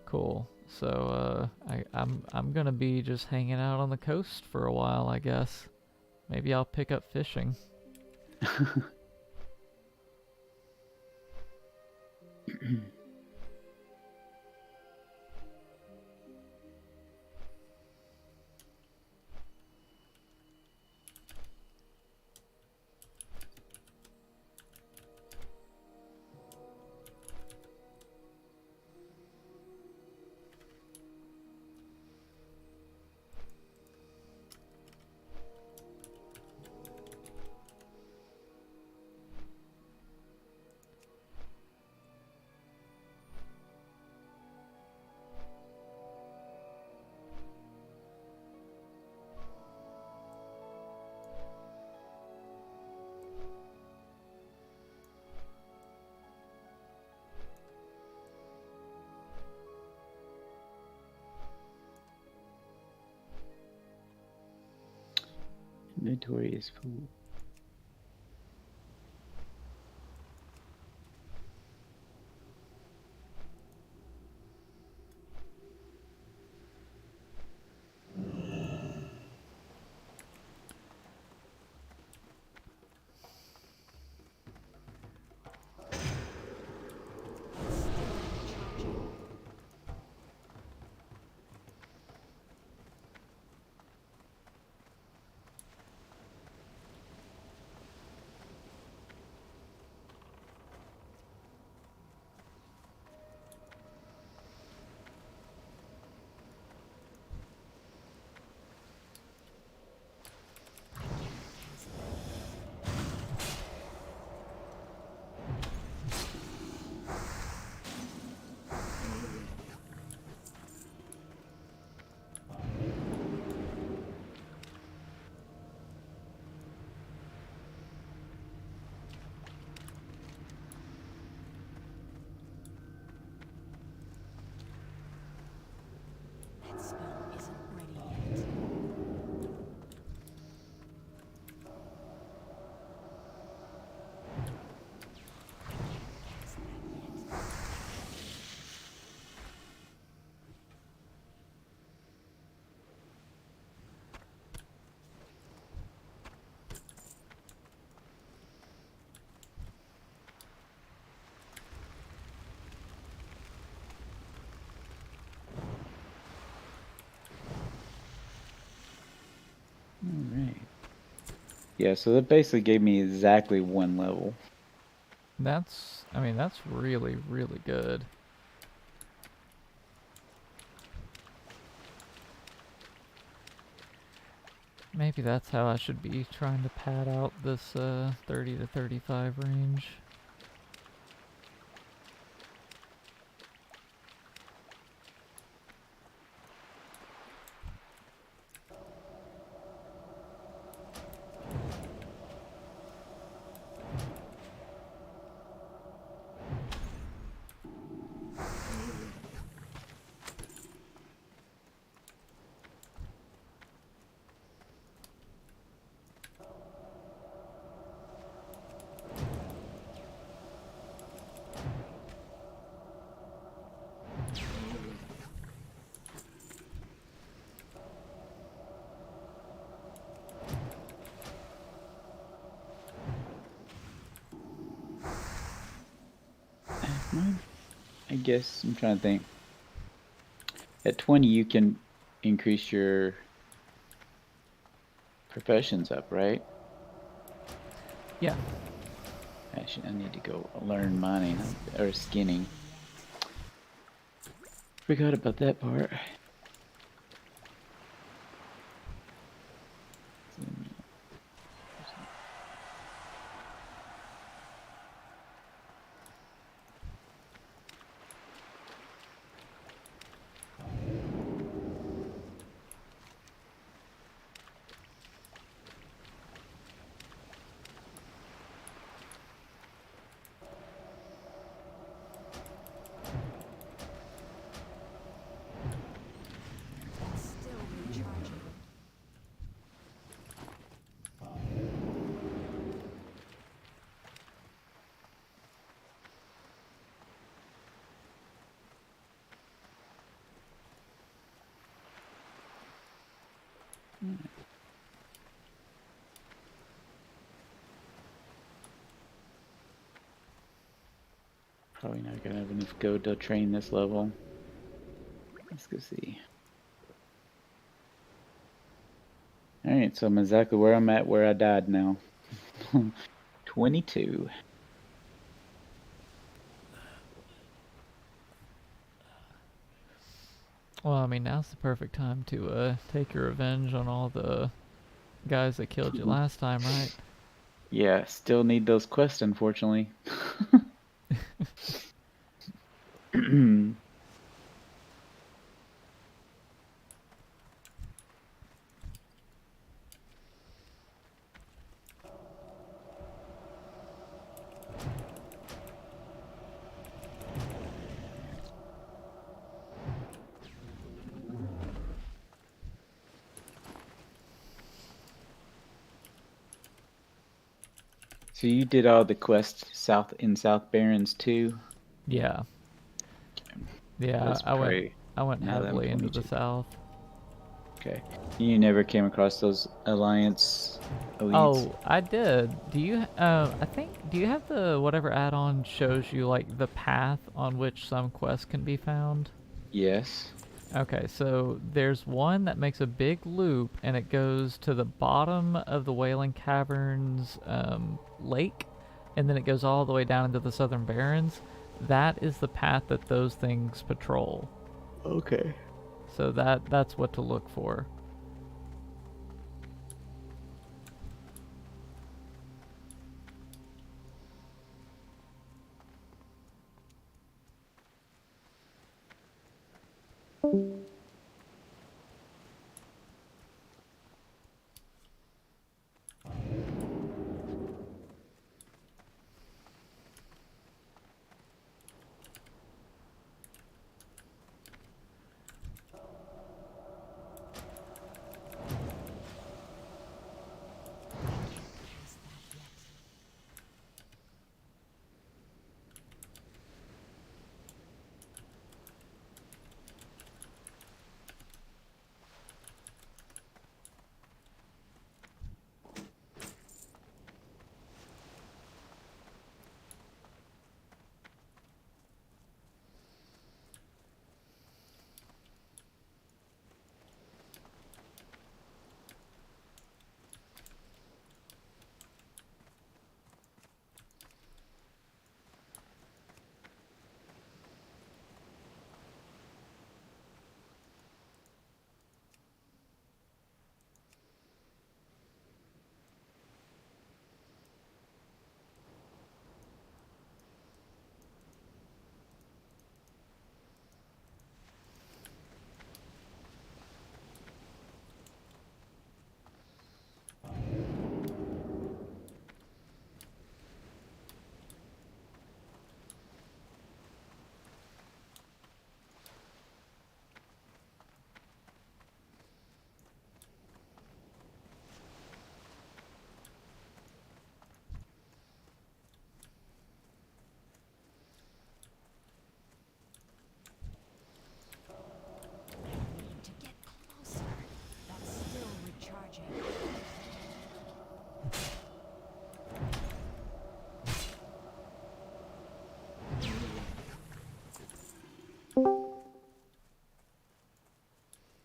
Cool. So, I'm gonna be just hanging out on the coast for a while, I guess. Maybe I'll pick up fishing. Inventory is full. That spell isn't ready yet. Alright. Yeah, so that basically gave me exactly 1 level. That's, I mean, that's really, really good. Maybe that's how I should be trying to pad out this 30 to 35 range. I guess I'm trying to think. At 20, you can increase your professions up, right? Yeah. Actually, I need to go learn mining or skinning. Forgot about that part. Still recharging. Probably not gonna have enough gold to train this level. Let's go see. Alright, so I'm exactly where I'm at, where I died now. 22. Well, I mean, now's the perfect time to take your revenge on all the guys that killed you last time, right? Yeah, still need those quests, unfortunately. So you did all the quests in South Barrens too? Yeah. Yeah, Let's pray. I went Now that I'm heavily into 22. the south. Okay. You never came across those Alliance elites? Oh, I did. Do you, I think, do you have the whatever add-on shows you, like, the path on which some quests can be found? Yes. Okay, so there's one that makes a big loop, and it goes to the bottom of the Wailing Caverns lake, and then it goes all the way down into the Southern Barrens. That is the path that those things patrol. Okay. So that's what to look for.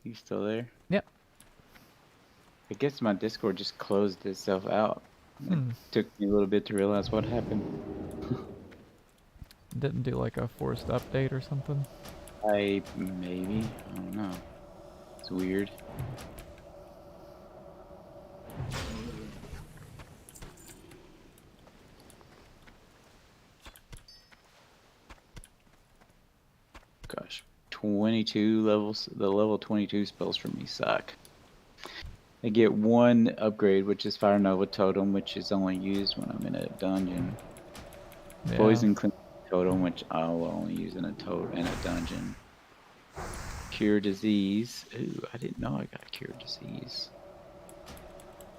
You still there? Yep. I guess my Discord just closed itself out. It took me a little bit to realize what happened. Didn't do like a forced update or something? Maybe. I don't know. It's weird. Gosh. 22 levels. The level 22 spells for me suck. I get one upgrade, which is Fire Nova Totem, which is only used when I'm in a dungeon. Yeah. Poison Cleanse Totem, which I'll only use in a dungeon. Cure Disease. Ooh, I didn't know I got Cure Disease.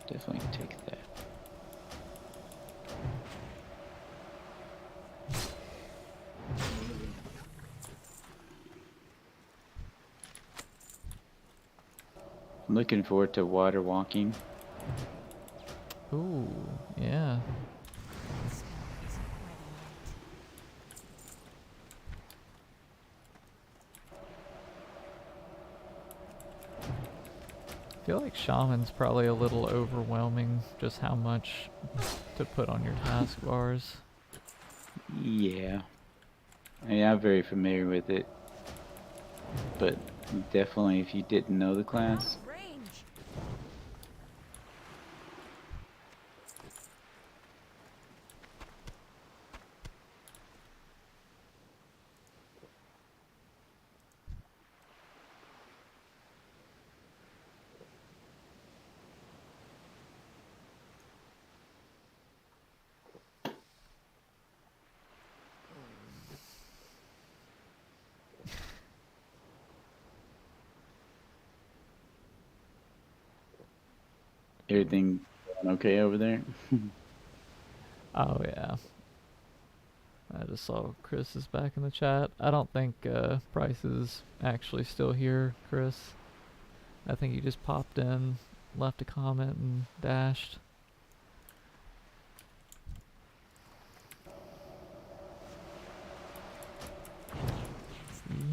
Definitely take that. I'm looking forward to water walking. Ooh, yeah. I feel like Shaman's probably a little overwhelming, just how much to put on your taskbars. Yeah. I mean, I'm very familiar with it. But definitely if you didn't know the class. Everything going okay over there? Oh yeah. I just saw Chris is back in the chat. I don't think Bryce is actually still here, Chris. I think he just popped in, left a comment, and dashed.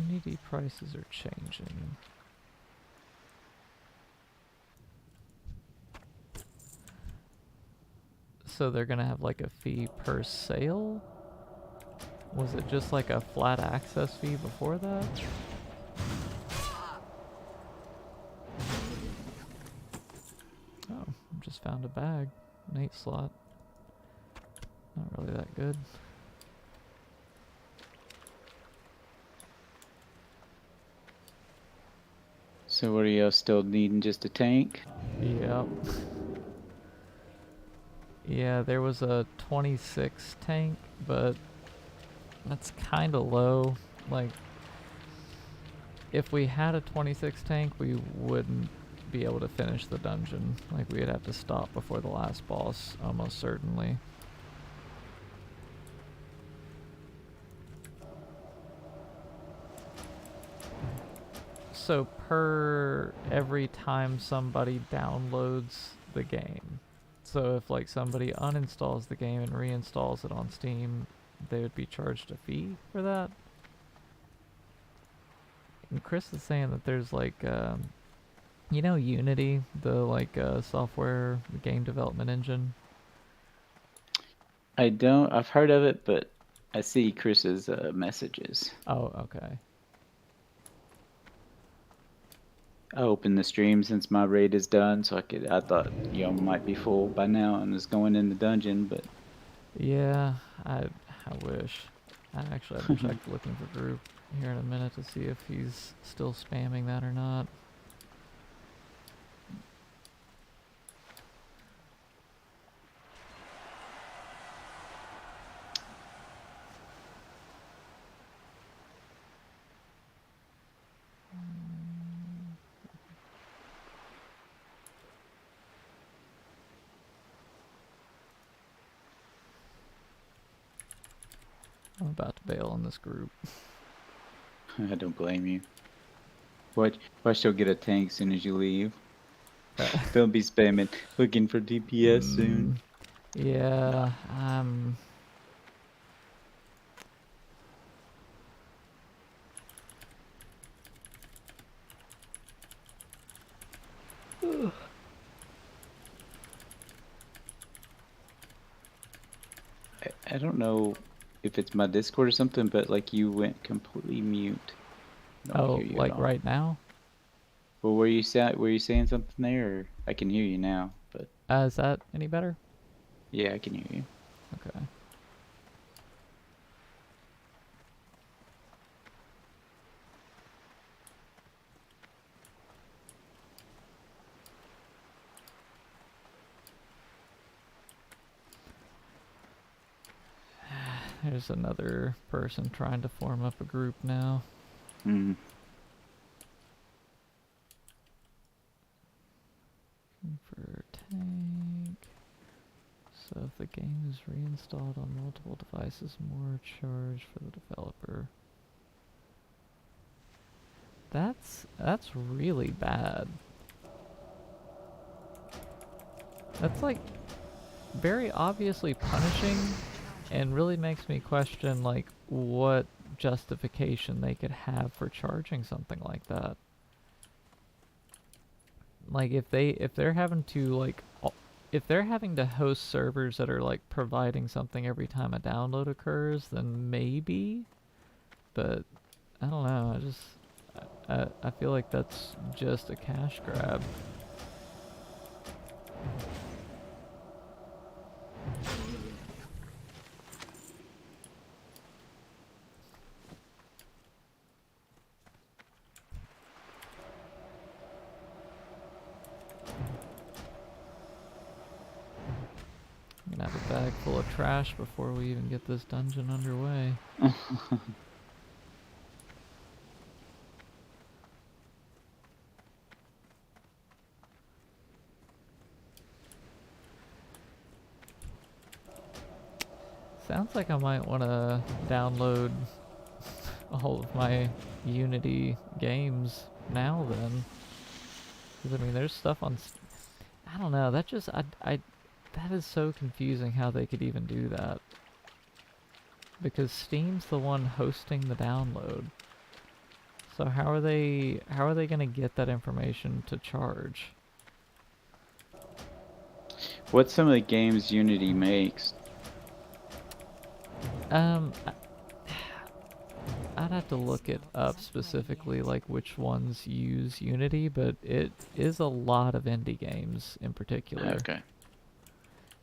Unity prices are changing. So they're gonna have like a fee per sale? Was it just like a flat access fee before that? Oh, just found a bag. An 8 slot. Not really that good. So what are you still needing, just a tank? Yep. Yeah, there was a 26 tank, but that's kind of low. Like, if we had a 26 tank, we wouldn't be able to finish the dungeon. Like, we'd have to stop before the last boss, almost certainly. So per every time somebody downloads the game. So if like somebody uninstalls the game and reinstalls it on Steam, they would be charged a fee for that. And Chris is saying that there's like, you know, Unity, the like software, the game development engine. I don't. I've heard of it, but I see Chris's messages. Oh, okay. I opened the stream since my raid is done, so I thought might be full by now and was going in the dungeon, but Yeah, I wish. I actually haven't checked looking for group here in a minute to see if he's still spamming that or not. I'm about to bail on this group. I don't blame you. Watch you'll get a tank as soon as you leave. They'll be spamming, looking for DPS soon. Yeah, I don't know if it's my Discord or something, but like you went completely mute. I don't Oh, hear you at like all. right now? Well, were you saying something there? Or I can hear you now, but Is that any better? yeah, I can hear you. Okay. There's another person trying to form up a group now. Hmm. For tank. So if the game is reinstalled on multiple devices, more charge for the developer. That's really bad. That's like very obviously punishing and really makes me question like what justification they could have for charging something like that. Like if they're having to if they're having to host servers that are like providing something every time a download occurs, then maybe, but I don't know. I feel like that's just a cash grab. I'm gonna have a bag full of trash before we even get this dungeon underway. Sounds like I might want to download all of my Unity games now then. Because I mean, there's stuff on... I don't know, that just... that is so confusing how they could even do that. Because Steam's the one hosting the download. So how are they going to get that information to charge? What's some of the games Unity makes? I'd have to look it up specifically, like which ones use Unity, but it is a lot of indie games in particular. Okay.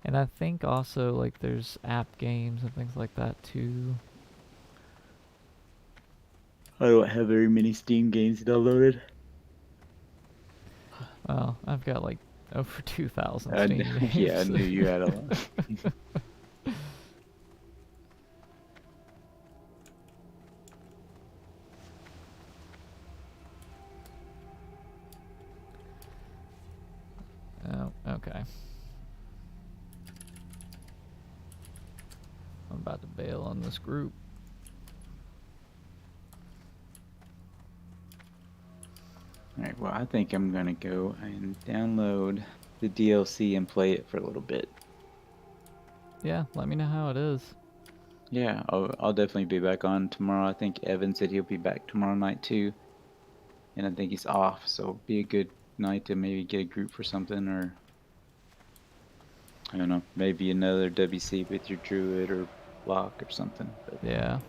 And I think also like there's app games and things like that too. I don't have very many Steam games downloaded. Well, I've got like over 2,000 Steam games. Yeah, I knew you had a lot. Oh, okay. I'm about to bail on this group. Alright, well, I think I'm gonna go and download the DLC and play it for a little bit. Yeah, let me know how it is. Yeah, I'll definitely be back on tomorrow. I think Evan said he'll be back tomorrow night too. And I think he's off, so it'll be a good night to maybe get a group for something, or I don't know, maybe another WC with your druid or block or something. But Yeah.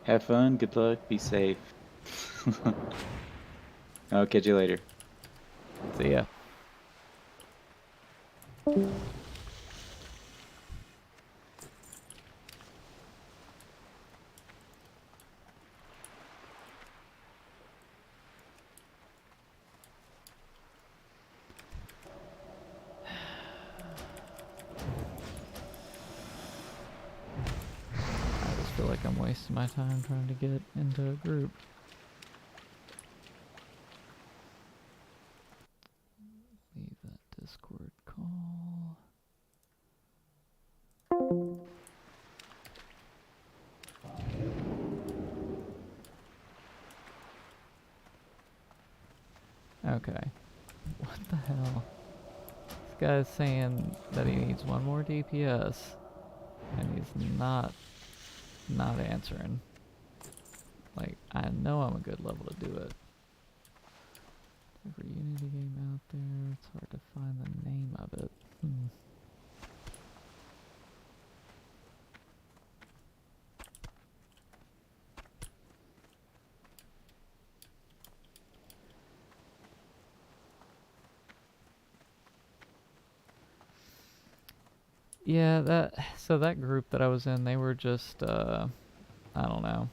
have fun, good luck, be safe. I'll catch you later. See ya. I just feel like I'm wasting my time trying to get into a group. Leave that Discord call. Okay. What the hell? This guy's saying that he needs one more DPS, and he's not answering. Like, I know I'm a good level to do it. For Unity game Yeah, that group that I was in, they were just I don't know.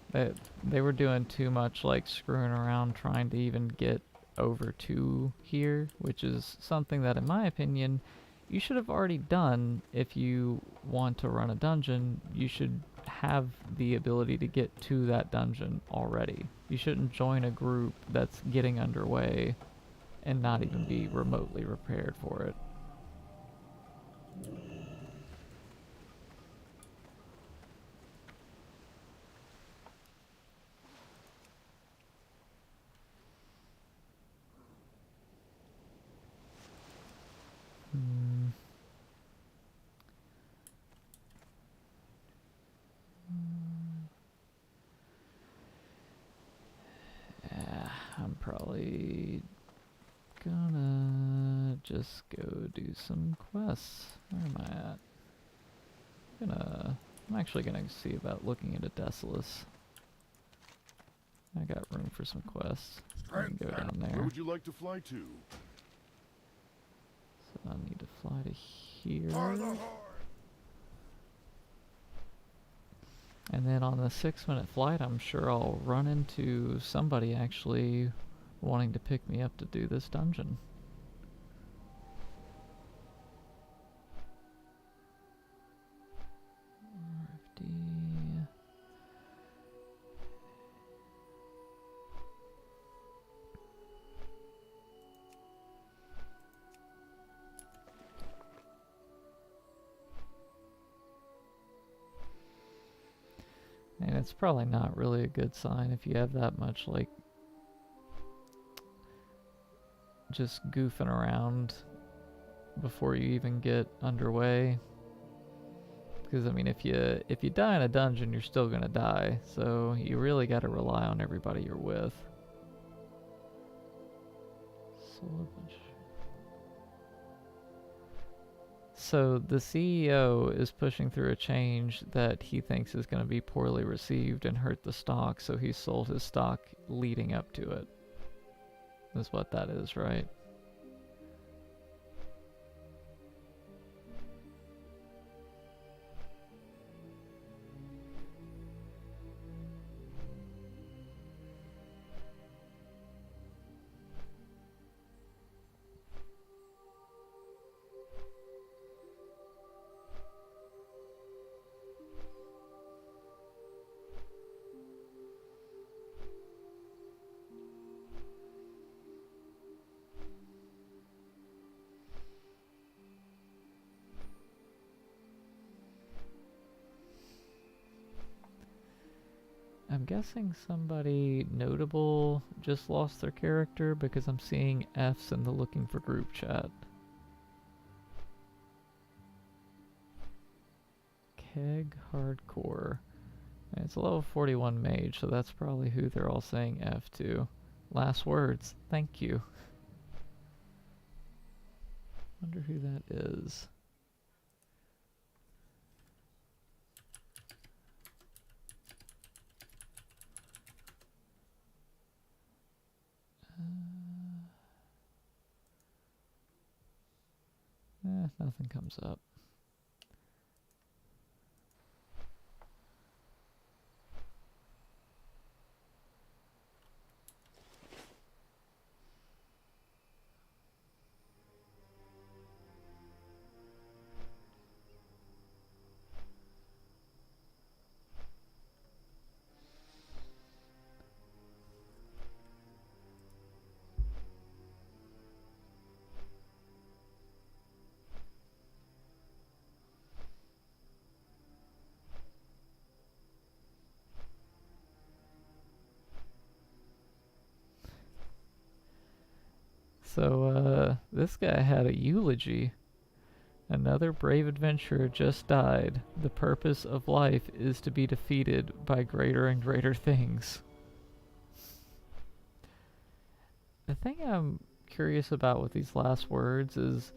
They were doing too much like screwing around trying to even get over to here, which is something that in my opinion you should have already done. If you want to run a dungeon, you should have the ability to get to that dungeon already. You shouldn't join a group that's getting underway and not even be remotely prepared for it. Yeah, I'm probably gonna just go do some quests. Where am I at? I'm actually gonna see about looking into Desolus. I got room for some quests. I can go down Where there. would you like to fly to? So I need to fly to here. And then on the 6-minute flight, I'm sure I'll run into somebody actually wanting to pick me up to do this dungeon. RFD. And it's probably not really a good sign if you have that much, like, just goofing around before you even get underway. Because, I mean, if you die in a dungeon, you're still gonna die. So you really gotta rely on everybody you're with. So the CEO is pushing through a change that he thinks is going to be poorly received and hurt the stock, so he sold his stock leading up to it. Is what that is, right? I'm guessing somebody notable just lost their character because I'm seeing F's in the looking for group chat. Keg Hardcore. And it's a level 41 mage, so that's probably who they're all saying F to. Last words. Thank you. Wonder who that is. Nothing comes up. So, this guy had a eulogy. Another brave adventurer just died. The purpose of life is to be defeated by greater and greater things. The thing I'm curious about with these last words is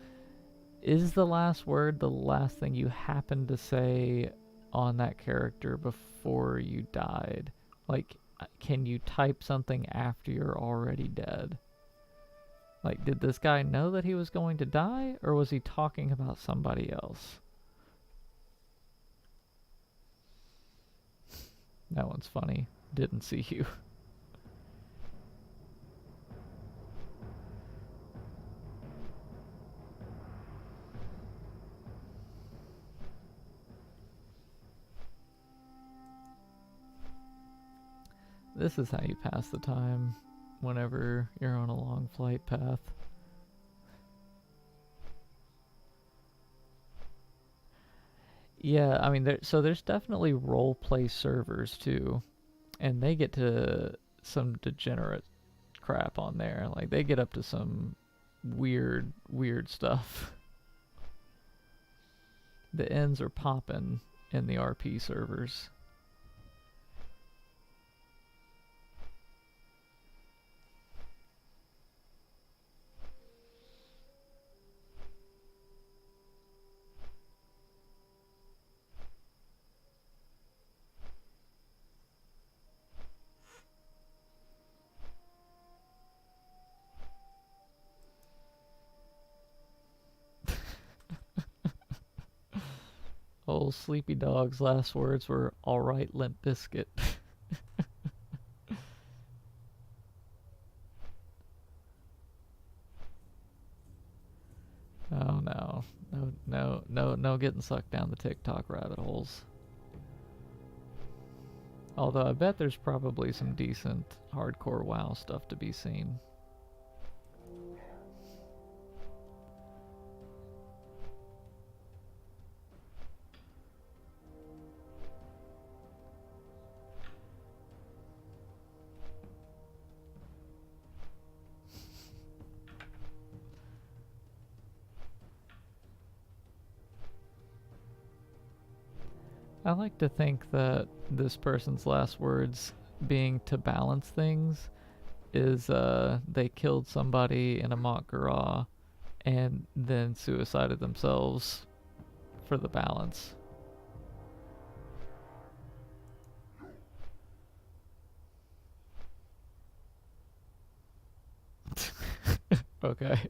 the last word the last thing you happened to say on that character before you died? Like, can you type something after you're already dead? Like, did this guy know that he was going to die, or was he talking about somebody else? That one's funny. Didn't see you. This is how you pass the time whenever you're on a long flight path. Yeah, I mean, there's definitely role play servers too, and they get to some degenerate crap on there. Like they get up to some weird stuff. The ends are popping in the RP servers. Old Sleepy Dog's last words were, "Alright, Limp Biscuit." Oh no. No getting sucked down the TikTok rabbit holes. Although I bet there's probably some decent hardcore WoW stuff to be seen. I like to think that this person's last words being to balance things is they killed somebody in a mock garage and then suicided themselves for the balance. Okay.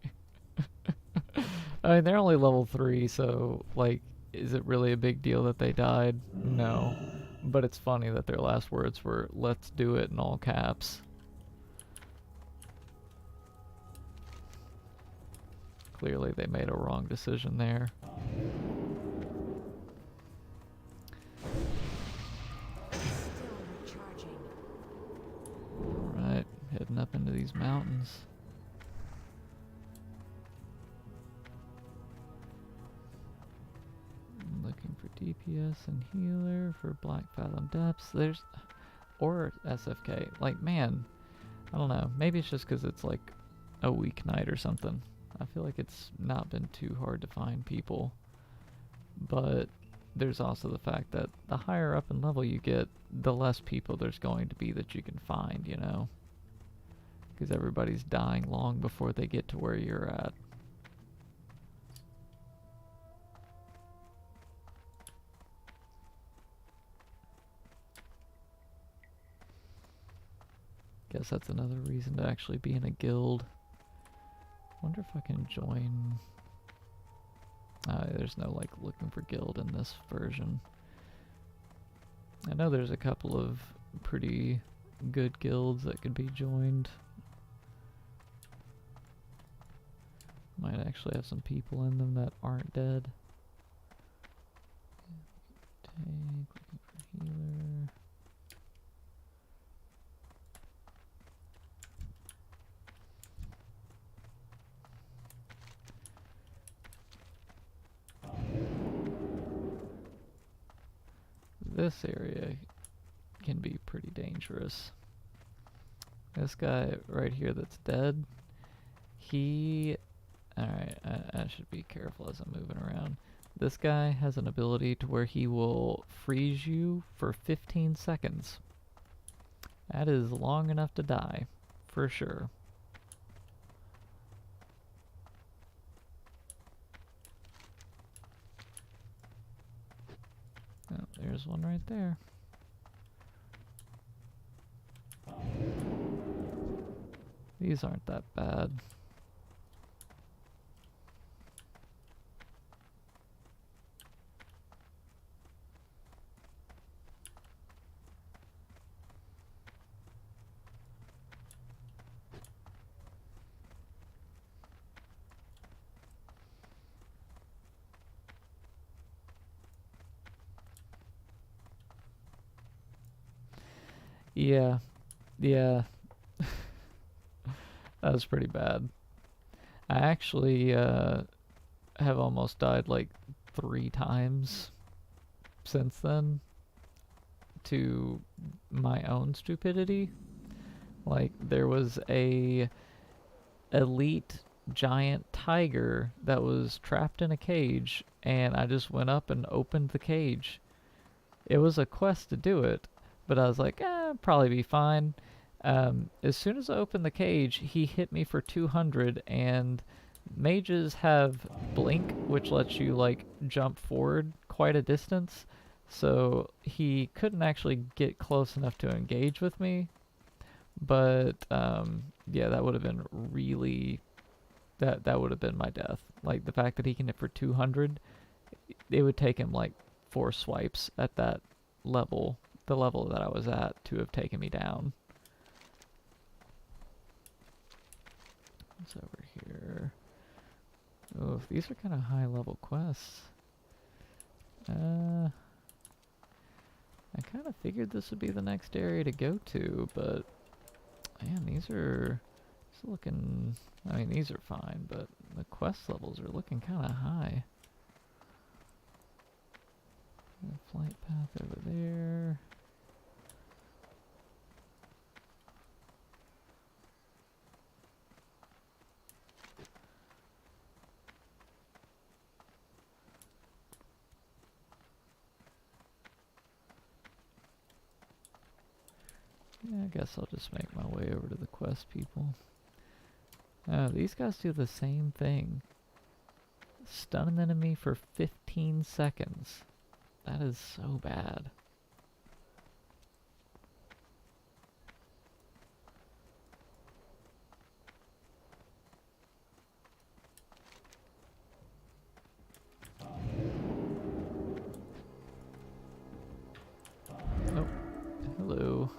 I mean, they're only level 3, so, like, is it really a big deal that they died? No. But it's funny that their last words were, "Let's do it," in all caps. Clearly they made a wrong decision there. Alright, heading up into these mountains. Looking for DPS and healer for Black Fathom Depths. There's... or SFK. Like, man, I don't know. Maybe it's just because it's like a weeknight or something. I feel like it's not been too hard to find people. But there's also the fact that the higher up in level you get, the less people there's going to be that you can find, you know? Because everybody's dying long before they get to where you're at. Guess that's another reason to actually be in a guild. Wonder if I can join... there's no, like, looking for guild in this version. I know there's a couple of pretty good guilds that could be joined. Might actually have some people in them that aren't dead. Take, looking for healer. This area can be pretty dangerous. This guy right here that's dead, he... Alright, I should be careful as I'm moving around. This guy has an ability to where he will freeze you for 15 seconds. That is long enough to die, for sure. Oh, there's one right there. These aren't that bad. Yeah. Yeah. That was pretty bad. I actually have almost died like 3 times since then to my own stupidity. Like, there was a elite giant tiger that was trapped in a cage, and I just went up and opened the cage. It was a quest to do it, but I was like, probably be fine. As soon as I opened the cage, he hit me for 200, and mages have blink, which lets you like jump forward quite a distance, so he couldn't actually get close enough to engage with me. But yeah, that would have been really, that would have been my death. Like, the fact that he can hit for 200, it would take him like 4 swipes at that level, the level that I was at, to have taken me down. What's over here? Oh, these are kind of high level quests. I kind of figured this would be the next area to go to, but man, these are looking, I mean, these are fine, but the quest levels are looking kind of high. The flight path over there. Yeah, I guess I'll just make my way over to the quest people. These guys do the same thing. Stun an enemy for 15 seconds. That is so bad. Oh, hello.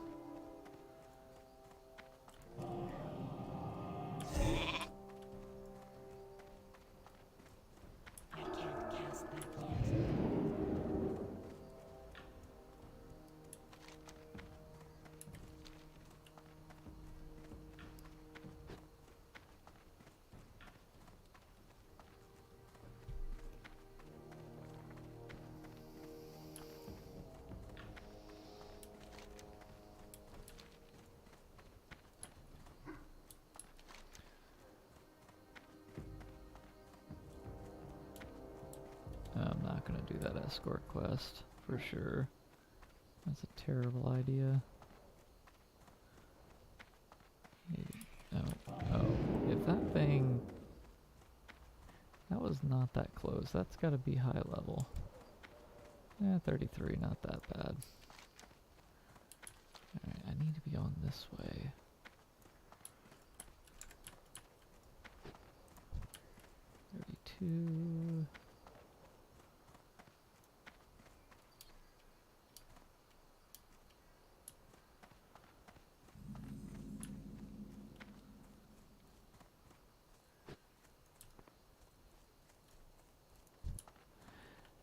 I'm not gonna do that escort quest, for sure. That's a terrible idea. Oh, if that thing... That was not that close. That's gotta be high level. Yeah, 33, not that bad. Alright, I need to be on this way. $32...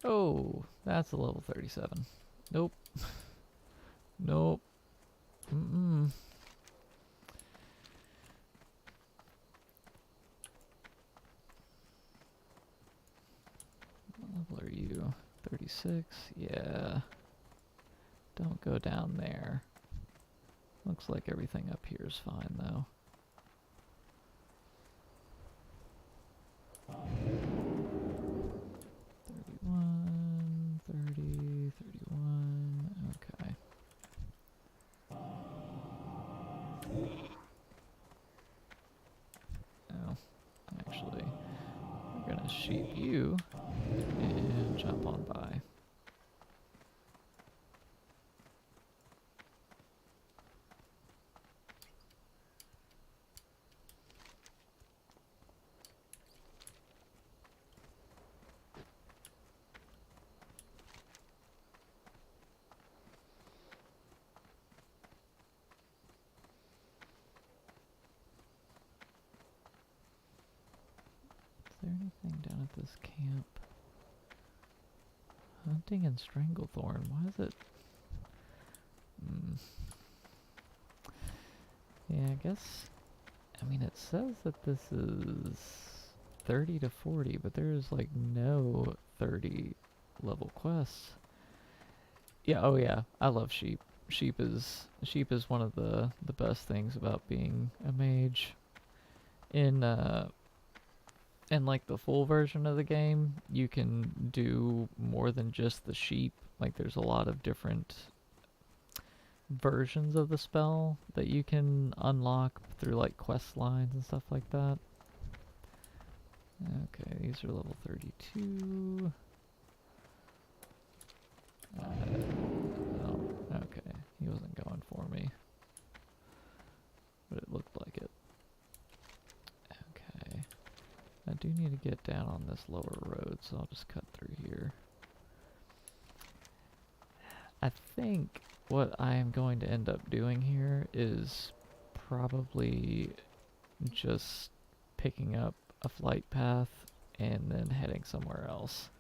Oh, that's a level 37. Nope. Nope. Mm-mm. What level are you? 36? Yeah. Don't go down there. Looks like everything up here is fine, though. Okay. Oh, actually, we're gonna sheep you and jump on by. Is there anything down at this camp? Hunting and Stranglethorn. Why is it? Yeah, I guess, I mean, it says that this is 30 to 40, but there's like no 30 level quests. Yeah, oh yeah, I love sheep. Sheep is one of the best things about being a mage. In like the full version of the game, you can do more than just the sheep. Like there's a lot of different versions of the spell that you can unlock through like quest lines and stuff like that. Okay, these are level 32. Oh, okay, he wasn't going for me, but it looked like it. Okay, I do need to get down on this lower road, so I'll just cut through here. I think what I am going to end up doing here is probably just picking up a flight path and then heading somewhere else,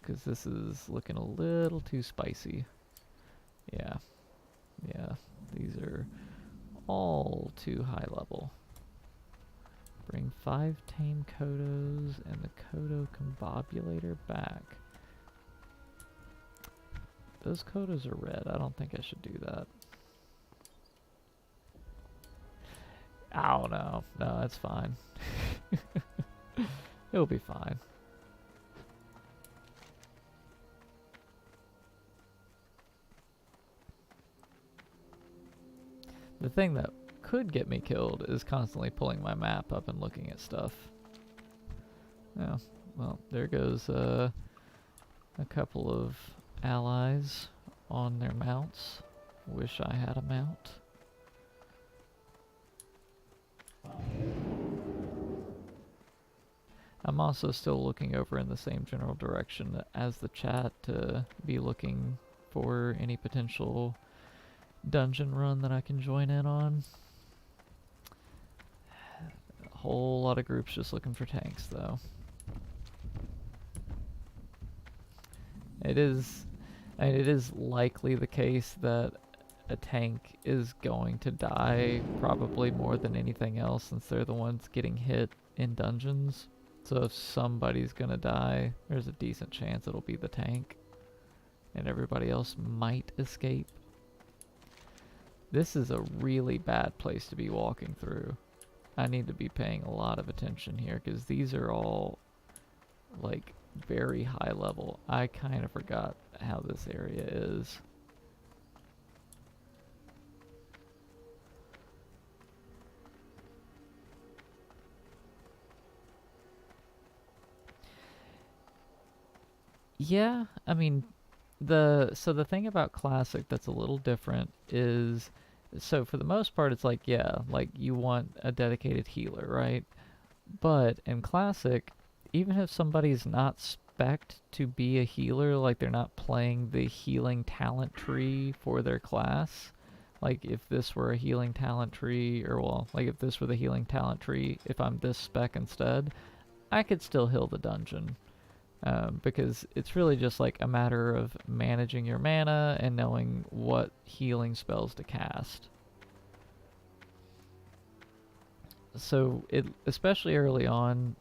because this is looking a little too spicy. Yeah, these are all too high level. Bring 5 tame Kodos and the Kodo Combobulator back. Those Kodos are red. I don't think I should do that. Oh no, that's fine. It'll be fine. The thing that could get me killed is constantly pulling my map up and looking at stuff. Yeah, well, there goes a couple of allies on their mounts. Wish I had a mount. I'm also still looking over in the same general direction as the chat to be looking for any potential dungeon run that I can join in on. A whole lot of groups just looking for tanks though. It is likely the case that a tank is going to die probably more than anything else, since they're the ones getting hit in dungeons. So if somebody's gonna die, there's a decent chance it'll be the tank, and everybody else might escape. This is a really bad place to be walking through. I need to be paying a lot of attention here, because these are all like very high level. I kind of forgot how this area is. Yeah, I mean, the thing about Classic that's a little different is, so for the most part it's like, yeah, like you want a dedicated healer, right? But in Classic, even if somebody's not spec'd to be a healer, like they're not playing the healing talent tree for their class, like if this were a healing talent tree, or well, like if this were the healing talent tree, if I'm this spec instead, I could still heal the dungeon. Because it's really just like a matter of managing your mana and knowing what healing spells to cast. So especially early on,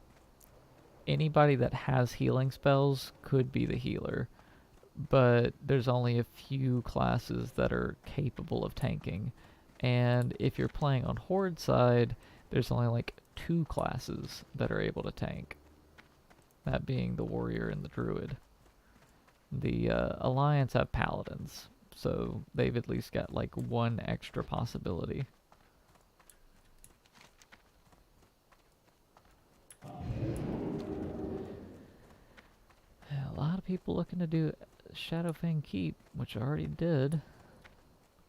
anybody that has healing spells could be the healer, but there's only a few classes that are capable of tanking. And if you're playing on Horde side, there's only like 2 classes that are able to tank. That being the warrior and the druid. The Alliance have paladins, so they've at least got like 1 extra possibility. A lot of people looking to do Shadowfang Keep, which I already did.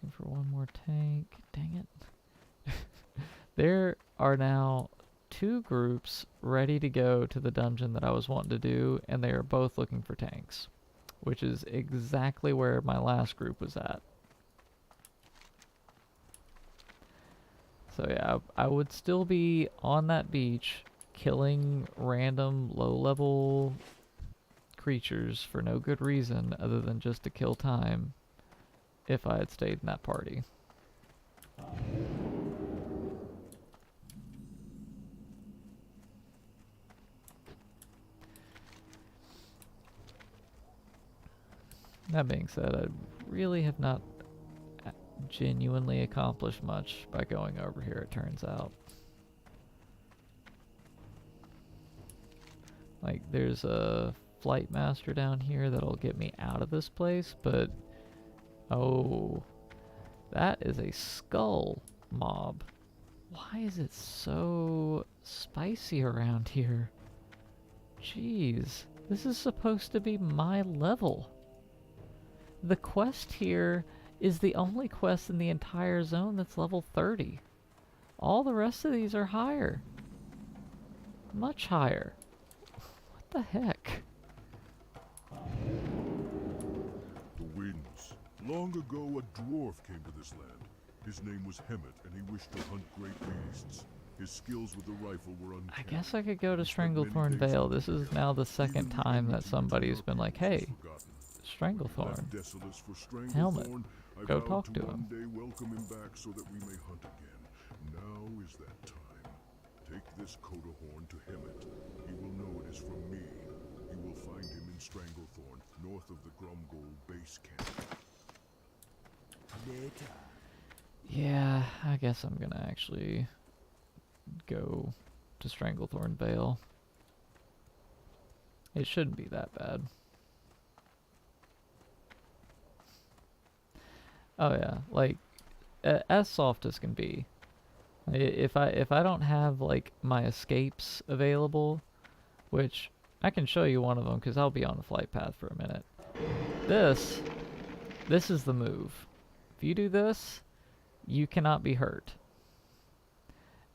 Looking for 1 more tank. Dang it. There are now 2 groups ready to go to the dungeon that I was wanting to do, and they are both looking for tanks, which is exactly where my last group was at. So yeah, I would still be on that beach killing random low-level creatures for no good reason other than just to kill time if I had stayed in that party. That being said, I really have not genuinely accomplished much by going over here, it turns out. Like, there's a flight master down here that'll get me out of this place, but... Oh, that is a skull mob. Why is it so spicy around here? Jeez, this is supposed to be my level. The quest here is the only quest in the entire zone that's level 30. All the rest of these are higher. Much higher. What the heck? The winds. Long ago, a dwarf came to this land. His name was Hemet, and he wished to hunt great beasts. His skills with the rifle were uncanny. I guess I could go to Stranglethorn Vale. This is now the second time that somebody's been like, hey, Stranglethorn, Helmet, go talk to him. One day welcome him back so that we may hunt again. Now is that time. Take this coat of horn to Hemet. He will know it is from me. You will find him in Stranglethorn, north of the Grumgold base camp. Later. Yeah, I guess I'm gonna actually go to Stranglethorn Vale. It shouldn't be that bad. Oh yeah, like as soft as can be. If I don't have like my escapes available, which I can show you one of them because I'll be on the flight path for a minute. This is the move. If you do this, you cannot be hurt.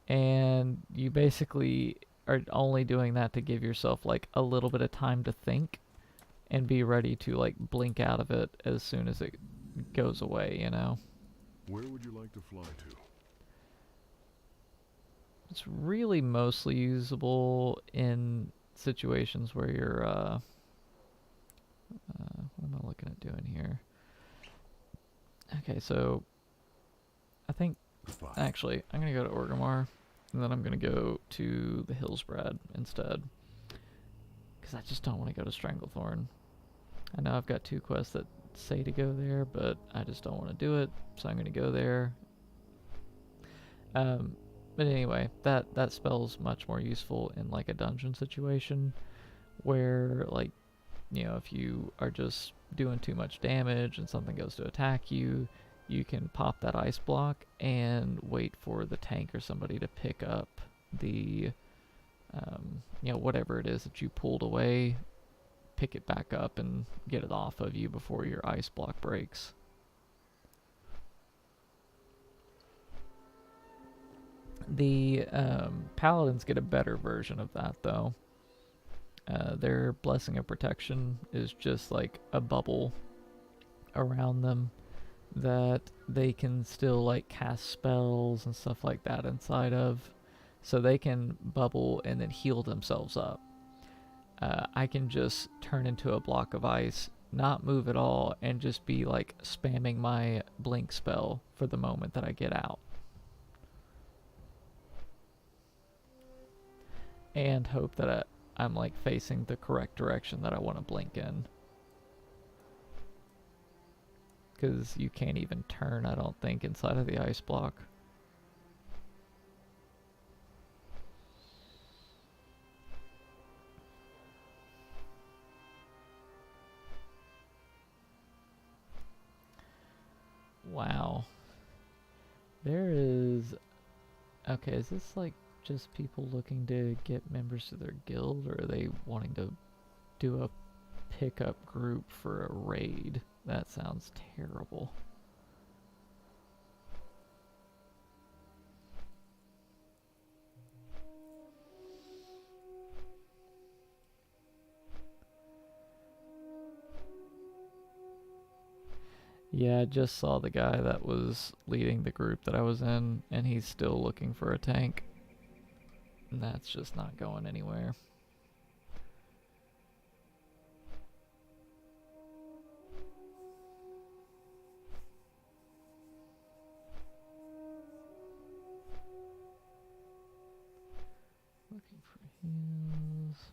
And you basically are only doing that to give yourself like a little bit of time to think and be ready to like blink out of it as soon as it goes away, you know? Where would you like to fly to? It's really mostly usable in situations where you're, what am I looking at doing here? Okay, so I think, actually, I'm going to go to Orgrimmar, and then I'm going to go to the Hillsbrad instead. Because I just don't want to go to Stranglethorn. I know I've got 2 quests that say to go there, but I just don't want to do it, so I'm going to go there. But anyway, that spell's much more useful in like a dungeon situation, where like, you know, if you are just doing too much damage and something goes to attack you, you can pop that ice block and wait for the tank or somebody to pick up the, you know, whatever it is that you pulled away, pick it back up and get it off of you before your ice block breaks. The paladins get a better version of that though. Their Blessing of Protection is just like a bubble around them that they can still like cast spells and stuff like that inside of, so they can bubble and then heal themselves up. I can just turn into a block of ice, not move at all, and just be like spamming my blink spell for the moment that I get out. And hope that I'm like facing the correct direction that I want to blink in. Because you can't even turn, I don't think, inside of the ice block. Wow. There is... Okay, is this like just people looking to get members to their guild, or are they wanting to do a pickup group for a raid? That sounds terrible. Yeah, I just saw the guy that was leading the group that I was in, and he's still looking for a tank. And that's just not going anywhere. Looking for heals.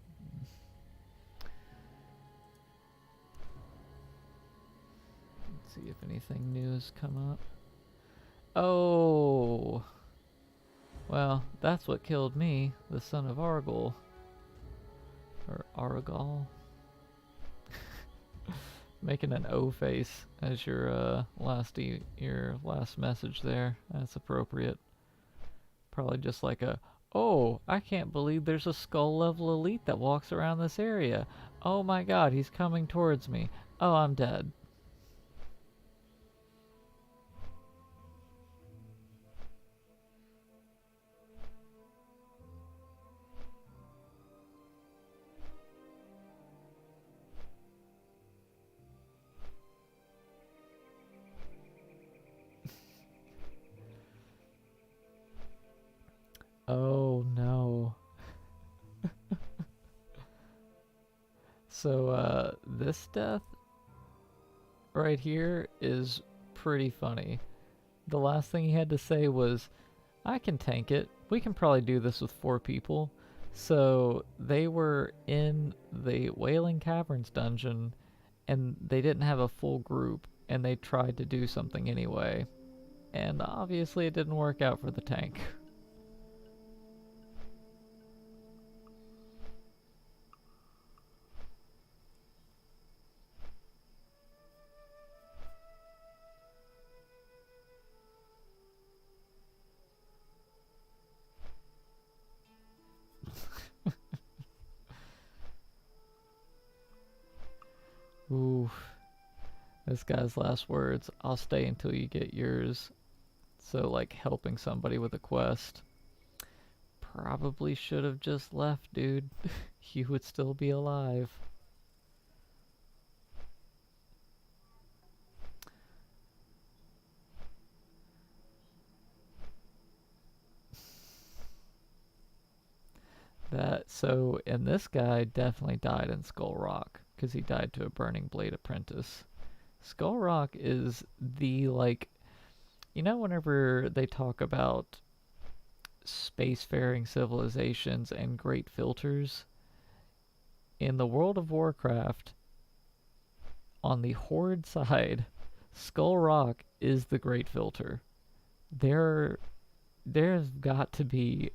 see if anything new has come up. Oh! Well, that's what killed me, the son of Argol. Or Argal. Making an O face as your last message there. That's appropriate. Probably just like a, oh, I can't believe there's a skull level elite that walks around this area. Oh my god, he's coming towards me. Oh, I'm dead. Oh no. So, this death right here is pretty funny. The last thing he had to say was, I can tank it. We can probably do this with 4 people. So, they were in the Wailing Caverns dungeon, and they didn't have a full group, and they tried to do something anyway. And obviously it didn't work out for the tank. Ooh, this guy's last words, I'll stay until you get yours. So, like, helping somebody with a quest. Probably should have just left, dude. You would still be alive. And this guy definitely died in Skull Rock, because he died to a Burning Blade Apprentice. Skull Rock is the, like, you know, whenever they talk about spacefaring civilizations and great filters, in the World of Warcraft, on the Horde side, Skull Rock is the great filter. There's got to be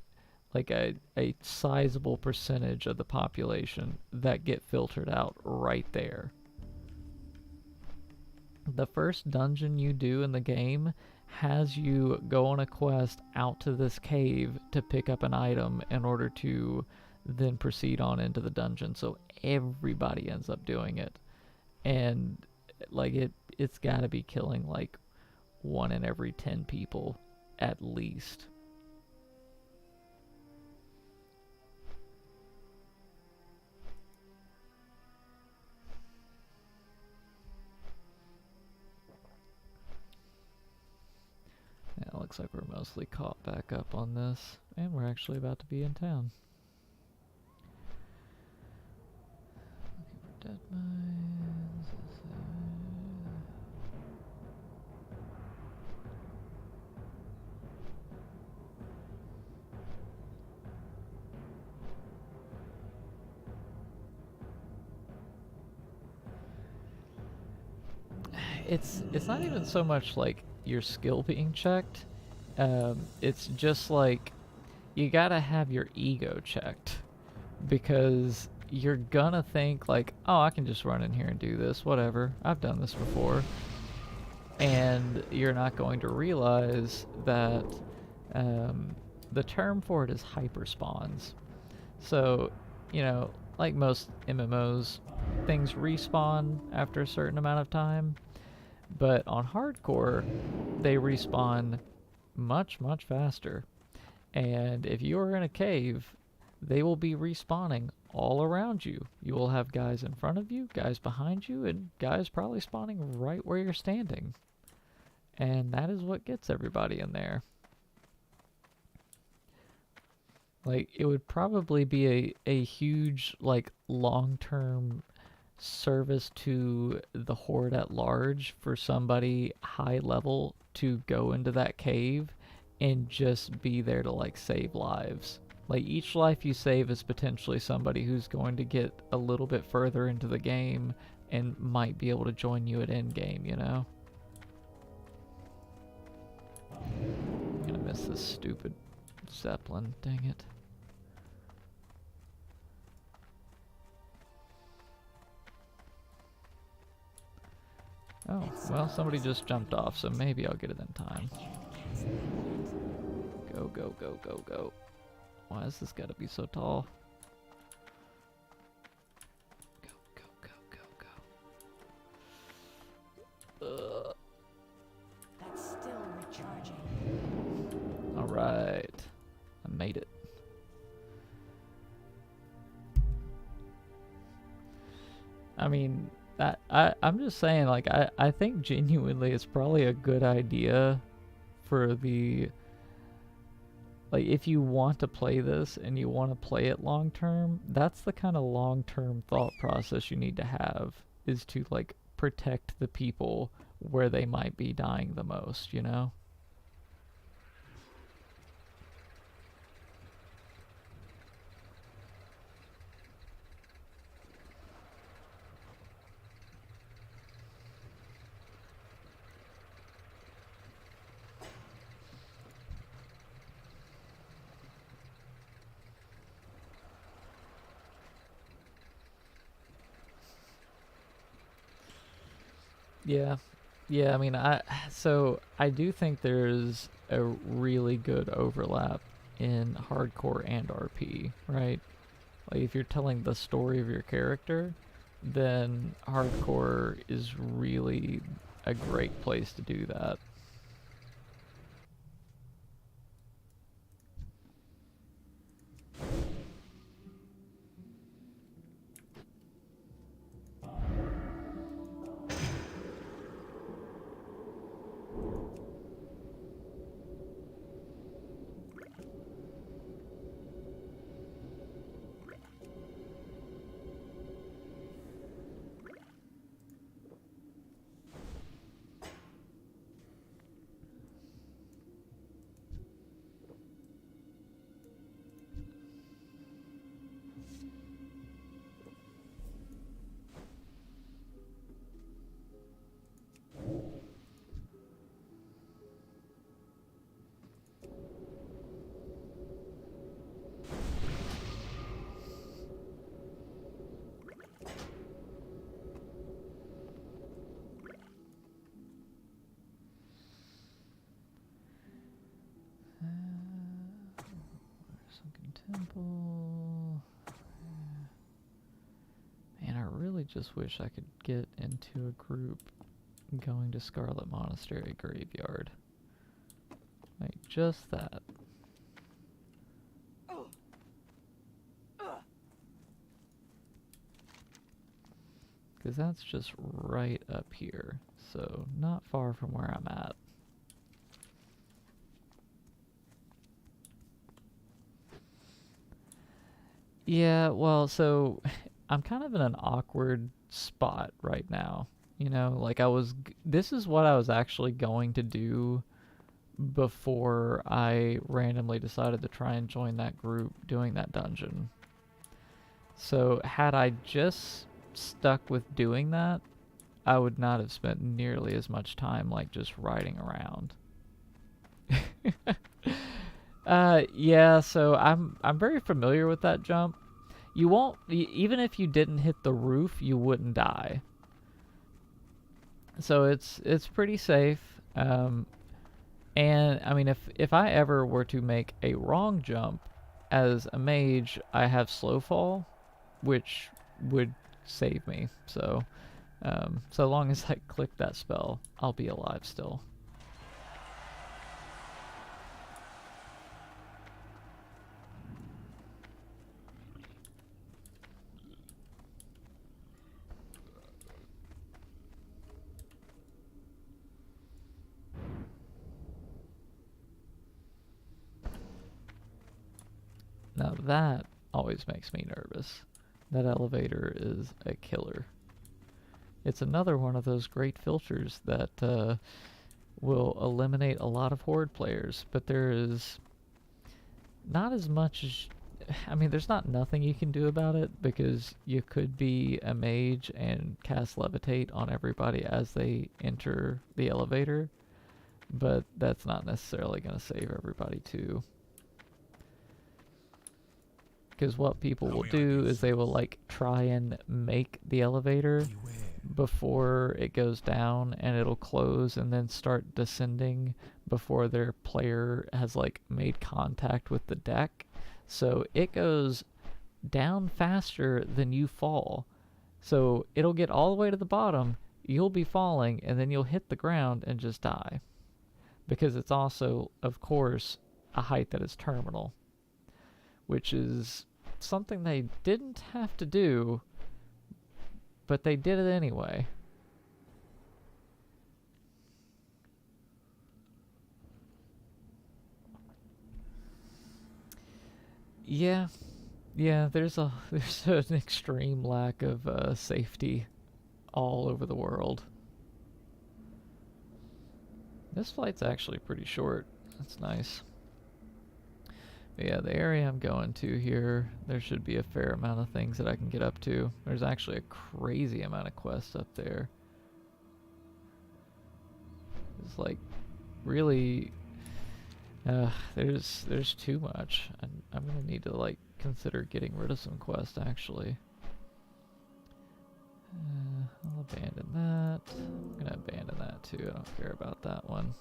like a sizable percentage of the population that get filtered out right there. The first dungeon you do in the game has you go on a quest out to this cave to pick up an item in order to then proceed on into the dungeon. So everybody ends up doing it. And like it's gotta be killing like 1 in every 10 people at least. Yeah, looks like we're mostly caught back up on this, and we're actually about to be in town. Looking for dead mines. It's not even so much like your skill being checked. It's just like you gotta have your ego checked, because you're gonna think like, oh, I can just run in here and do this, whatever, I've done this before. And you're not going to realize that the term for it is hyperspawns. So, you know, like most MMOs, things respawn after a certain amount of time. But on Hardcore, they respawn much, much faster. And if you are in a cave, they will be respawning all around you. You will have guys in front of you, guys behind you, and guys probably spawning right where you're standing. And that is what gets everybody in there. Like, it would probably be a huge, like, long-term service to the Horde at large for somebody high level to go into that cave and just be there to like save lives. Like each life you save is potentially somebody who's going to get a little bit further into the game and might be able to join you at end game, you know? I'm gonna miss this stupid Zeppelin, dang it. Oh, well, somebody just jumped off, so maybe I'll get it in time. Go, go, go, go, go. Why has this gotta be so tall? Go, go, go, go, go. That's still recharging. Alright. I made it. I mean, I'm just saying, like, I think genuinely it's probably a good idea for the, like, if you want to play this and you want to play it long term, that's the kind of long term thought process you need to have, is to, like, protect the people where they might be dying the most, you know? Yeah. Yeah, I mean, so I do think there's a really good overlap in hardcore and RP, right? Like, if you're telling the story of your character, then hardcore is really a great place to do that. Sunken Temple. Man, I really just wish I could get into a group going to Scarlet Monastery Graveyard. Like, just that. Because that's just right up here, so not far from where I'm at. Yeah, well, so I'm kind of in an awkward spot right now. You know, like this is what I was actually going to do before I randomly decided to try and join that group doing that dungeon. So had I just stuck with doing that, I would not have spent nearly as much time, like, just riding around. Yeah, so I'm very familiar with that jump. You won't, even if you didn't hit the roof, you wouldn't die. So it's pretty safe. And I mean, if I ever were to make a wrong jump as a mage, I have slow fall, which would save me. So so long as I click that spell, I'll be alive still. Now that always makes me nervous. That elevator is a killer. It's another one of those great filters that will eliminate a lot of horde players, but there is not as much as, I mean, there's not nothing you can do about it, because you could be a mage and cast levitate on everybody as they enter the elevator, but that's not necessarily going to save everybody too. Because what people will do is they will like try and make the elevator before it goes down, and it'll close and then start descending before their player has like made contact with the deck. So it goes down faster than you fall. So it'll get all the way to the bottom, you'll be falling, and then you'll hit the ground and just die. Because it's also, of course, a height that is terminal, which is something they didn't have to do, but they did it anyway. Yeah, there's an extreme lack of safety all over the world. This flight's actually pretty short. That's nice. But yeah, the area I'm going to here, there should be a fair amount of things that I can get up to. There's actually a crazy amount of quests up there. It's like really, there's too much. I'm gonna need to like consider getting rid of some quests actually. I'll abandon that. I'm gonna abandon that too. I don't care about that one.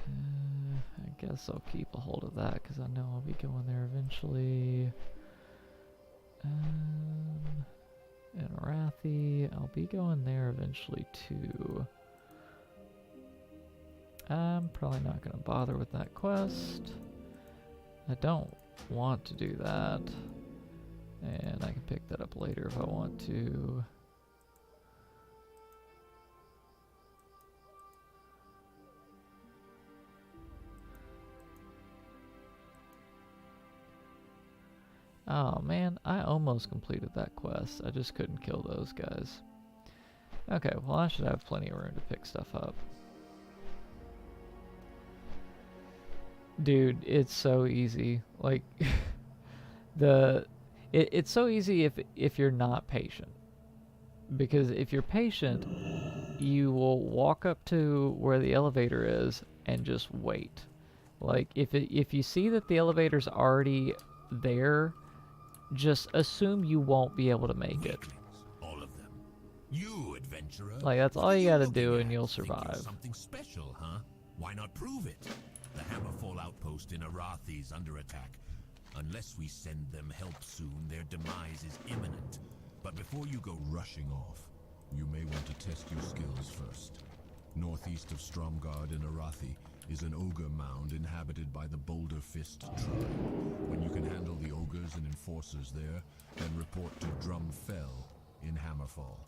I guess I'll keep a hold of that because I know I'll be going there eventually. And Arathi, I'll be going there eventually too. I'm probably not going to bother with that quest. I don't want to do that. And I can pick that up later if I want to. Oh man, I almost completed that quest. I just couldn't kill those guys. Okay, well I should have plenty of room to pick stuff up. Dude, it's so easy. Like it's so easy if you're not patient. Because if you're patient, you will walk up to where the elevator is and just wait. Like if you see that the elevator's already there, just assume you won't be able to make it. All of them. You, adventurer. Like that's all you gotta do and you'll survive. Something special, huh? Why not prove it? The Hammerfall outpost in Arathi's under attack. Unless we send them help soon, their demise is imminent. But before you go rushing off, you may want to test your skills first. Northeast of Stromgard in Arathi is an ogre mound inhabited by the Boulder Fist tribe. When you can handle the ogres and enforcers there, then report to Drumfell in Hammerfall.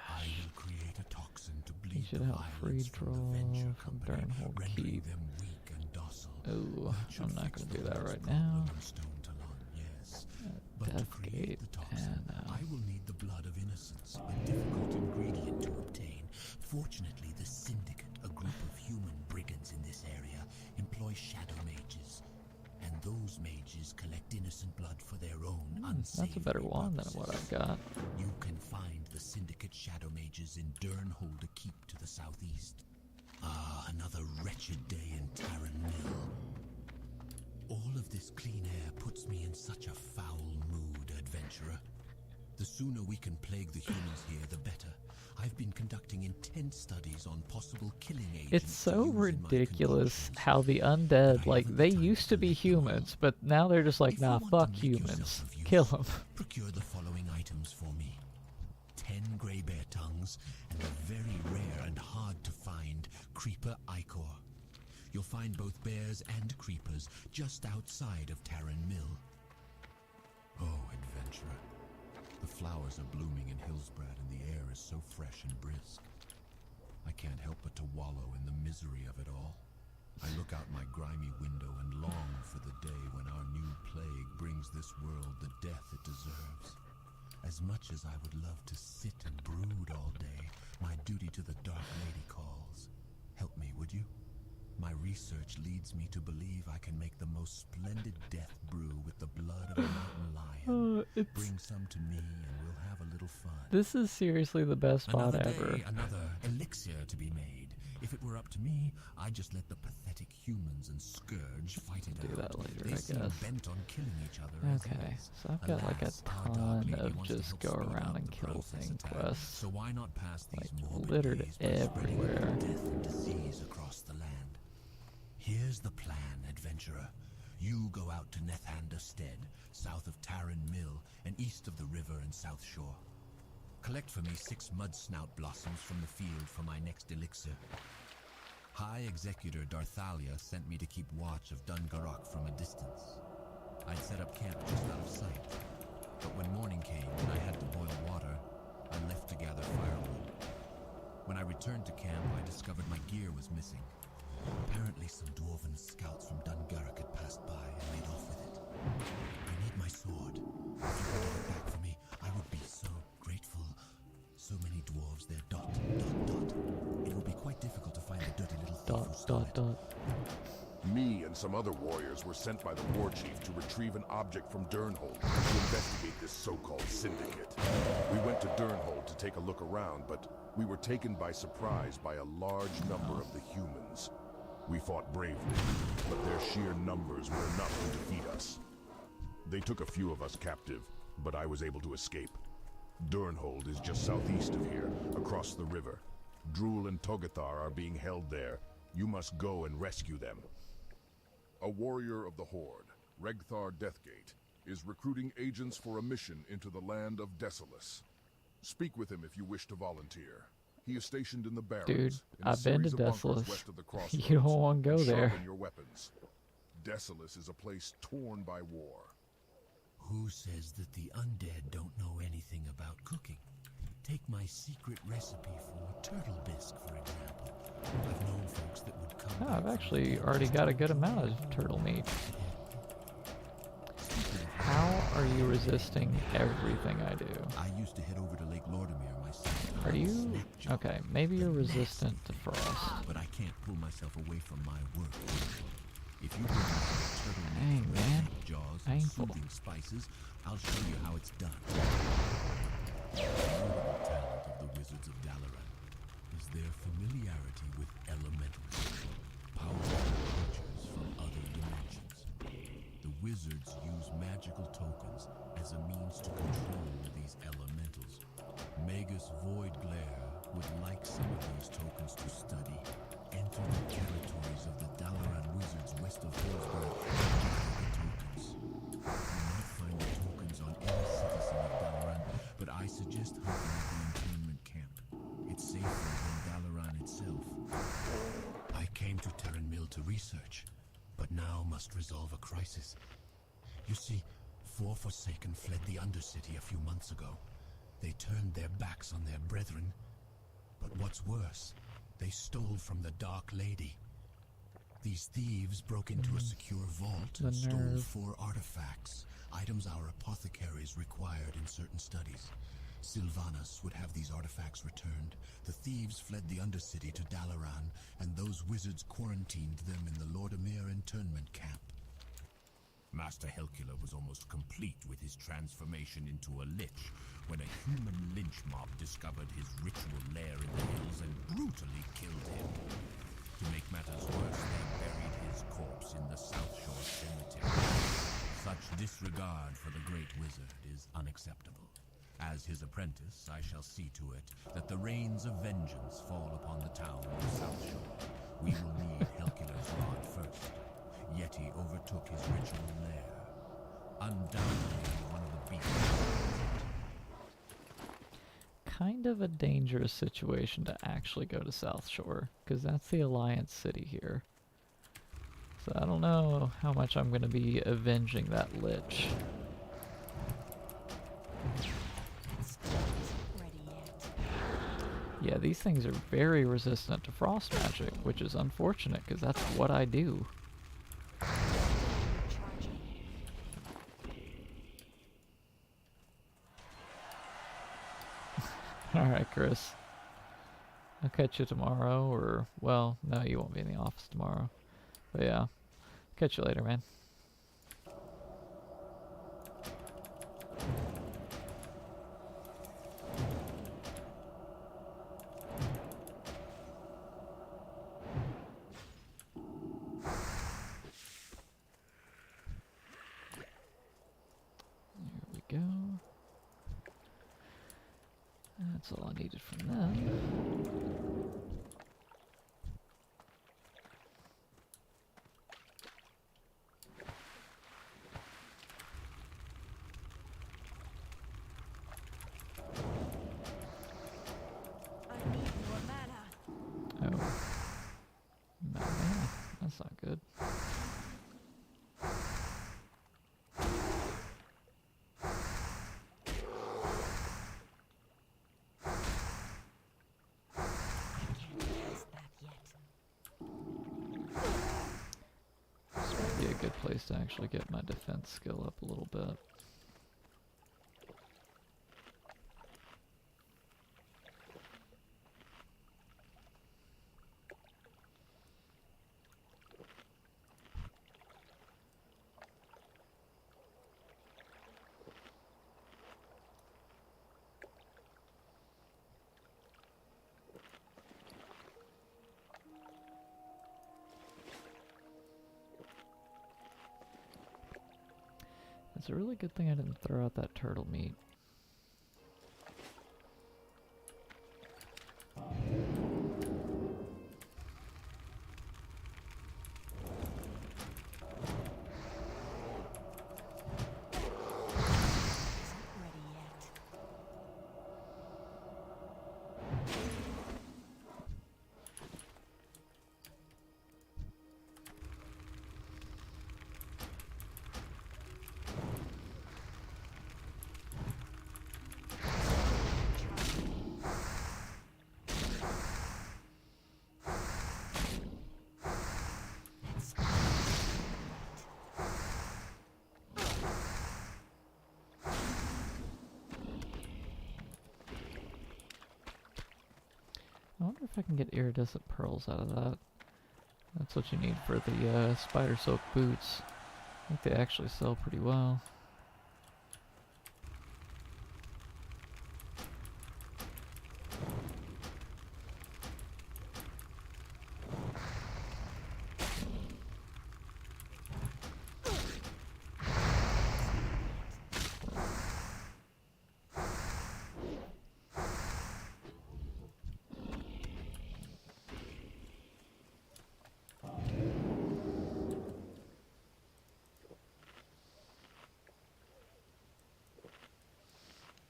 I will create a toxin to bleed the violence from the Venture Company, rendering them weak and docile. Oh, I'm not going to do that right now. Yes. But to create the toxin, I will need the blood of innocents, a difficult ingredient to obtain. Fortunately, the Syndicate, a group of human brigands in this area, employ shadow mages. And those mages collect innocent blood for their own unsavory That's a better one than what I've got. You can find the Syndicate shadow mages in Durnholder Keep to the southeast. Ah, another wretched day in Tarren Mill. All of this clean air puts me in such a foul mood, adventurer. The sooner we can plague the humans here, the better. I've been conducting intense studies on possible killing agents. It's so ridiculous how the undead, like, they used to be humans, but now they're just like, nah, fuck humans. Kill them. Procure the following items for me. 10 grey bear tongues, and a very rare and hard to find creeper ichor. You'll find both bears and creepers just outside of Tarren Mill. Oh, adventurer. The flowers are blooming in Hillsbrad and the air is so fresh and brisk. I can't help but to wallow in the misery of it all. I look out my grimy window and long for the day when our new plague brings this world the death it deserves. As much as I would love to sit and brood all day, my duty to the Dark Lady calls. Help me, would you? My research leads me to believe I can make the most splendid death brew with the blood of a mountain lion. Bring some to me and we'll have a little little fun. This is seriously the best spot Another ever. day, another elixir to be made. If it were up to me, I'd just let the pathetic humans and Scourge fight it Do out. that later, They I seem guess. bent on killing each other as Okay, is. so I've got like a Alas, our Dark ton Lady of wants to just help go speed around up and the kill process thing a tad. quests. So why not pass these Like, morbid littered days by spreading everywhere. death and disease across the land? Here's the plan, adventurer. You go out to Nethander Stead, south of Taryn Mill, and east of the river and South Shore. Collect for me 6 mud snout blossoms from the field for my next elixir. High Executor Darthalia sent me to keep watch of Dungarok from a distance. I'd set up camp just out of sight, but when morning came and I had to boil water, I left to gather firewood. When I returned to camp, I discovered my gear was missing. Apparently some dwarven scouts from Dungarok had passed by and made off with it. I need my sword. If you could get it back for me, I would be so grateful. So many dwarves there, dot, dot, dot. It will be quite difficult to find the dirty little thief who stole it. Me and some other warriors were sent by the war chief to retrieve an object from Durnhold to investigate this so-called syndicate. We went to Durnhold to take a look around, but we were taken by surprise by a large number of the humans. We fought bravely, but their sheer numbers were enough to defeat us. They took a few of us captive, but I was able to escape. Durnhold is just southeast of here, across the river. Drool and Togathar are being held there. You must go and rescue them. A warrior of the Horde, Regthar Deathgate, is recruiting agents for a mission into the land of Desolus. Speak with him if you wish to volunteer. He is stationed in the Barrens. Dude, in a I've been to series of bunkers Desolus. west of the You don't crossroads. want to go there. Sharpen your weapons. Desolus is a place torn by war. Who says that the undead don't know anything about cooking? Take my secret recipe for turtle bisque, for example. I've known folks that would come. Oh, I've actually already got a good amount of turtle meat. How are you resisting everything I do? I used to head over to Lake Lordomere myself. Are you? Okay, maybe you're resistant to frost. But I can't pull myself away from my work. If you bring me some turtle Dang, meat, man. jaws, and Painful. soothing spices, I'll show you how it's done. The notable talent of the Wizards of Dalaran is their familiarity with elementals, powerful creatures from other dimensions. The wizards use magical tokens as a means to control these elementals. Magus Void Glare would like some of these tokens to study. Enter the territories of the Dalaran wizards west of Hillsborough and gather the tokens. You might find the tokens on any citizen of Dalaran, but I suggest hunting at the internment camp. It's safer than Dalaran itself. I came to Terran Mill to research, but now must resolve a crisis. You see, 4 Forsaken fled the Undercity a few months ago. They turned their backs on their brethren. But what's worse, they stole from the Dark Lady. These thieves broke into a secure vault and stole 4 artifacts, items our apothecaries required in certain studies. Sylvanas would have these artifacts returned. The thieves fled the Undercity to Dalaran, and those wizards quarantined them in the Lordomere internment camp. Master Helkula was almost complete with his transformation into a lich when a human lynch mob discovered his ritual lair in the hills and brutally killed him. To make matters worse, they buried his corpse in the South Shore Cemetery. Such disregard for the Great Wizard is unacceptable. As his apprentice, I shall see to it that the rains of vengeance fall upon the town of South Shore. We will need Helkula's rod first. Yeti overtook his ritual lair. Undoubtedly one of the beasts. Kind of a dangerous situation to actually go to South Shore, because that's the Alliance city here. So I don't know how much I'm going to be avenging that lich. Yeah, these things are very resistant to frost magic, which is unfortunate because that's what I do. Alright, Chris. I'll catch you tomorrow, or, well, no, you won't be in the office tomorrow. But yeah, catch you later, man. That's all I needed from them. I need more mana. Oh. Mana. That's not good. This might be a good place to actually get my defense skill up a little bit. It's a really good thing I didn't throw out that turtle meat. I wonder if I can get iridescent pearls out of that. That's what you need for the spider silk boots. I think they actually sell pretty well.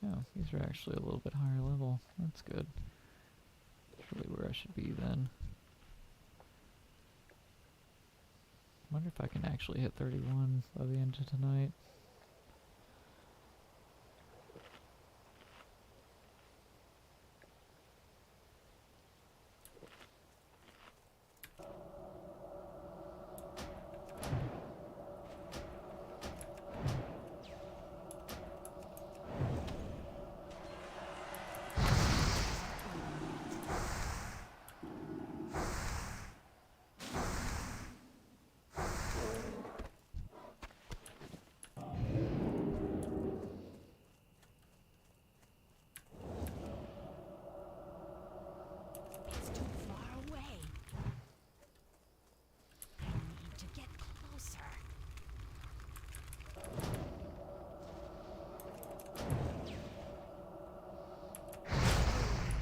Oh, these are actually a little bit higher level. That's good. That's really where I should be then. Wonder if I can actually hit 31 by the end of tonight. It's too far away. I need to get closer.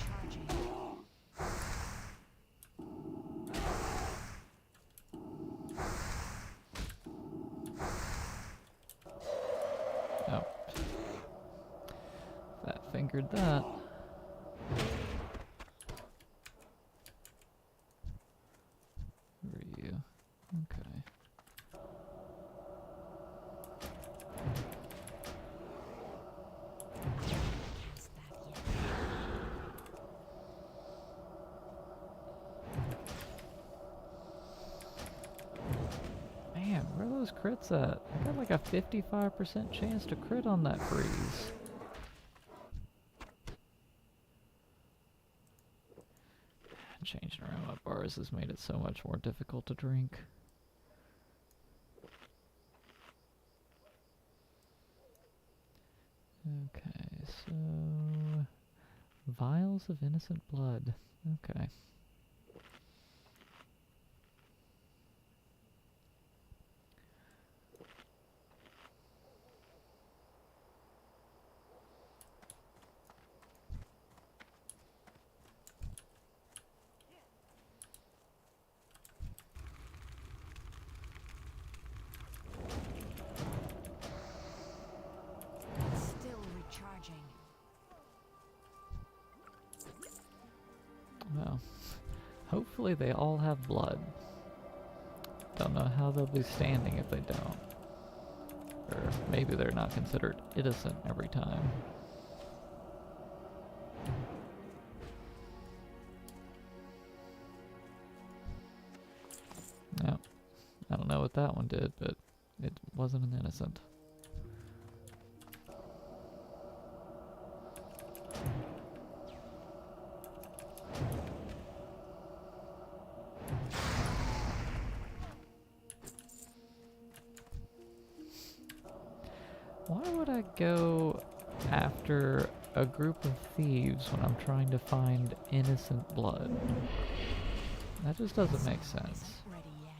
Charging. Oh. Fat fingered that. Who are you? Okay. Cast that yet. Man, where are those crits at? I got like a 55% chance to crit on that freeze. Changing around my bars has made it so much more difficult to drink. Okay, so... Vials of innocent blood. Okay. Hopefully they all have blood. Don't know how they'll be standing if they don't. Or maybe they're not considered innocent every time. No, I don't know what that one did, but it wasn't an innocent. Why would I go after a group of thieves when I'm trying to find innocent blood? That just doesn't make sense. Ready yet.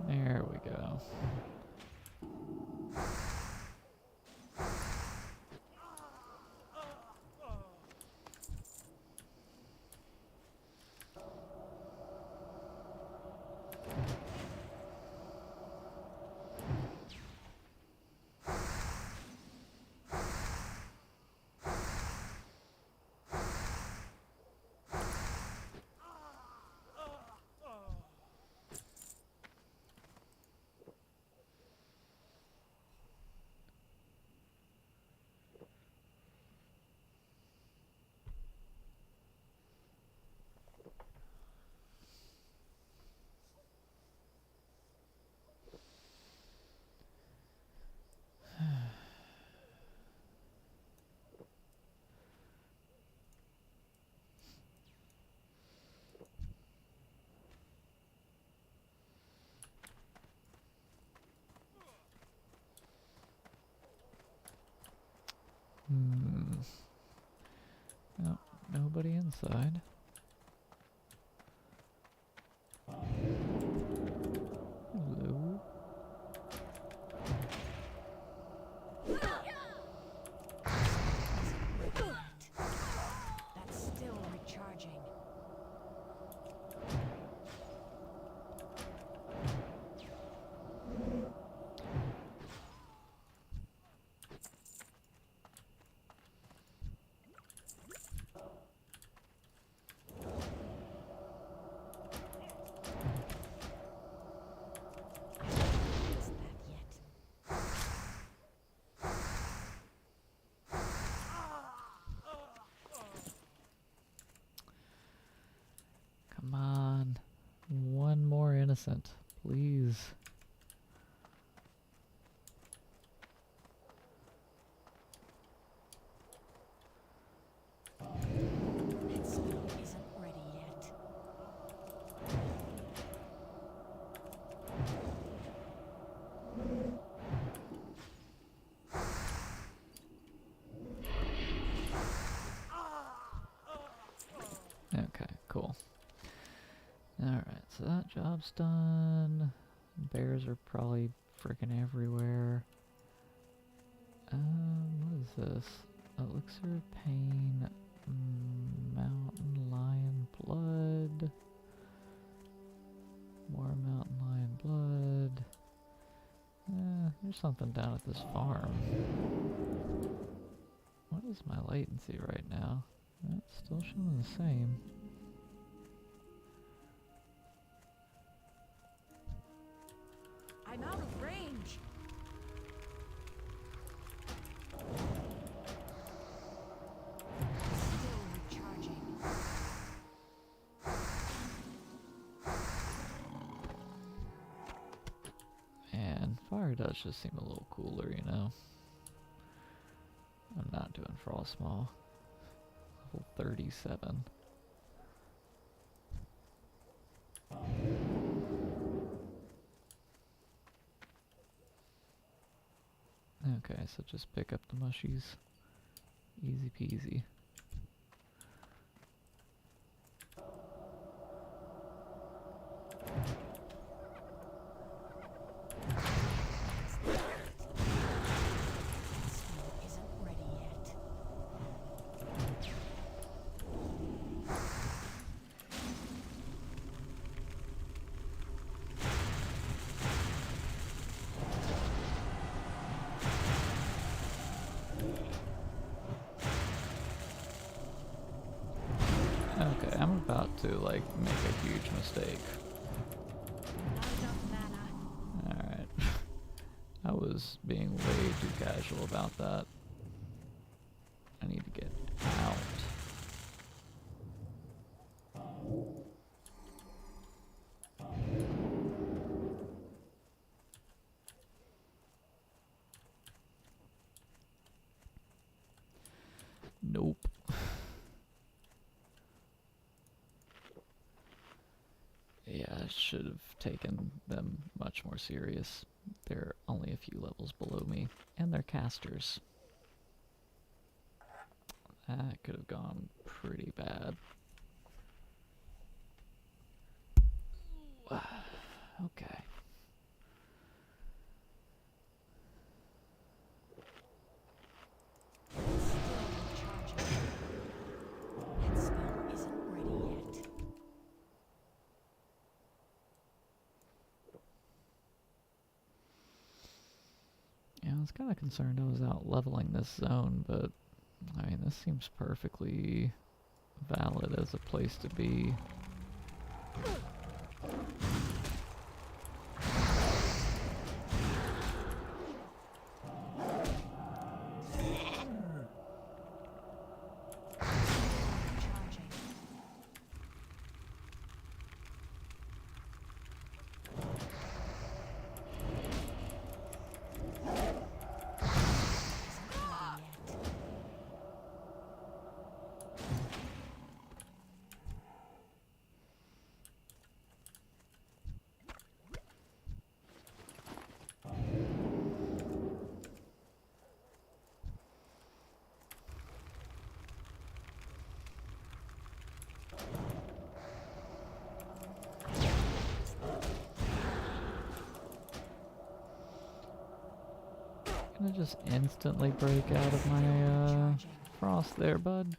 There we go. No, nobody inside. Hello. That's still recharging. Come on. One more innocent, please. That spell isn't ready yet. Okay, cool. Alright, so that job's done. Bears are probably freaking everywhere. What is this? Elixir of Pain, Mountain Lion Blood, more Mountain Lion Blood. There's something down at this farm. What is my latency right now? It's still showing the same. I'm out of range. Still recharging. And fire does just seem a little cooler, you know. I'm not doing Frostmaw. Level 37. Okay, so just pick up the mushies. Easy peasy. Okay, I'm about to, like, make a huge mistake. Alright. I was being way too casual about that. I need to get out. Nope. Yeah, I should have taken them much more serious. They're only a few levels below me, and they're casters. That could have gone pretty bad. Okay. Yeah, I was kind of concerned I was out leveling this zone, but I mean, this seems perfectly valid as a place to be. Gonna just instantly break out of my frost there, bud.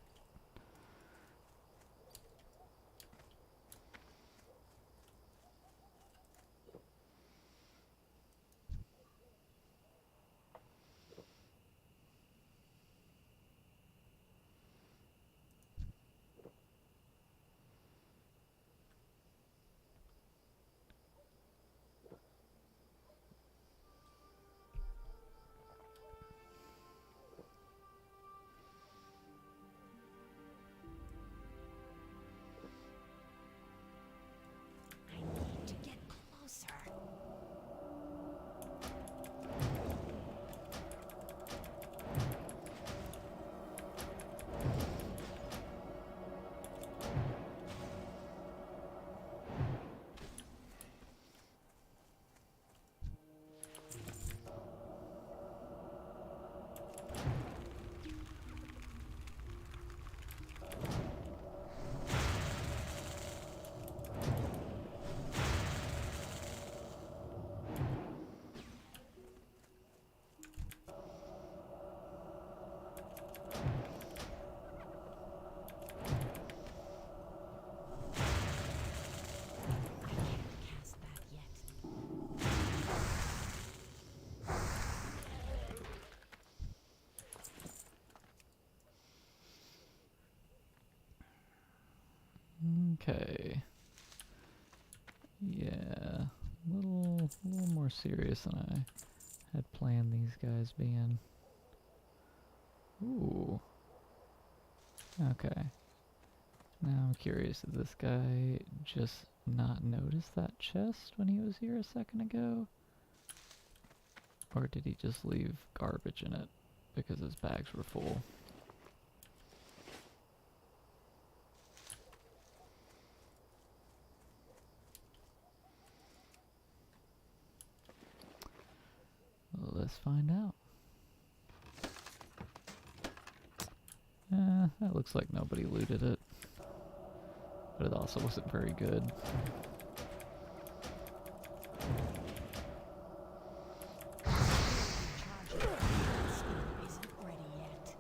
Okay. Yeah, a little more serious than I had planned these guys being. Ooh. Okay. Now I'm curious, did this guy just not notice that chest when he was here a second ago? Or did he just leave garbage in it because his bags were full? Let's find out. That looks like nobody looted it. But it also wasn't very good. Isn't ready yet.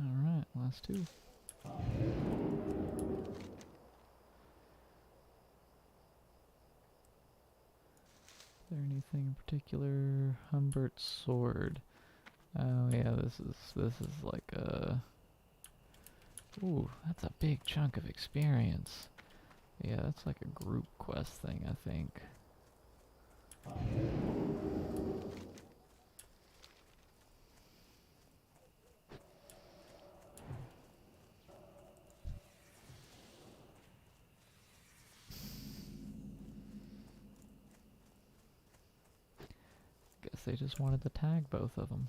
Alright, last two. Is there anything in particular? Humbert's sword. Oh yeah, this is like a... Ooh, that's a big chunk of experience. Yeah, that's like a group quest thing, I think. Guess they just wanted to tag both of them.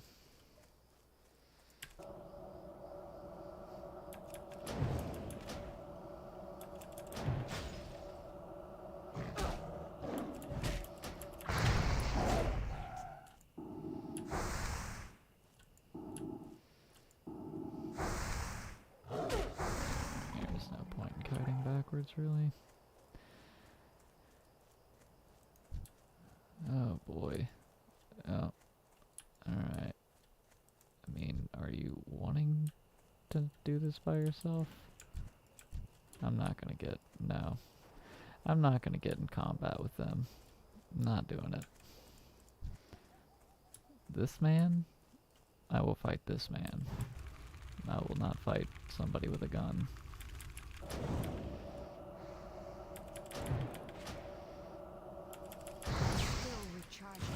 There's no point in coding backwards, really. Oh boy. Oh. Alright. I mean, are you wanting to do this by yourself? I'm not gonna get... No. I'm not gonna get in combat with them. I'm not doing it. This man? I will fight this man. I will not fight somebody with a gun. Still recharging.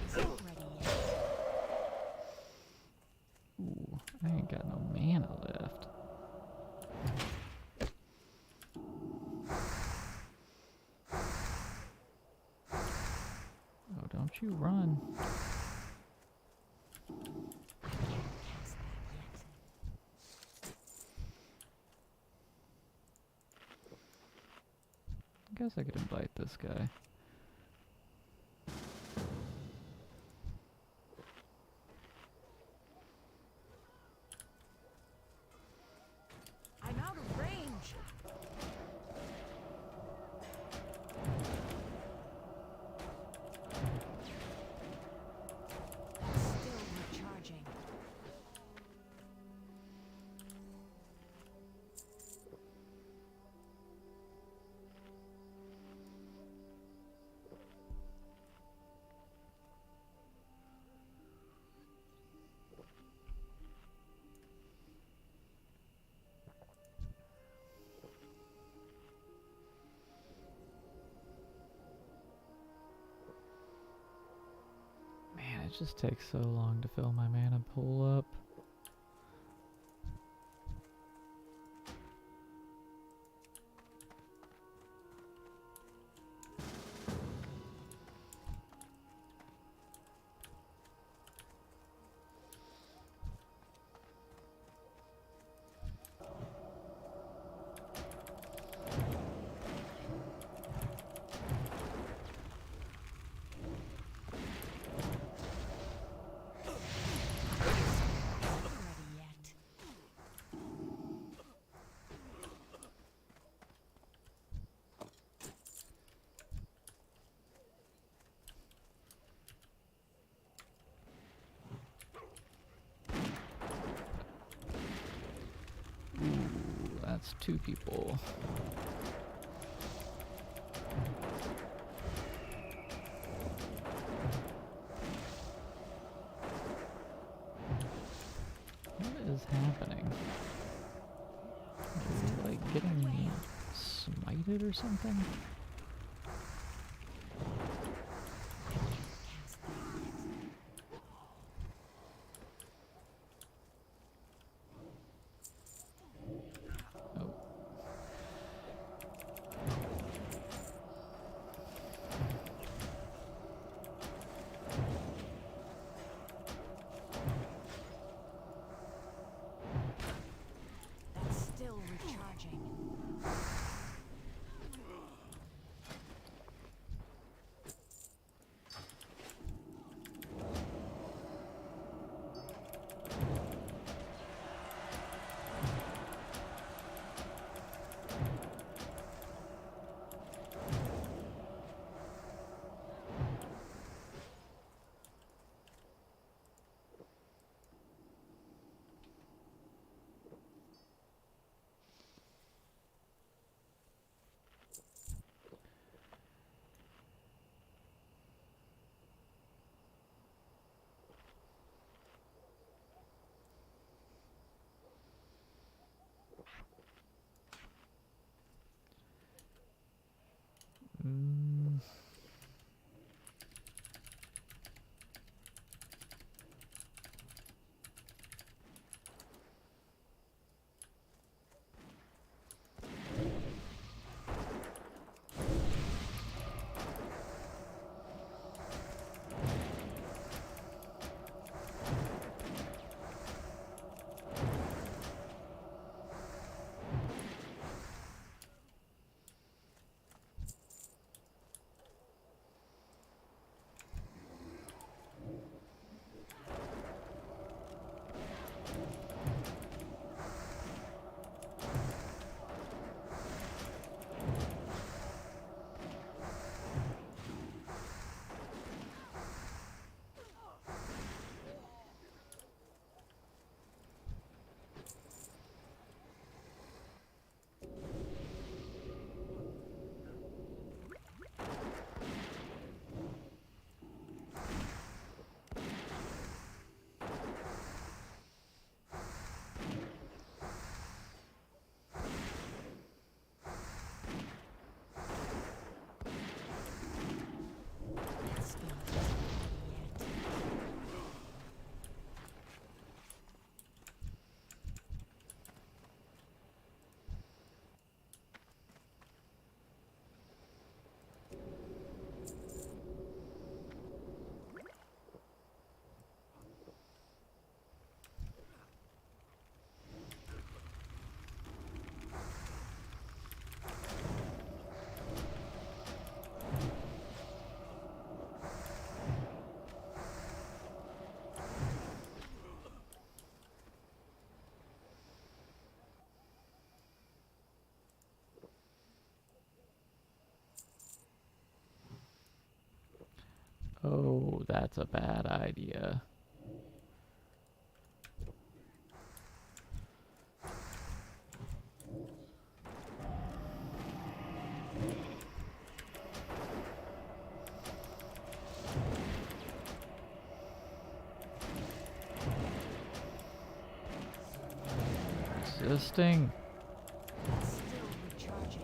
Isn't ready yet. Ooh, I ain't got no mana left. Oh, don't you run. I guess I could invite this guy. I'm out of range. Still recharging. Man, it just takes so long to fill my mana pool up. Ready yet. Ooh, that's two people. What is happening? Is he like getting smited or something? Oh. Mm. Oh, that's a bad idea. Resisting. Still recharging.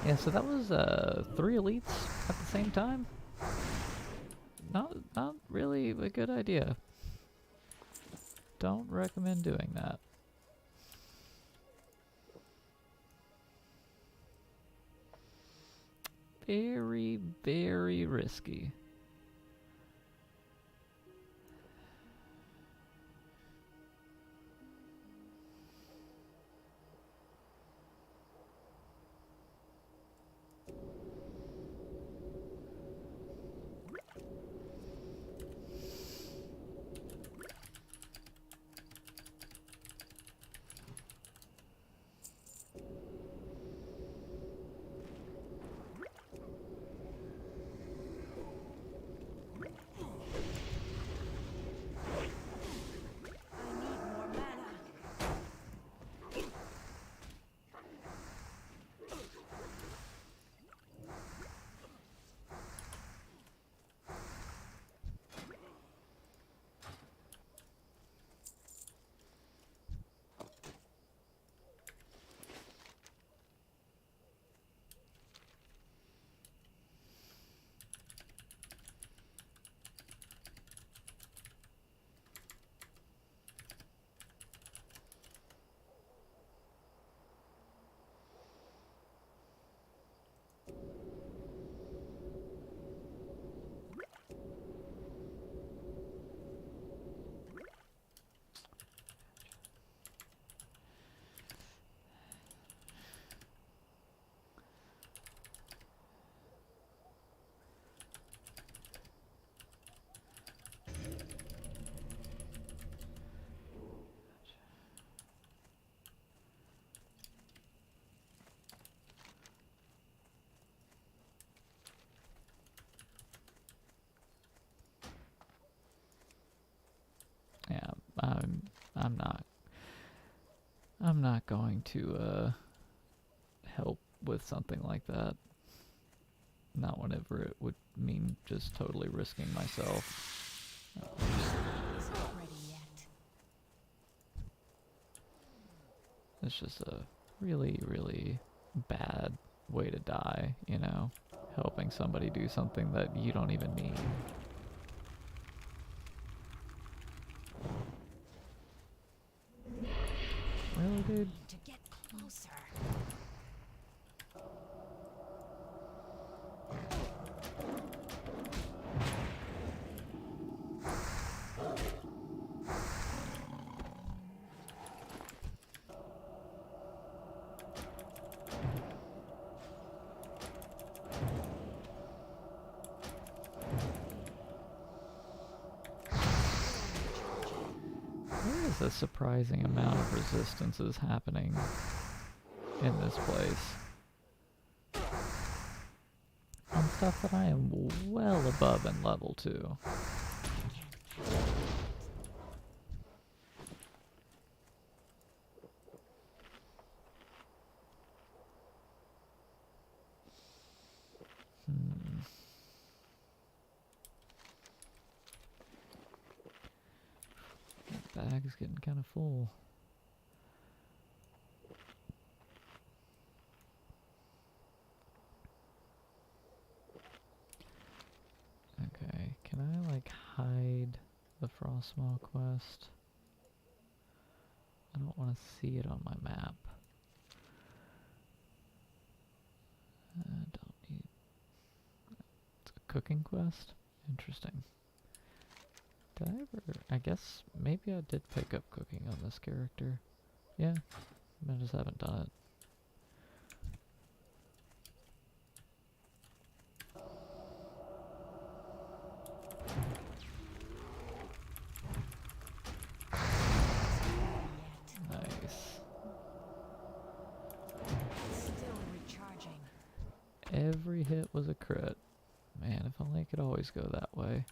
Yeah, so that was 3 elites at the same time. Not really a good idea. Don't recommend doing that. Very, very risky. I'm not going to help with something like that. Not whenever it would mean just totally risking myself. Isn't ready yet. It's just a really, really bad way to die, you know? Helping somebody do something that you don't even need. Really, dude? To get closer. There is a surprising amount of resistances happening in this place. On stuff that I am well above in level 2. Bag is getting kind of full. Okay, can I like hide the Frostmaw quest? I don't want to see it on my map. I don't need... It's a cooking quest? Interesting. Did I ever... I guess maybe I did pick up cooking on this character. Yeah, I just haven't done it. Nice. Still recharging. Every hit was a crit. Man, if only it could always go that way.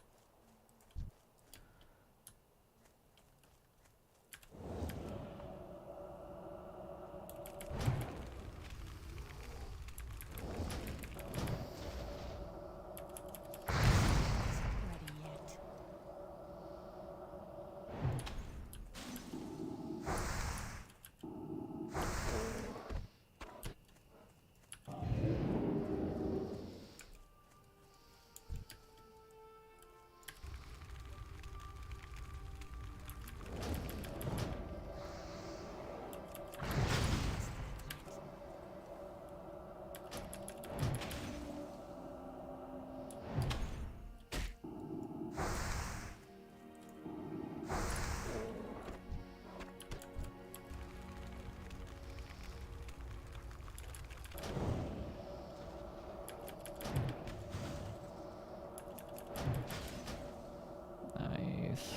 Nice.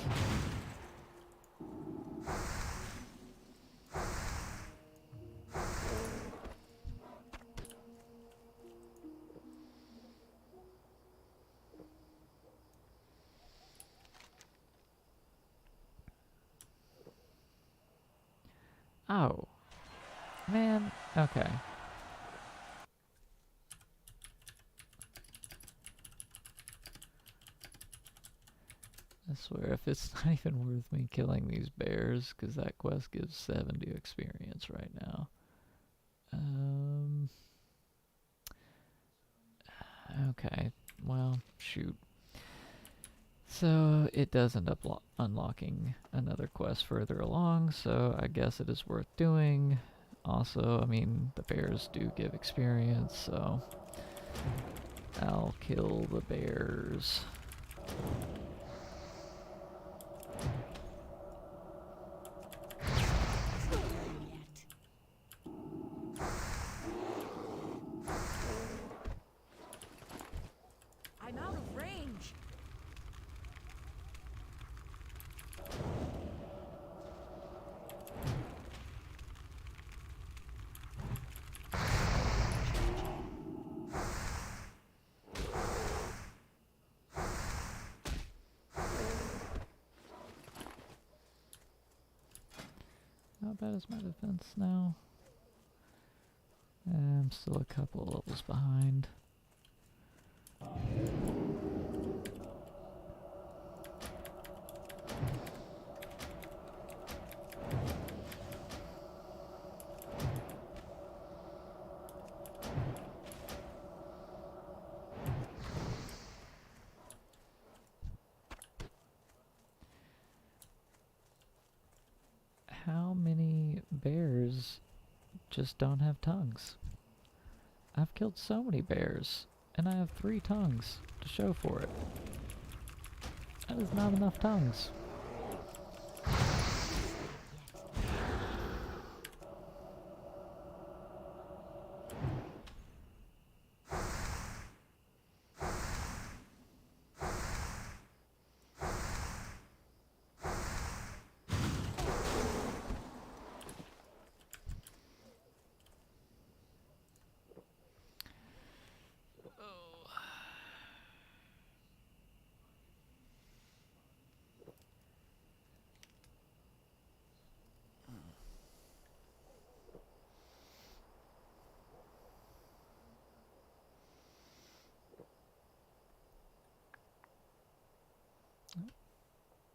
Oh. Man, okay. I swear, if it's not even worth me killing these bears, because that quest gives 70 experience right now. Okay, well, shoot. So, it does end up unlocking another quest further along, so I guess it is worth doing. Also, I mean, the bears do give experience, so I'll kill the bears. I'm out of range. How bad is my defense now? I'm still a couple levels behind. How many bears just don't have tongues? I've killed so many bears, and I have 3 tongues to show for it. That is not enough tongues.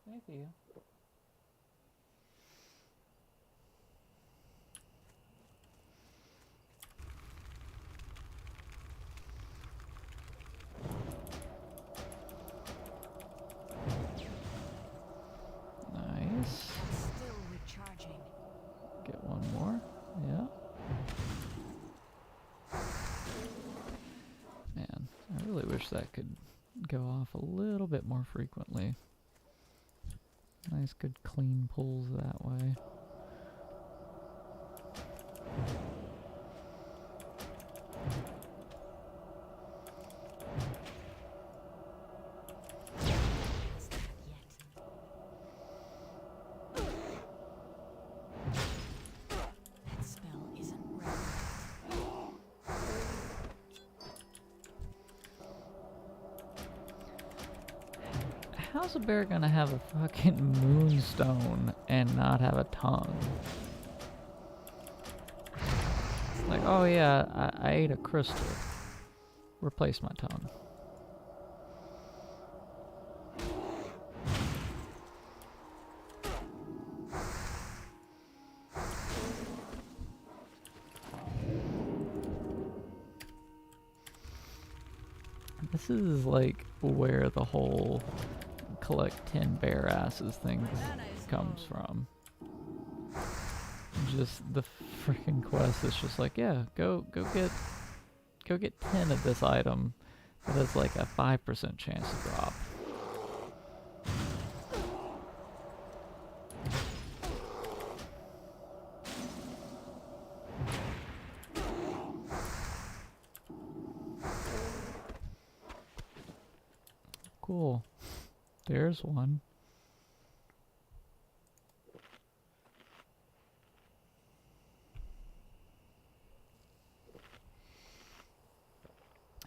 Thank you. Nice. Still recharging. Get one more. Yeah. Man, I really wish that could go off a little bit more frequently. Nice, good, clean pulls that way. That spell isn't relevant. How's a bear gonna have a fucking moonstone and not have a tongue? It's like, oh yeah, I ate a crystal. Replace my tongue. This is like where the whole collect 10 bear asses thing comes from. Just the freaking quest is just like, yeah, go get 10 of this item that has like a 5% chance to drop. Cool. There's one.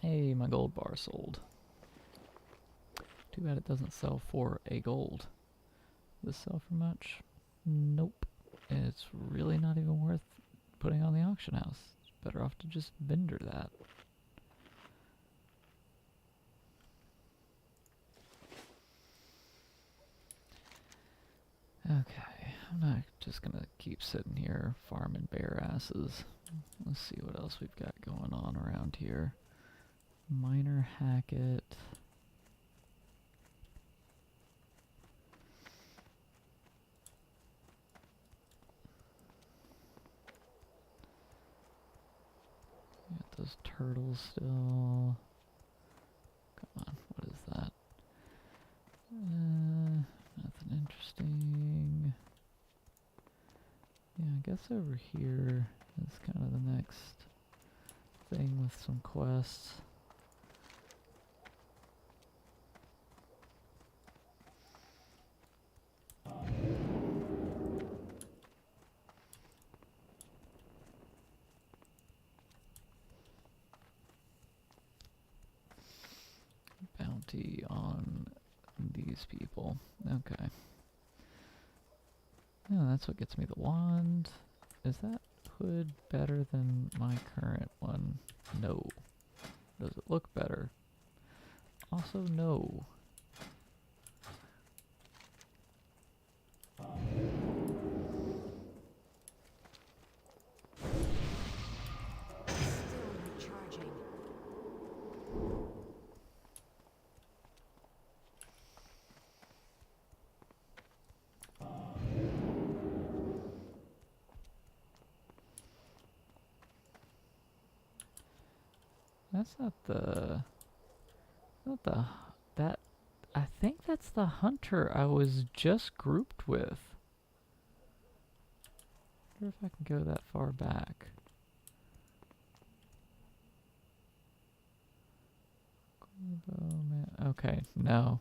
Hey, my gold bar sold. Too bad it doesn't sell for a gold. Does this sell for much? Nope. It's really not even worth putting on the auction house. It's better off to just vendor that. Okay, I'm not just gonna keep sitting here farming bear asses. Let's see what else we've got going on around here. Minor Hackett. Got those turtles still. Come on, what is that? Nothing interesting. Yeah, I guess over here is kind of the next thing with some quests. Bounty on these people. Okay. Yeah, That's what gets me the wand. Is that hood better than my current one? No. Does it look better? Also, no. Still recharging. That's not the... Not the... That... I think that's the hunter I was just grouped with. I wonder if I can go that far back. Okay, no.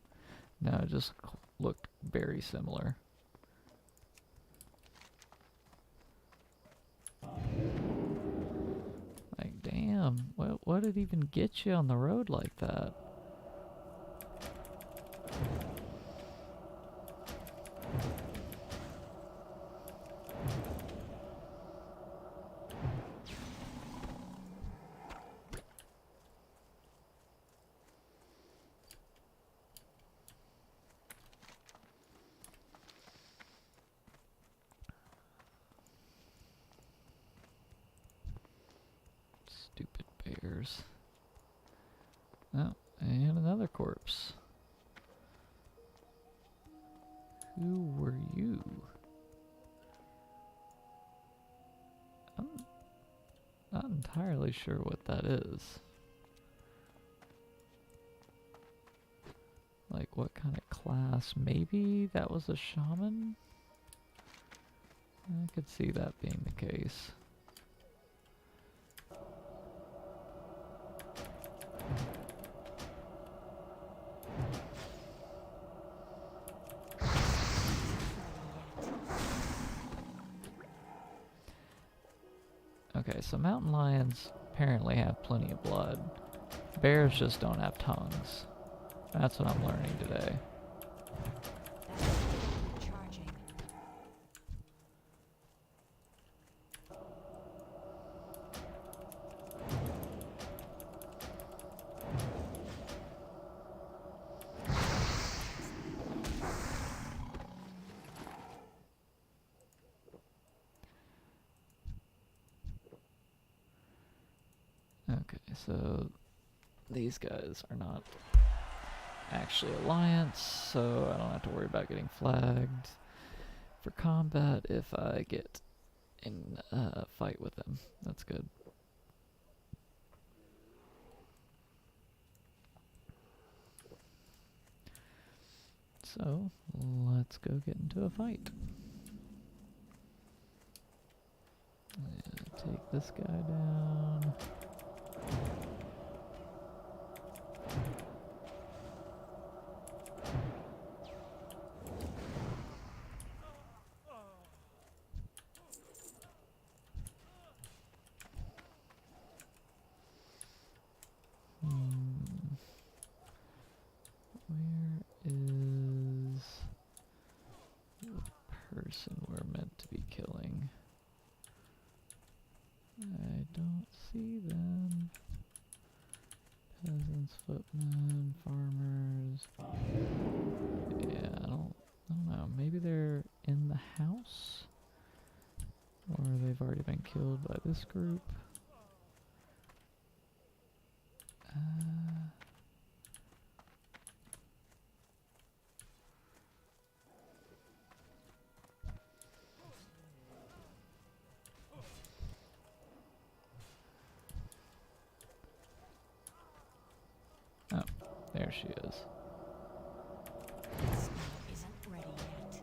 No, it just looked very similar. Like, damn, what did even get you on the road like that? Stupid bears. Oh, and another corpse. Who were you? I'm not entirely sure what that is. Like, what kind of class? Maybe that was a shaman? I could see that being the case. Okay, so mountain lions apparently have plenty of blood. Bears just don't have tongues. That's what I'm learning today. Recharging. Okay, so these guys are not actually alliance, so I don't have to worry about getting flagged for combat if I get in a fight with them. That's good. So, let's go get into a fight. Take this guy down. Where is the person we're meant to be killing? I don't see them. Peasants, footmen, farmers. Yeah, I don't know. Maybe they're in the house? Or they've already been killed by this group. Oh, there she is. This one isn't ready yet.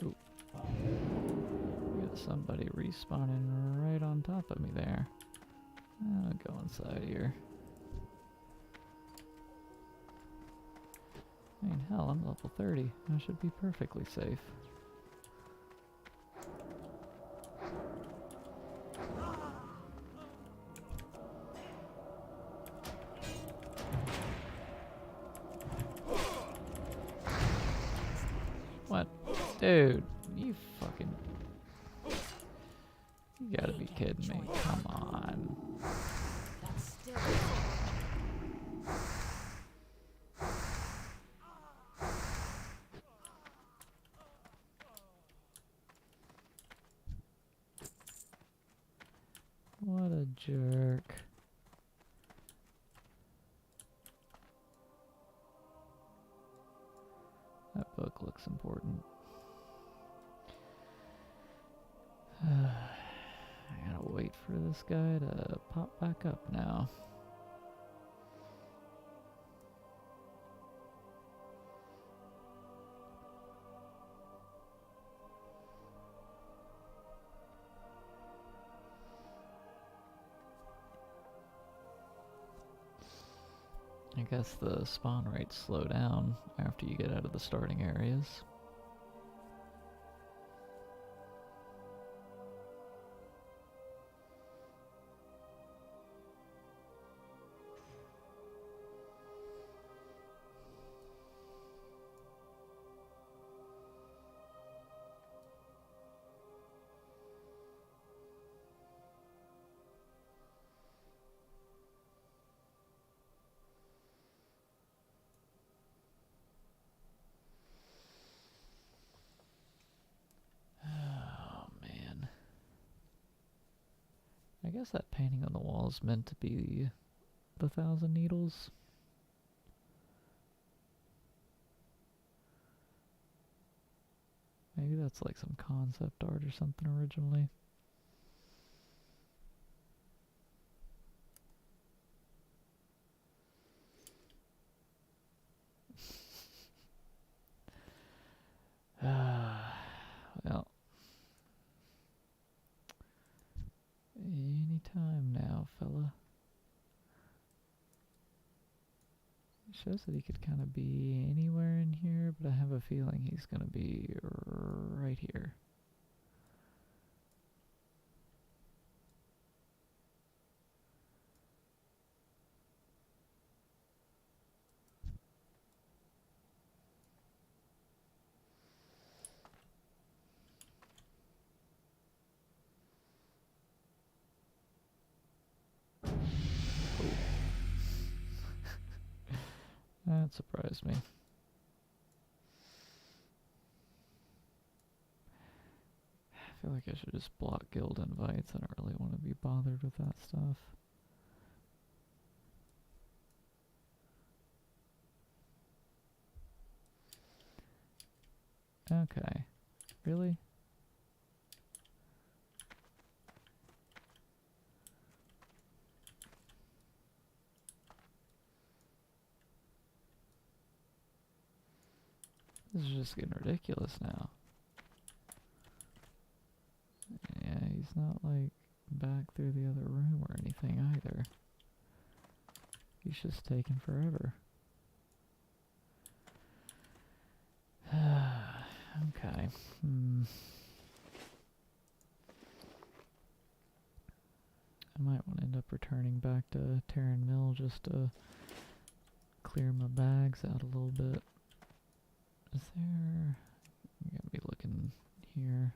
Ooh. Got somebody respawning right on top of me there. I'll go inside here. I mean, hell, I'm level 30. I should be perfectly safe. What? Dude, you fucking... You gotta be kidding me. Come on. What a jerk. That book looks important. I gotta wait for this guy to pop back up now. I guess the spawn rates slow down after you get out of the starting areas. I guess that painting on the wall is meant to be the 1,000 Needles. Maybe that's like some concept art or something originally. Well. Any time now, fella. It shows that he could kind of be anywhere in here, but I have a feeling he's going to be right here. That surprised me. I feel like I should just block guild invites. I don't really want to be bothered with that stuff. Okay. Really? This is just getting ridiculous now. Yeah, he's not like back through the other room or anything either. He's just taking forever. Okay. I might want to end up returning back to Terran Mill just to clear my bags out a little bit. Is there... I'm gonna be looking here.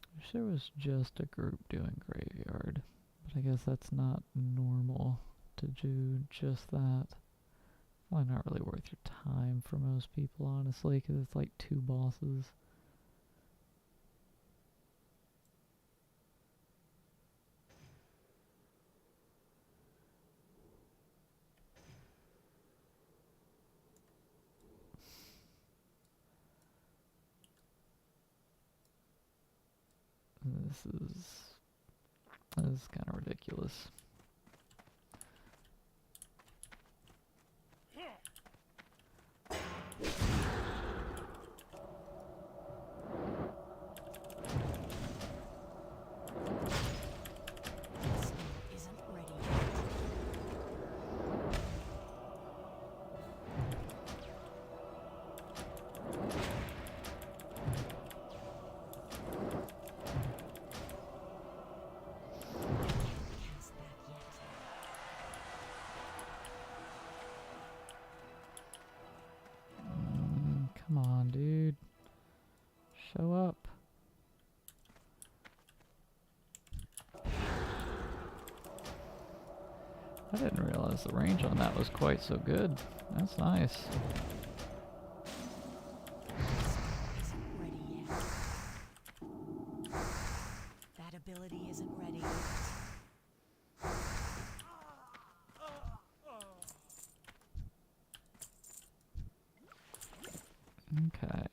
I wish there was just a group doing graveyard, but I guess that's not normal to do just that. Well, not really worth your time for most people, honestly, because it's like 2 bosses. This is kind of ridiculous. Come on, dude. Show up. I didn't realize the range on that was quite so good. That's nice. Isn't ready yet. That ability isn't ready yet. Okay.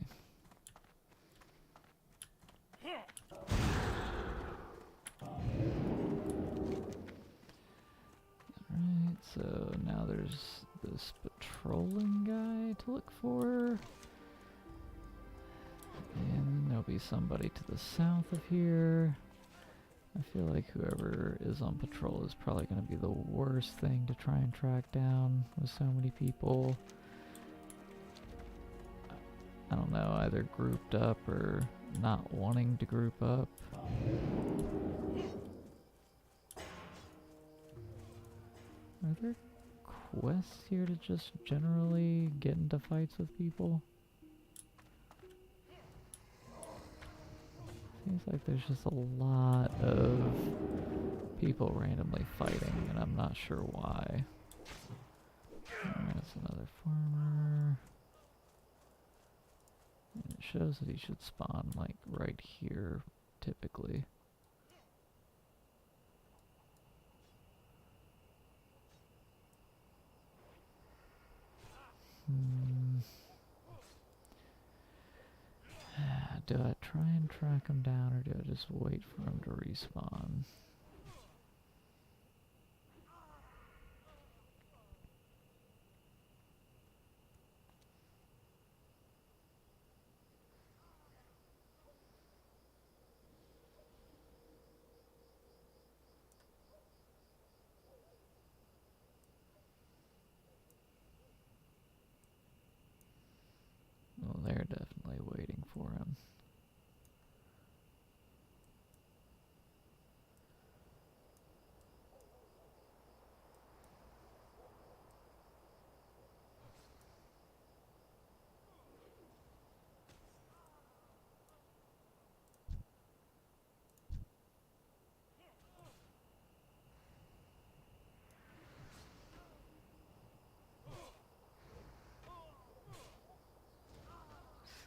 Alright, so now there's this patrolling guy to look for. And there'll be somebody to the south of here. I feel like whoever is on patrol is probably going to be the worst thing to try and track down with so many people. I don't know, either grouped up or not wanting to group up. Are there quests here to just generally get into fights with people? Seems like there's just a lot of people randomly fighting, and I'm not sure why. That's another farmer. And it shows that he should spawn, like, right here, typically. Do I try and track him down, or do I just wait for him to respawn? Well, they're definitely waiting for him.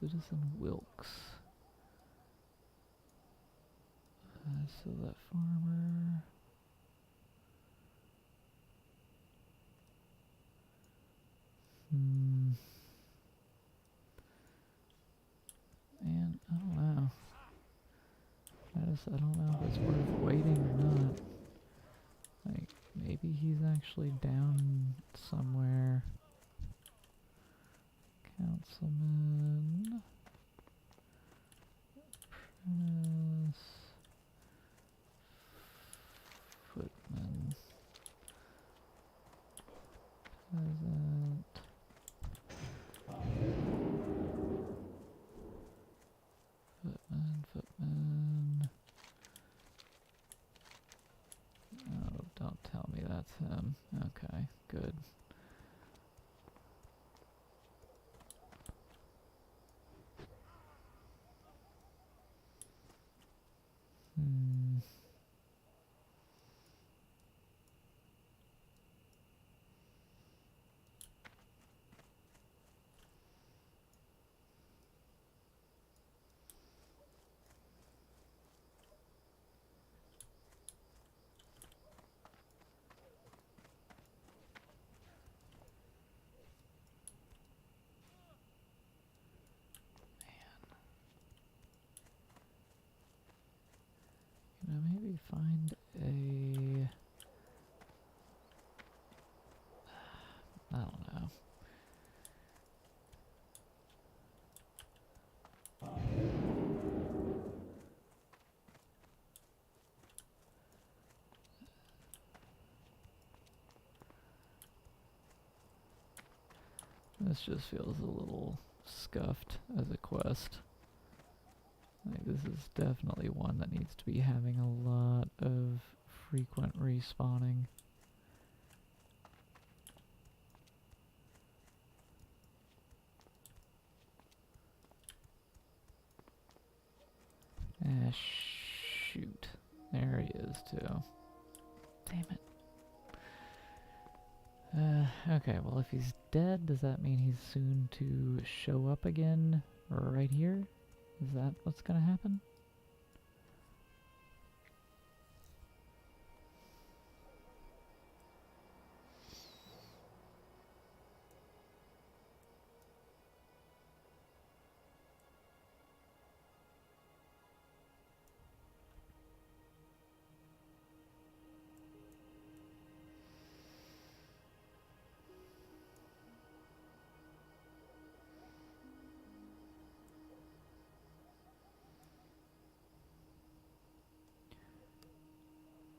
Citizen Wilkes. So that farmer. And I don't know. I don't know if it's worth waiting or not. Like, maybe he's actually down somewhere. Councilman. Apprentice. Footman. Peasant. Footman. Oh, don't tell me that's him. Okay, good. Maybe find a... I don't know. This just feels a little scuffed as a quest. Like, this is definitely one that needs to be having a lot of frequent respawning. Ah, shoot. There he is, too. Damn it. Okay, well, if he's dead, does that mean he's soon to show up again right here? Is that what's gonna happen?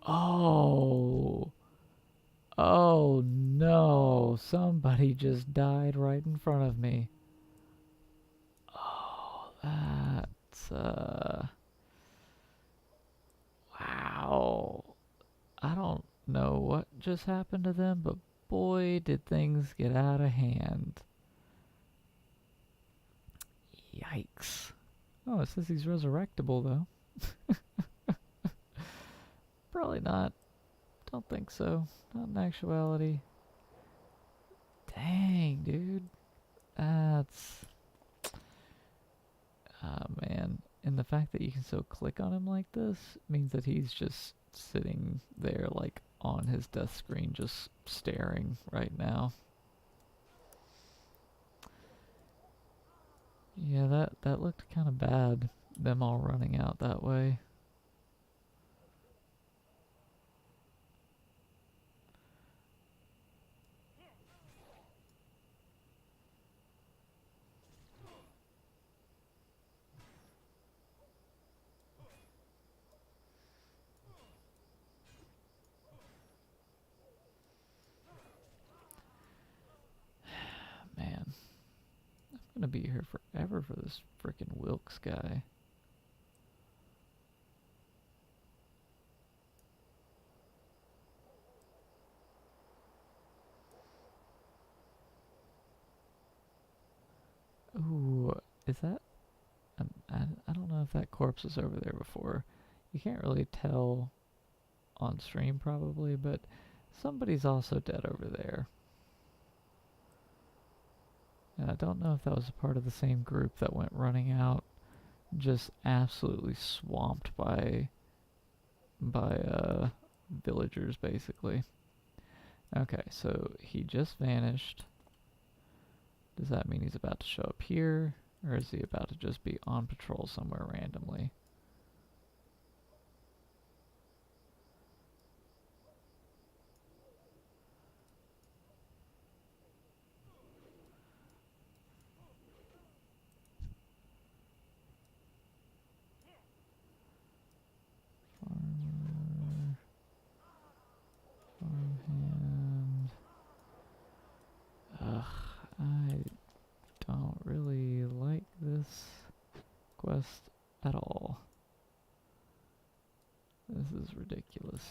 Oh. Oh no. Somebody just died right in front of me. Oh, that's wow. I don't know what just happened to them, but boy, did things get out of hand. Yikes. Oh, it says he's resurrectable, though. Probably not. Don't think so. Not in actuality. Dang, dude. That's... Ah, man. And the fact that you can so click on him like this means that he's just sitting there, like, on his death screen, just staring right now. Yeah, that looked kind of bad, them all running out that way. Man, I'm gonna be here forever for this frickin' Wilkes guy. Ooh, is that... I don't know if that corpse was over there before. You can't really tell on stream probably, but somebody's also dead over there. And I don't know if that was a part of the same group that went running out, just absolutely swamped by villagers, basically. Okay, so he just vanished. Does that mean he's about to show up here, or is he about to just be on patrol somewhere randomly? Farmhand. Ugh, I don't really like this quest at all. This is ridiculous.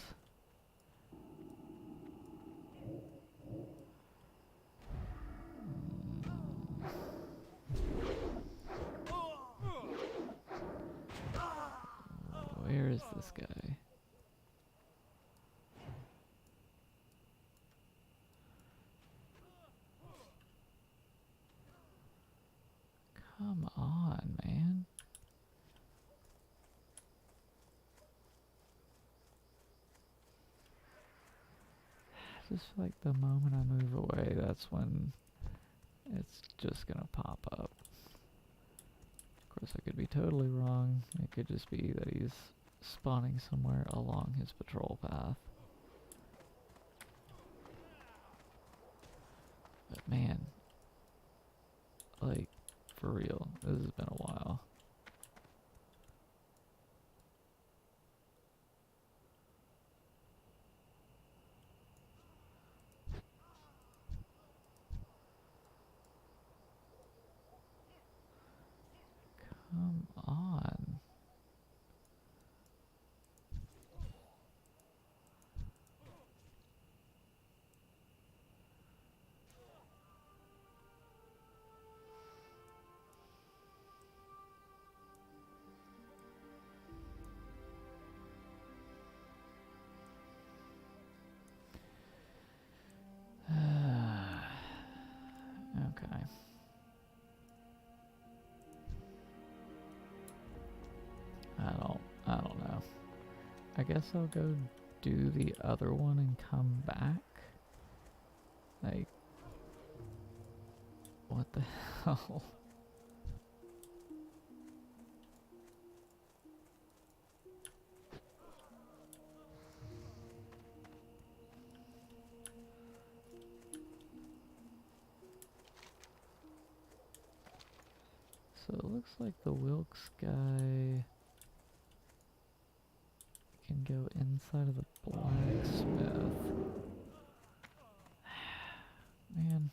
Where is this guy? Come on, man. Just like the moment I move away, that's when it's just gonna pop up. Of course, I could be totally wrong. It could just be that he's spawning somewhere along his patrol path. But man, like, for real, this has been a while. Come on. Okay. I don't know. I guess I'll go do the other one and come back. Like, what the hell? So it looks like the Wilkes guy can go inside of the blacksmith. Man.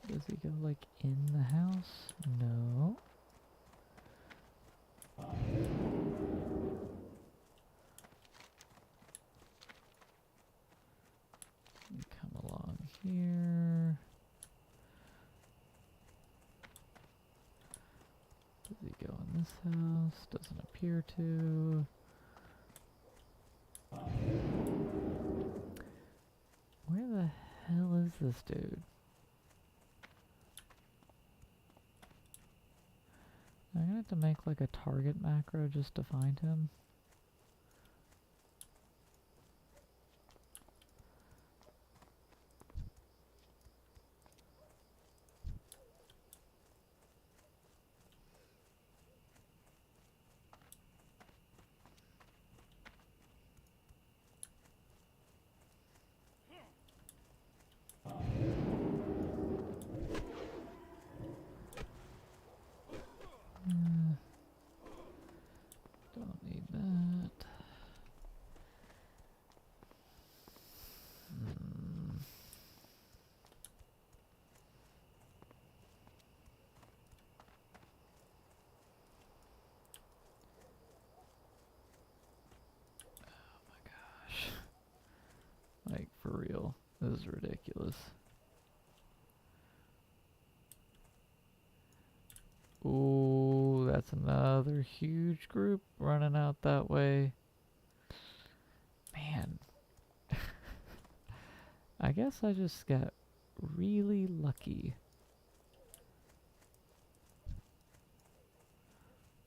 Does he go like in the house? No. You come along here. Does he go in this house? Doesn't appear to. Where the hell is this dude? I'm gonna have to make like a target macro just to find him. Don't need that. Oh my gosh. Like, for real. This is ridiculous. Ooh, that's another huge group running out that way. Man. I guess I just got really lucky.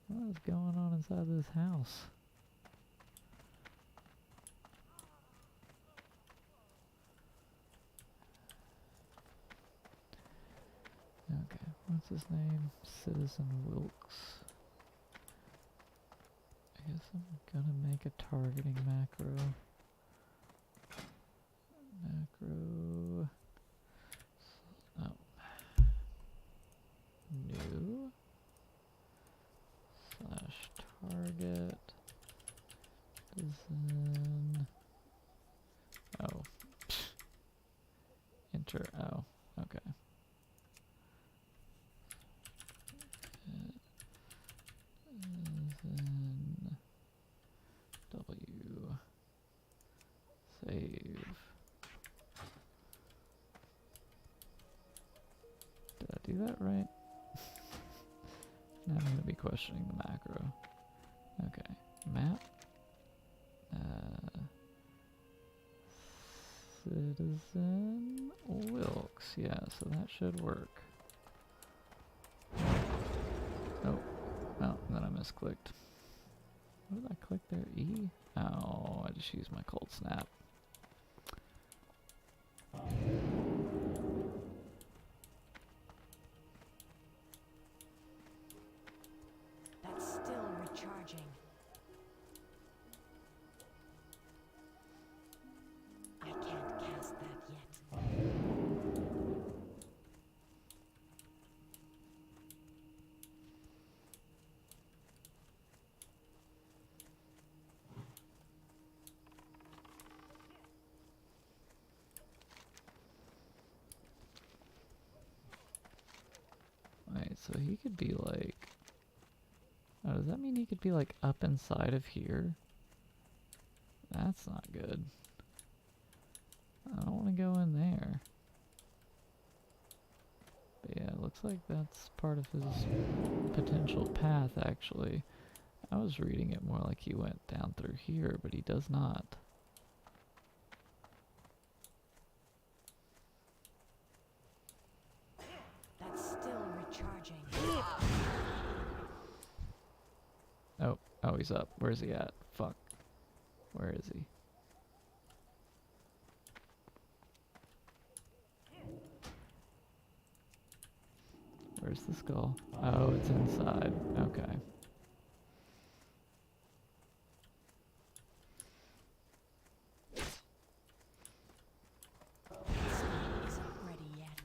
What is going on inside this house? Okay, what's his name? Citizen Wilkes. I guess I'm gonna make a targeting macro. Macro. Oh. New. Slash target. Citizen. Oh. Enter. Oh. Okay. Then W save. Did I do that right? Now I'm going to be questioning the macro. Okay, map. Citizen Wilkes. Yeah, so that should work. Oh. Oh, then I misclicked. What did I click there? E? Oh, I just used my cold snap. That's still recharging. I can't cast that yet. Wait, so he could be like... How does that mean he could be like up inside of here? That's not good. I don't want to go in there. But yeah, it looks like that's part of his potential path, actually. I was reading it more like he went down through here, but he does not. That's still recharging. Oh, he's up. Where's he at? Fuck. Where is he? Where's the skull? Oh, it's inside. Okay. Isn't ready yet.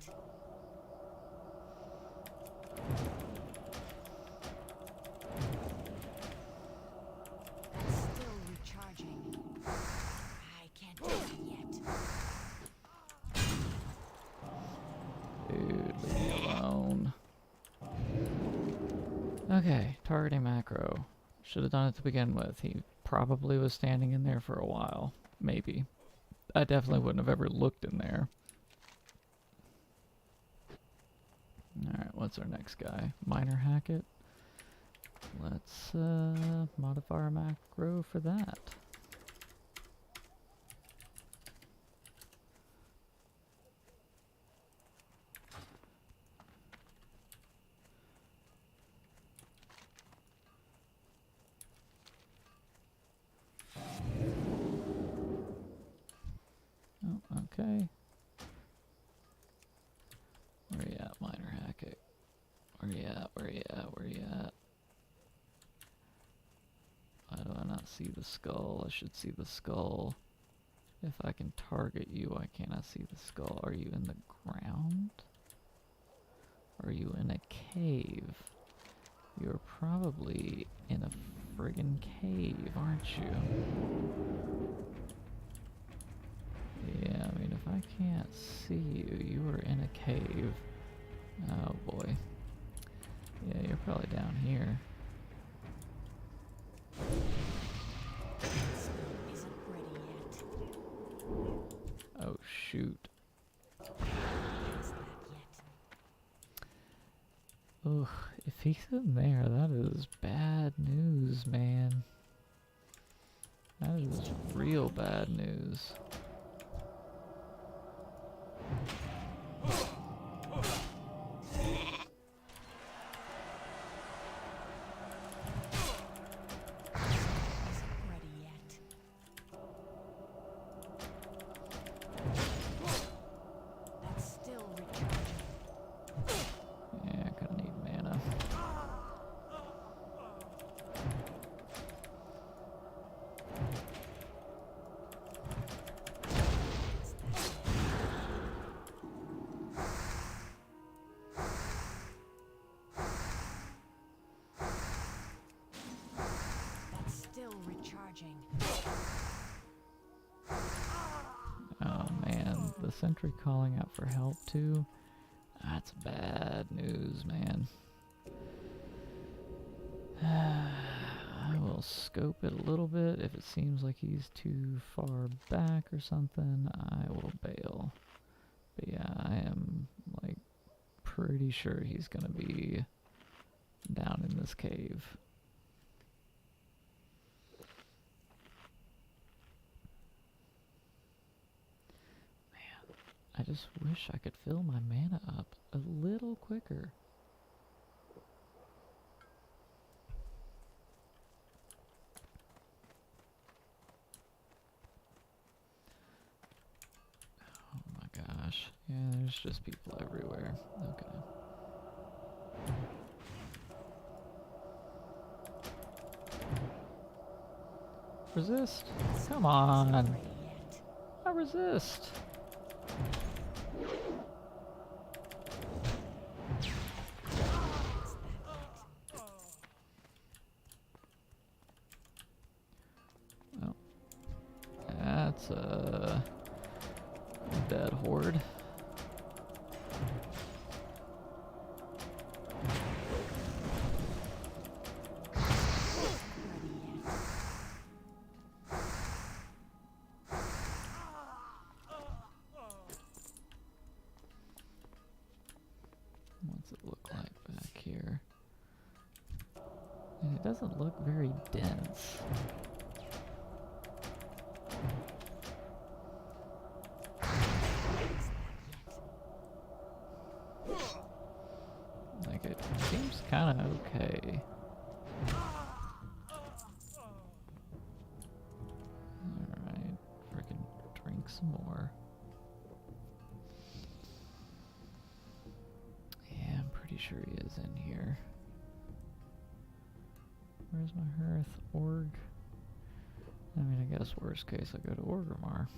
That's still recharging. I can't do it yet. Dude, leave me alone. Okay, targeting macro. Should have done it to begin with. He probably was standing in there for a while. Maybe. I definitely wouldn't have ever looked in there. Alright, what's our next guy? Miner Hackett. Let's modify our macro for that. Oh, okay. Where you at, Miner Hackett? Where you at? Where you at? Where you at? Why do I not see the skull? I should see the skull. If I can target you, why can't I see the skull? Are you in the ground? Are you in a cave? You're probably in a friggin' cave, aren't you? Yeah, I mean, if I can't see you, you are in a cave. Oh boy. Yeah, you're probably down here. Isn't ready yet. Oh shoot. Past that yet. Ugh, if he's in there, that is bad news, man. That is real bad news. Isn't ready yet. That's still recharging. Yeah, I kinda need mana. That's still recharging. Oh man, the sentry calling out for help too? That's bad news, man. I will scope it a little bit. If it seems like he's too far back or something, I will bail. But yeah, I am like pretty sure he's gonna be down in this cave. I just wish I could fill my mana up a little quicker. Oh my gosh. Yeah, there's just people everywhere. Okay. Resist? Come on. Ready yet. I resist. Well, that's a dead horde. it look like back here? And it doesn't look very dense. Like, it seems kind of okay. Alright, freaking drink some more. Yeah, I'm pretty sure he is in here. Where's my hearth? Org? I mean, I guess worst case I go to Orgrimmar.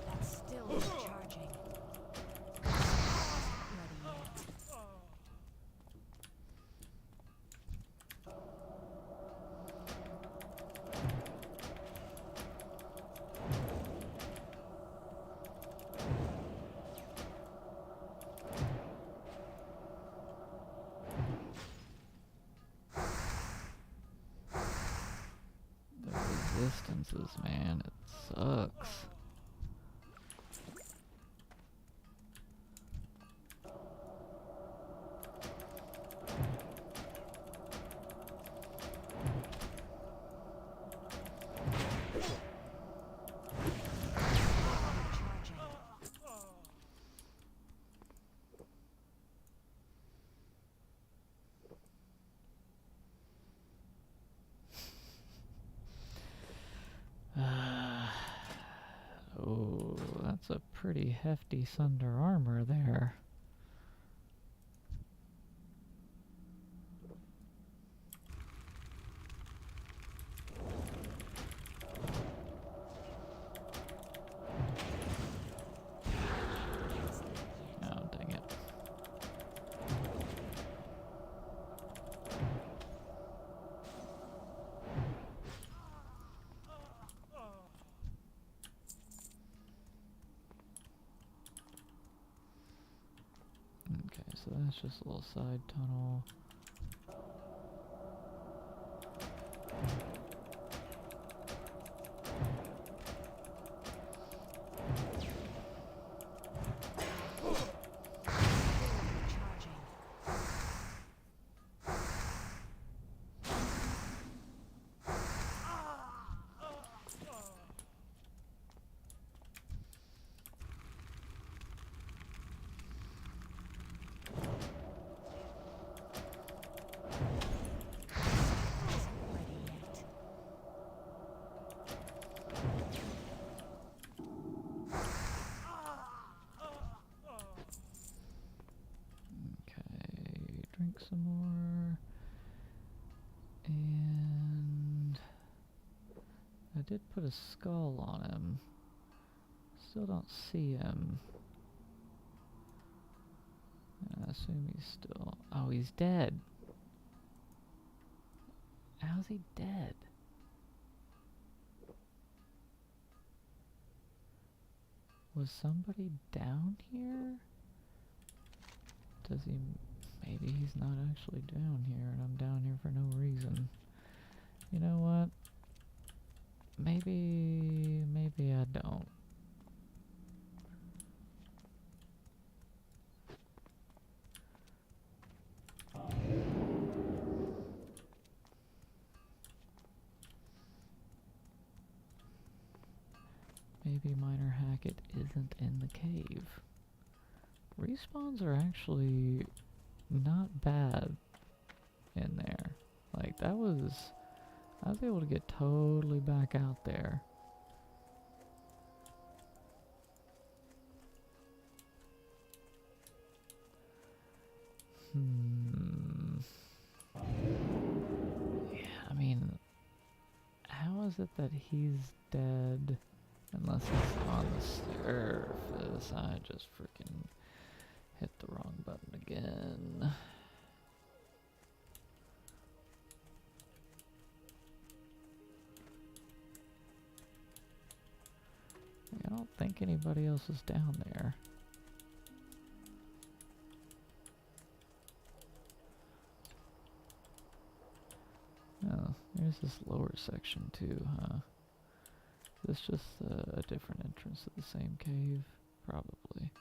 That's still charging. Ready yet. The resistances, man, it sucks. Oh, that's a pretty hefty Sunder armor there. Oh, dang it. Okay, so that's just a little side tunnel. Okay, drink some more. And I did put a skull on him. Still don't see him. I assume he's still... Oh, he's dead. How's he dead? Was somebody down here? Does he... Maybe he's not actually down here and I'm down here for no reason. You know what? Maybe I don't. Maybe Miner Hackett isn't in the cave. Respawns are actually not bad in there. Like, I was able to get totally back out there. Yeah, I mean, how is it that he's dead? Unless he's on the surface. I just freaking hit the wrong button again. don't think anybody else is down there. Oh, there's this lower section too, huh? Is this just a different entrance to the same cave? Probably.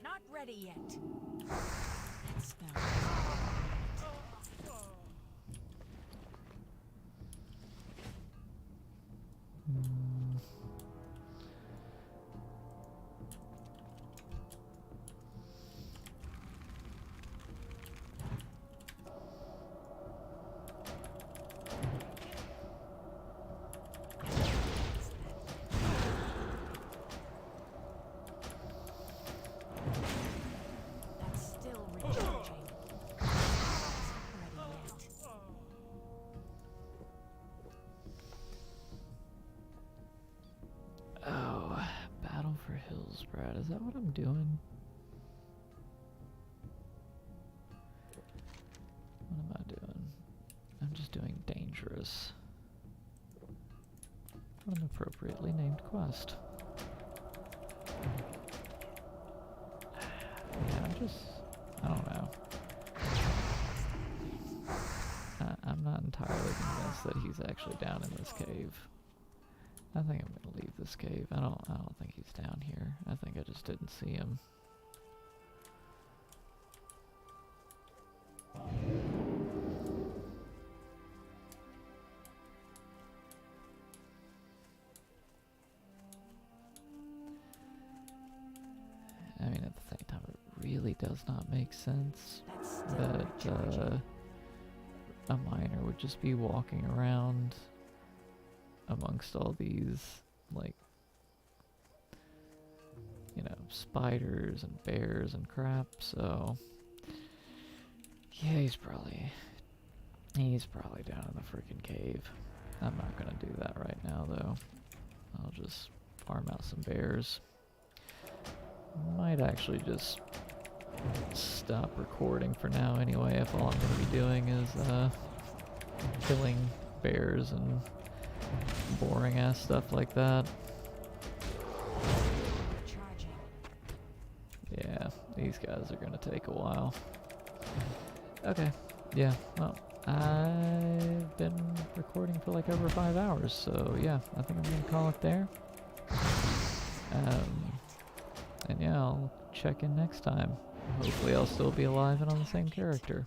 Not ready yet. That smells. That's still recharging. Not ready yet. Oh, Battle for Hillsbrad. Is that what I'm doing? What am I doing? I'm just doing Dangerous. What an appropriately named quest. Yeah, I don't know. I'm not entirely convinced that he's actually down in this cave. I think I'm gonna leave this cave. I don't think he's down here. I think I just didn't see him. I mean, at the same time, it really does not make sense that a miner would just be walking around amongst all these, like, you know, spiders and bears and crap, so yeah, he's probably down in the freaking cave. I'm not gonna do that right now, though. I'll just farm out some bears. Might actually just stop recording for now anyway, if all I'm gonna be doing is killing bears and boring ass stuff like that. Yeah, these guys are gonna take a while. Okay, yeah, well, I've been recording for like over 5 hours, so yeah, I think I'm gonna call it there. And yeah, I'll check in next time. Hopefully I'll still be alive and on the same character.